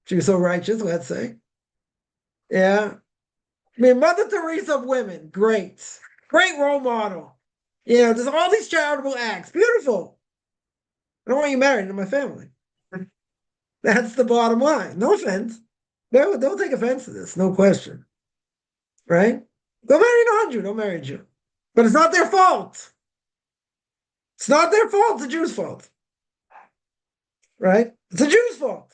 She was so righteous, let's say. Yeah. I mean, Mother Teresa of women, great. Great role model. You know, there's all these charitable acts. Beautiful. I don't want you married into my family. That's the bottom line. No offense. Don't take offense to this. No question. Right? Go marry a non-Jew. Don't marry a Jew. But it's not their fault. It's not their fault. It's a Jew's fault. Right? It's a Jew's fault.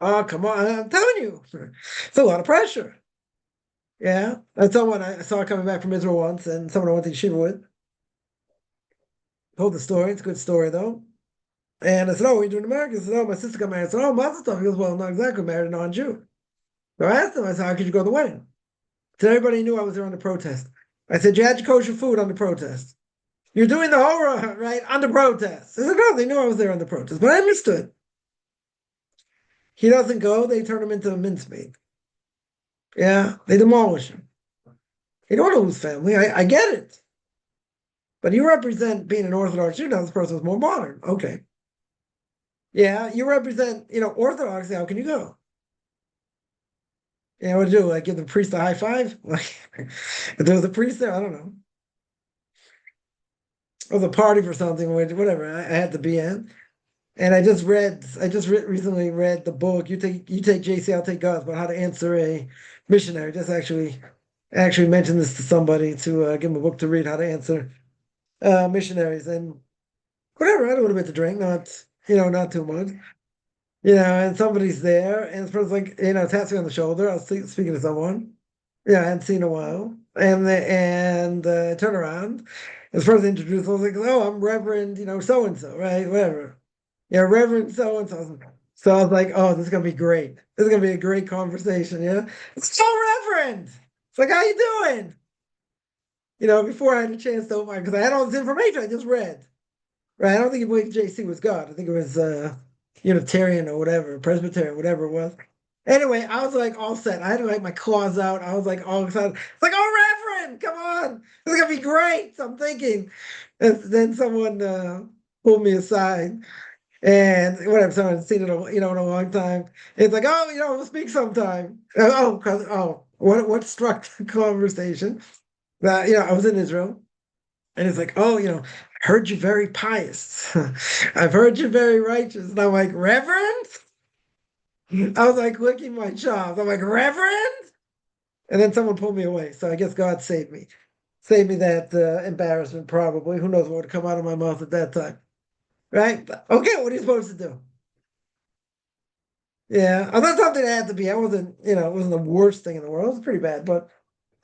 Oh, come on. I'm telling you. It's a lot of pressure. Yeah. That's someone I saw coming back from Israel once, and someone I went to yeshiva with. Told the story. It's a good story, though. And I said, "Oh, what are you doing in America?" He said, "Oh, my sister got married." I said, "Oh, mazel tov." He goes, "Well, not exactly. Married a non-Jew." So I asked him, I said, "How could you go to the wedding?" So everybody knew I was there on the protest. I said, "You had your kosher food on the protest. You're doing the horror, right, on the protest." I said, "No, they knew I was there on the protest, but I understood." He doesn't go, they turn him into a mincemeat. Yeah, they demolish him. He don't want to lose family. I get it. But you represent being an Orthodox Jew. Now this person is more modern. Okay. Yeah, you represent, Orthodoxy. How can you go? Yeah, what do you do? Like give the priest a high five? Like if there was a priest there, I don't know. It was a party for something, whatever. I had to be in. And recently read the book. You take JC, I'll take God's, about how to answer a missionary. Just actually mentioned this to somebody to give him a book to read, how to answer missionaries, and whatever. I had a little bit to drink, not too much. And somebody's there, and this person's like, taps me on the shoulder. I was speaking to someone. Yeah, I hadn't seen in a while, and turn around. This person introduced. I was like, "Oh, I'm Reverend, so and so, right? Whatever." Yeah, Reverend so and so. So I was like, "Oh, this is gonna be great. This is gonna be a great conversation." Yeah, it's so Reverend. It's like, "How you doing?" Before I had a chance to open, because I had all this information I just read. Right? I don't think he believed JC was God. I think it was Unitarian or whatever, Presbyterian, whatever it was. Anyway, I was like all set. I had like my claws out. I was like all excited. It's like, "Oh, Reverend, come on. This is gonna be great." So I'm thinking. And then someone pulled me aside. And whatever, someone had seen it, in a long time. It's like, "Oh, we'll speak sometime." What struck the conversation? That I was in Israel, and it's like, "Oh, I heard you very pious. I've heard you very righteous." And I'm like, "Reverend?" I was like licking my chops. I'm like, "Reverend?" And then someone pulled me away. So I guess God saved me. Saved me that embarrassment, probably. Who knows what would come out of my mouth at that time. Right? Okay, what are you supposed to do? Yeah, I'm not something that had to be. I wasn't, it wasn't the worst thing in the world. It was pretty bad, but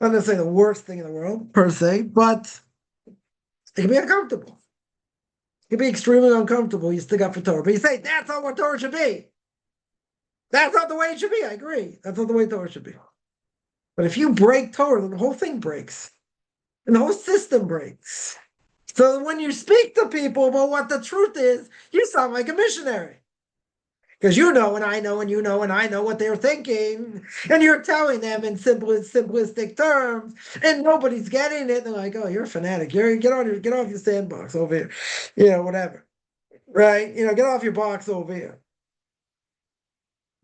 not necessarily the worst thing in the world per se. But it can be uncomfortable. It can be extremely uncomfortable. You stick up for Torah, but you say that's not what Torah should be. That's not the way it should be. I agree. That's not the way Torah should be. But if you break Torah, then the whole thing breaks, and the whole system breaks. So when you speak to people about what the truth is, you sound like a missionary. Because you know, and I know, and you know, and I know what they're thinking, and you're telling them in simplistic terms, and nobody's getting it. They're like, "Oh, you're a fanatic. Get off your sandbox over here, whatever, right? Get off your box over here."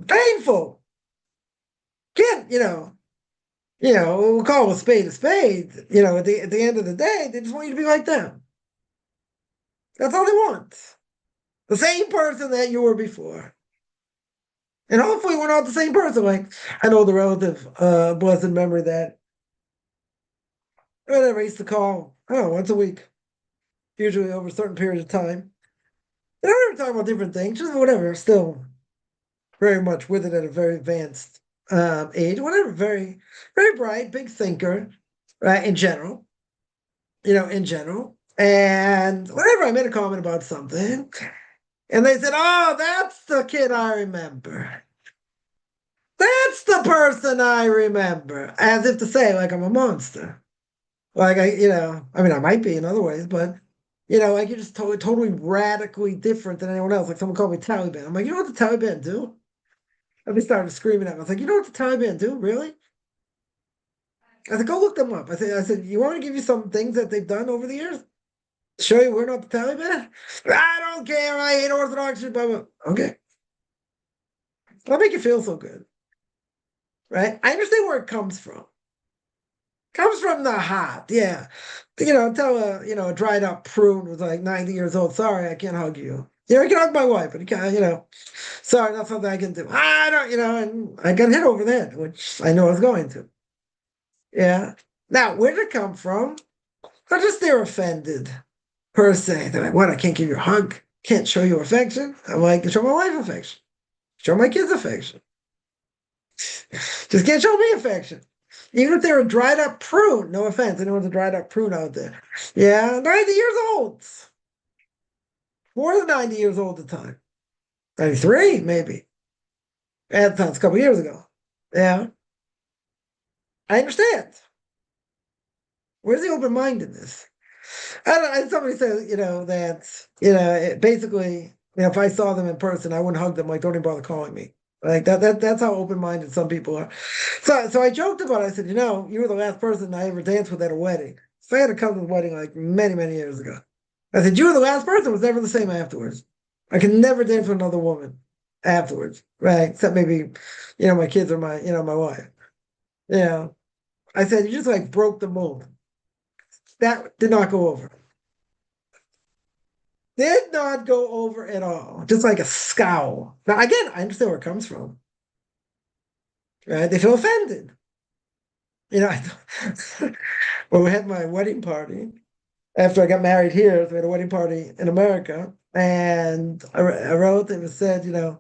Painful. Can't we'll call a spade a spade. At the end of the day, they just want you to be like them. That's all they want. The same person that you were before. And hopefully we're not the same person. Like I know the relative blessed memory that whatever I used to call, I don't know, once a week, usually over a certain period of time. And we were talking about different things, just whatever, still very much with it at a very advanced age, whatever, very, very bright, big thinker, right, in general, in general. And whenever I made a comment about something, and they said, "Oh, that's the kid I remember. That's the person I remember," as if to say, like I'm a monster. Like I mean, I might be in other ways, but like you're just totally radically different than anyone else. Like someone called me Taliban. I'm like, "You know what the Taliban do?" And they started screaming at me. I was like, "You know what the Taliban do? Really?" I said, "Go look them up." I said, "You want me to give you some things that they've done over the years? Show you we're not the Taliban?" "I don't care. I hate Orthodox." Blah, blah. Okay. I'll make you feel so good. right? I understand where it comes from. Comes from the heart, yeah. Tell a dried up prune who's like 90 years old, sorry, I can't hug you. I can hug my wife, but sorry, that's something I can do. I don't, and I got hit over the head, which I know I was going to. Yeah. Now, where did it come from? Not just they're offended per se. They're like, what? I can't give you a hug. Can't show you affection. I'm like, show my wife affection. Show my kids affection. Just can't show me affection. Even if they're a dried up prune, no offense, anyone's a dried up prune out there. Yeah, 90 years old. More than 90 years old at the time. 93, maybe. At the time, it's a couple years ago. Yeah. I understand. Where's the open-mindedness? I don't. Somebody said, that, basically, if I saw them in person, I wouldn't hug them. Like, don't even bother calling me. Like that's how open-minded some people are. So I joked about it. I said, you were the last person I ever danced with at a wedding. So I had a cousin's wedding like many, many years ago. I said, you were the last person who was never the same afterwards. I can never dance with another woman afterwards, right? Except maybe, my kids or my wife. I said, you just like broke the mold. That did not go over. Did not go over at all. Just like a scowl. Now, again, I understand where it comes from. Right? They feel offended. When we had my wedding party, after I got married here, so we had a wedding party in America, and a relative said, there's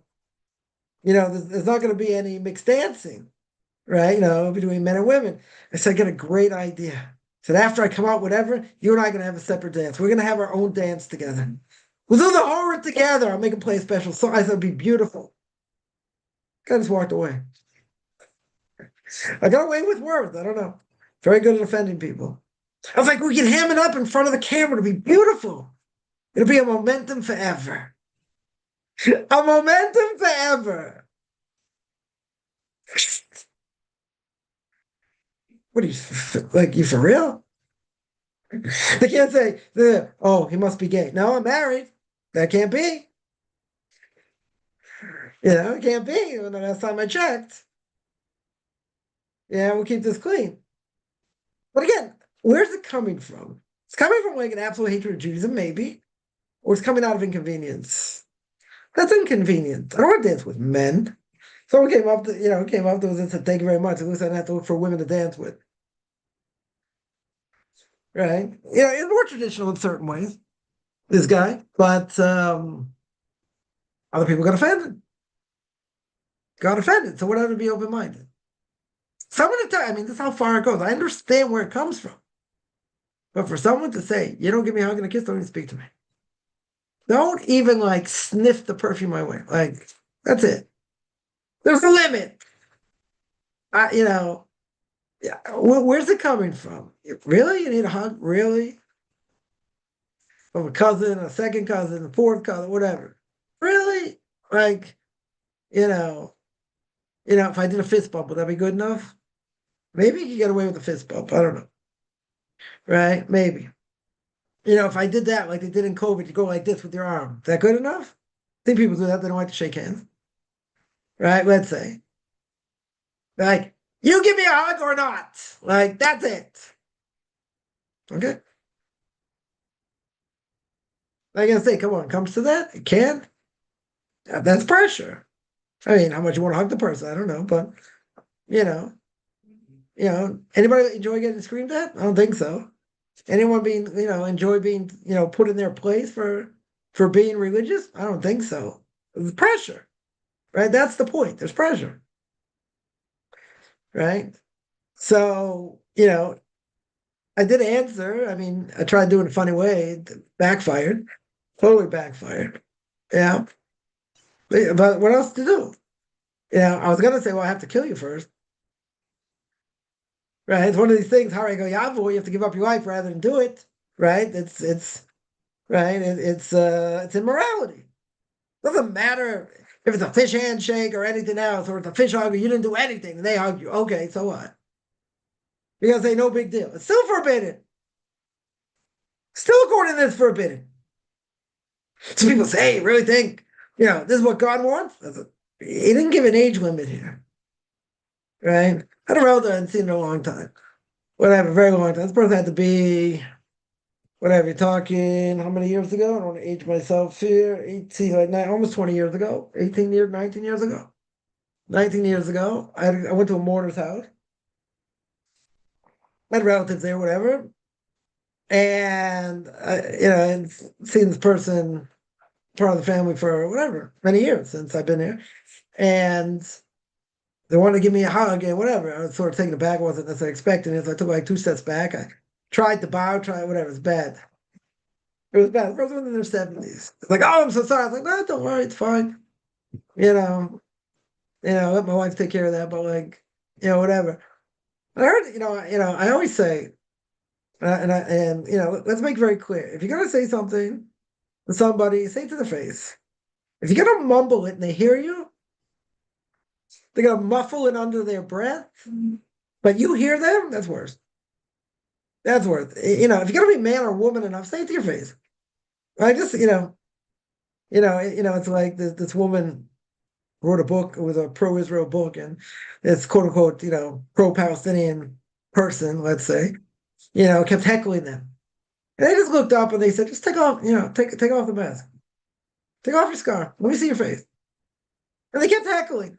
not going to be any mixed dancing, right? Between men and women. I said, I got a great idea. I said, after I come out, whatever, you and I are going to have a separate dance. We're going to have our own dance together. We'll do the horror together. I'll make them play a special song. I said, it'd be beautiful. I just walked away. I got away with words. I don't know. Very good at offending people. I was like, we can ham it up in front of the camera. It'll be beautiful. It'll be a momentum forever. A momentum forever. What are you, like, you for real? They can't say, oh, he must be gay. No, I'm married. That can't be. It can't be. When the last time I checked. Yeah, we'll keep this clean. But again, where's it coming from? It's coming from like an absolute hatred of Judaism, maybe. Or it's coming out of inconvenience. That's inconvenient. I don't want to dance with men. Someone came up to us and said, thank you very much. At least I don't have to look for women to dance with. Right? It's more traditional in certain ways, this guy. But other people got offended. So what to be open-minded? Someone to tell, this is how far it goes. I understand where it comes from. But for someone to say, you don't give me a hug and a kiss, don't even speak to me. Don't even like sniff the perfume my way. Like, that's it. There's a limit. Yeah. Where's it coming from? Really? You need a hug? Really? From a cousin, a second cousin, a fourth cousin, whatever. Really? Like, if I did a fist bump, would that be good enough? Maybe you could get away with a fist bump. I don't know. Right? Maybe. If I did that like they did in COVID, you go like this with your arm. Is that good enough? I think people do that. They don't like to shake hands. Right? Let's say. Like, you give me a hug or not. Like, that's it. Okay? I gotta say, come on, comes to that? It can. That's pressure. How much you want to hug the person? I don't know, but anybody enjoy getting screamed at? I don't think so. Anyone enjoy being, put in their place for being religious? I don't think so. There's pressure, right? That's the point. There's pressure, right? So, I did answer. I tried doing it a funny way. It backfired. Totally backfired. Yeah. But what else to do? I was going to say, well, I have to kill you first. Right? It's one of these things, Hari go Yavu, you have to give up your life rather than do it. Right? It's right. It's immorality. It doesn't matter if it's a fish handshake or anything else, or it's a fish hug, or you didn't do anything and they hug you. Okay, so what? You're gonna say no big deal. It's still forbidden. Still according to this forbidden. So people say, hey, really think, this is what God wants? He didn't give an age limit here. right? I had a relative I hadn't seen in a long time. Whatever, very long time. This person had to be, whatever, you're talking, how many years ago? I don't want to age myself here. 18, like almost 20 years ago. 18 years, 19 years ago. 19 years ago, I went to a mourner's house. I had relatives there, whatever. And, and seen this person, part of the family for whatever, many years since I've been here. And they wanted to give me a hug and whatever. I was sort of taken aback. I wasn't necessarily expecting it. So I took like 2 steps back. I tried to bow, tried whatever. It's bad. It was bad. The person was in their 70s. It's like, oh, I'm so sorry. I was like, no, don't worry, it's fine. You know, let my wife take care of that. But like, whatever. I heard, I always say, let's make very clear. If you're gonna say something to somebody, say it to the face. If you're gonna mumble it and they hear you, they're gonna muffle it under their breath, but you hear them, that's worse. That's worse. If you're gonna be man or woman enough, say it to your face. I just, it's like this woman wrote a book. It was a pro-Israel book, and it's quote unquote, pro-Palestinian person, let's say, kept heckling them. And they just looked up and they said, just take off, take off the mask. Take off your scarf. Let me see your face. And they kept heckling.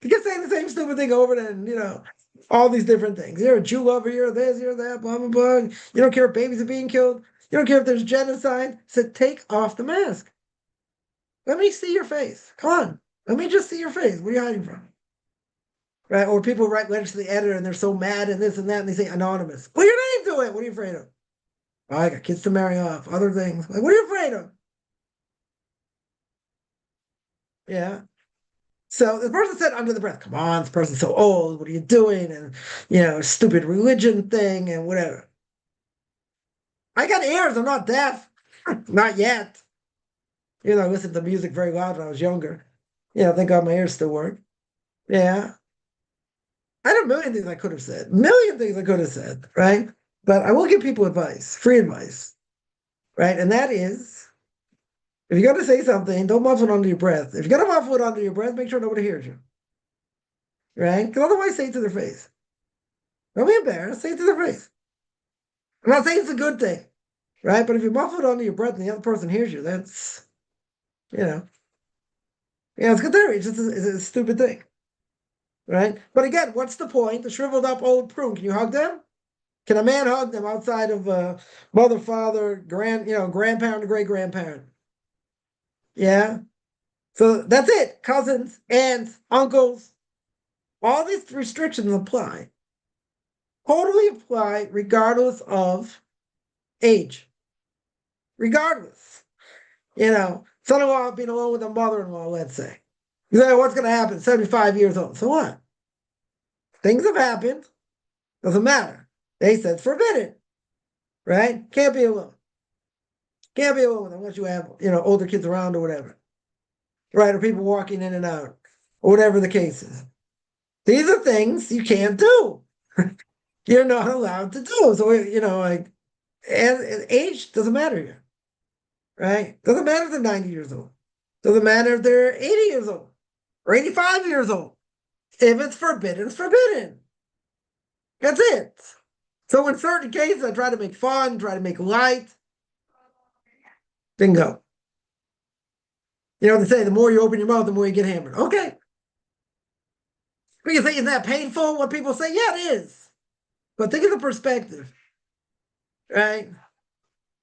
They kept saying the same stupid thing over and, all these different things. You're a Jew lover, you're this, you're that, blah, blah, blah. You don't care if babies are being killed. You don't care if there's genocide. Said, take off the mask. Let me see your face. Come on. Let me just see your face. What are you hiding from? Right? Or people write letters to the editor and they're so mad and this and that, and they say anonymous. Put your name to it. What are you afraid of? Oh, I got kids to marry off, other things. Like, what are you afraid of? Yeah. So the person said under the breath, come on, this person's so old. What are you doing? And, stupid religion thing and whatever. I got ears. I'm not deaf. Not yet. I listened to music very loud when I was younger. Thank God my ears still work. Yeah. I had a million things I could have said. Million things I could have said, right? But I will give people advice, free advice, right? And that is, if you're going to say something, don't muffle it under your breath. If you're going to muffle it under your breath, make sure nobody hears you, right? Because otherwise, say it to their face. Don't be embarrassed. Say it to their face. I'm not saying it's a good thing, right? But if you muffle it under your breath and the other person hears you, that's, it's good theory. It's just it's a stupid thing, right? But again, what's the point? The shriveled up old prune. Can you hug them? Can a man hug them outside of mother, father, grandparent, great grandparent? Yeah. So that's it. Cousins, aunts, uncles, all these restrictions apply. Totally apply regardless of age. Regardless. Son-in-law being alone with a mother-in-law, let's say. You say, what's going to happen? 75 years old. So what? Things have happened. Doesn't matter. They said forbidden. Right? Can't be alone. Can't be alone unless you have, older kids around or whatever. Right? Or people walking in and out. Or whatever the case is. These are things you can't do. You're not allowed to do. So, and age doesn't matter here. Right? Doesn't matter if they're 90 years old. Doesn't matter if they're 80 years old or 85 years old. If it's forbidden, it's forbidden. That's it. So in certain cases, I try to make fun, try to make light. Bingo. They say the more you open your mouth, the more you get hammered. Okay. But you think, is that painful? What people say? Yeah, it is. But think of the perspective. Right?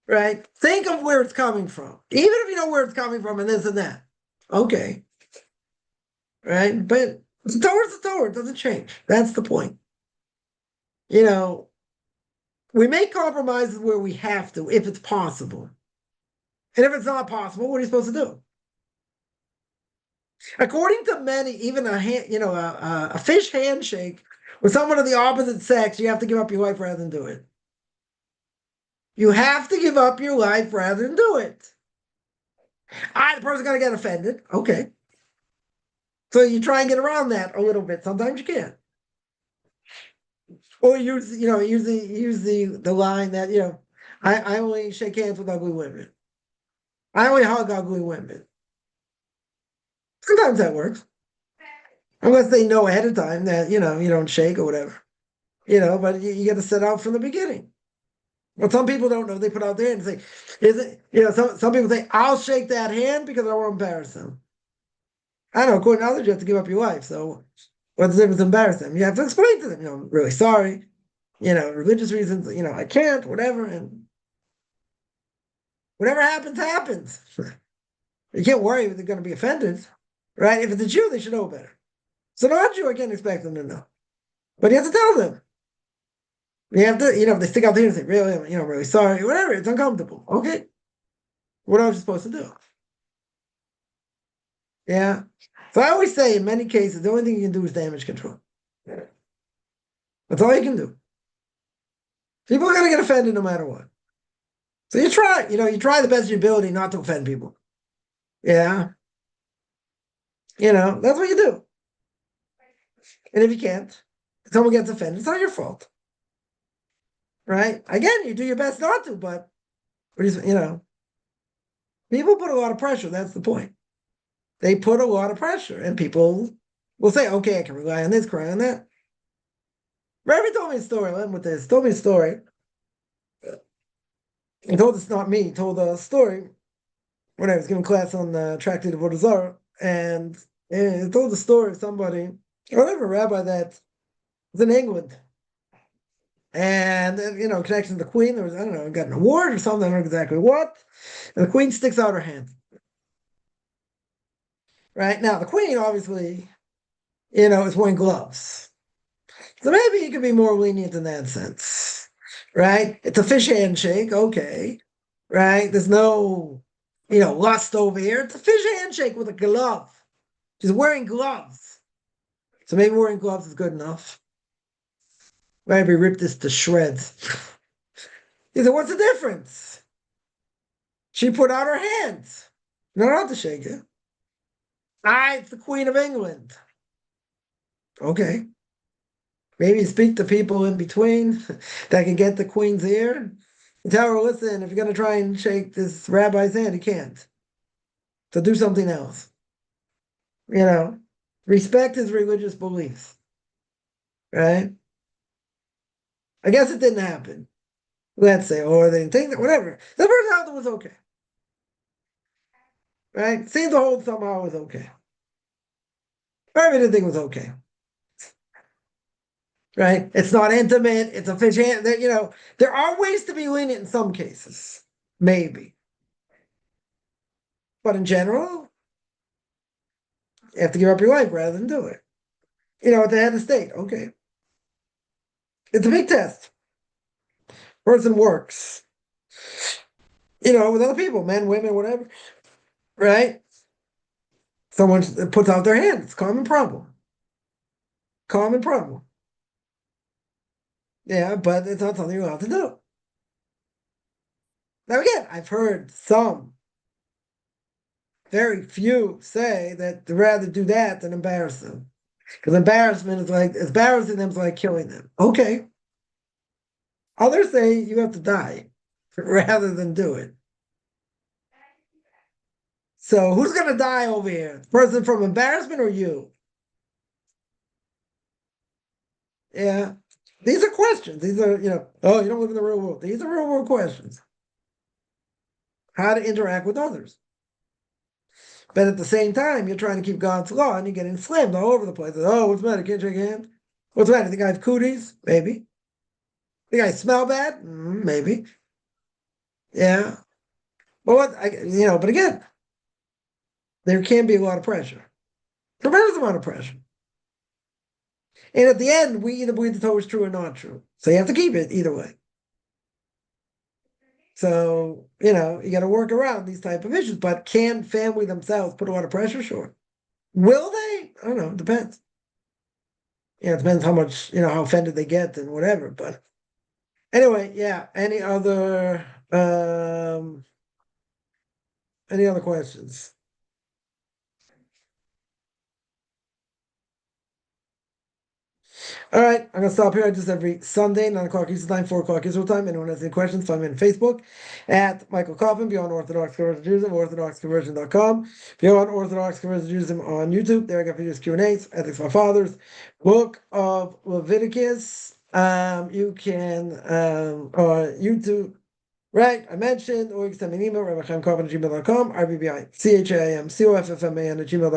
Right? Think of where it's coming from. Even if you know where it's coming from and this and that. Okay. Right? But the Torah. It doesn't change. That's the point. We make compromises where we have to, if it's possible. And if it's not possible, what are you supposed to do? According to many, even a fish handshake with someone of the opposite sex, you have to give up your life rather than do it. You have to give up your life rather than do it. The person's gonna get offended. Okay. So you try and get around that a little bit. Sometimes you can't. Or use the line that, I only shake hands with ugly women. I only hug ugly women. Sometimes that works. Unless they know ahead of time that, you don't shake or whatever. But you got to set out from the beginning. Well, some people don't know. They put out their hand and say, is it, some people say, I'll shake that hand because I won't embarrass them. I don't know, according to others, you have to give up your life. So what's the difference to embarrass them? You have to explain to them, I'm really sorry, religious reasons, I can't, whatever. And whatever happens, happens. You can't worry if they're going to be offended, right? If it's a Jew, they should know better. So not a Jew, I can't expect them to know. But you have to tell them. You have to, if they stick out there and say, really, I'm really sorry, whatever, it's uncomfortable. Okay. What else are you supposed to do? Yeah. So I always say, in many cases, the only thing you can do is damage control. That's all you can do. People are going to get offended no matter what. So you try, you try the best of your ability not to offend people. Yeah. That's what you do. And if you can't, if someone gets offended, it's not your fault. Right? Again, you do your best not to, but, people put a lot of pressure. That's the point. They put a lot of pressure, and people will say, okay, I can rely on this, rely on that. Rabbi told me a story. I'll end with this. Told me a story. He told us, not me, he told a story when I was giving class on the Tractate of Orthodox, and he told the story of somebody, whatever, rabbi that was in England. And, connection to the queen, there was, I don't know, got an award or something, I don't know exactly what. And the queen sticks out her hand. Right? Now, the queen, obviously, is wearing gloves. So maybe you could be more lenient in that sense. Right? It's a fish handshake, okay. Right? There's no, lust over here. It's a fish handshake with a glove. She's wearing gloves. So maybe wearing gloves is good enough. Maybe rip this to shreds. He said, what's the difference? She put out her hands. Not to shake it. It's the Queen of England. Okay. Maybe speak to people in between that can get the Queen's ear. And tell her, listen, if you're going to try and shake this rabbi's hand, you can't. So do something else. Respect his religious beliefs. Right? I guess it didn't happen. Let's say, or they didn't think that, whatever. The first album was okay. Right? Seemed to hold somehow was okay. Everything was okay. Right? It's not intimate. It's a fish hand. There are ways to be lenient in some cases. Maybe. But in general, you have to give up your life rather than do it. At the head of the state. Okay. It's a big test. Person works. With other people, men, women, whatever. Right? Someone puts out their hand. It's a common problem. Common problem. Yeah, but it's not something you're allowed to do. Now again, I've heard some, very few, say that they'd rather do that than embarrass them. Because embarrassing them is like killing them. Okay. Others say you have to die rather than do it. So who's going to die over here? The person from embarrassment or you? Yeah. These are questions. These are, oh, you don't live in the real world. These are real world questions. How to interact with others. But at the same time, you're trying to keep God's law and you're getting slammed all over the place. Oh, what's the matter? Can't shake a hand? What's the matter? Think I have cooties? Maybe. Think I smell bad? Maybe. Yeah. But again, there can be a lot of pressure. Tremendous amount of pressure. And at the end, we either believe the Torah is true or not true. So you have to keep it either way. So, you got to work around these type of issues. But can family themselves put a lot of pressure? Sure. Will they? I don't know. It depends. It depends how much, how offended they get and whatever. But anyway, yeah. Any other questions? All right, I'm going to stop here. I just every Sunday, 9 o'clock Eastern Time, 4 o'clock Israel Time. Anyone has any questions, find me on Facebook at Michael Kaufman, Beyond Orthodox Conversion Judaism, OrthodoxConversion.com. Beyond Orthodox Conversion Judaism on YouTube. There I got videos, Q&As, Ethics of My Fathers, Book of Leviticus. You can, YouTube, right? I mentioned, or you can send me an email, Rabbi Chaim Kaufman at gmail.com, RBBI, CHAIM, COFFMAN at gmail.com.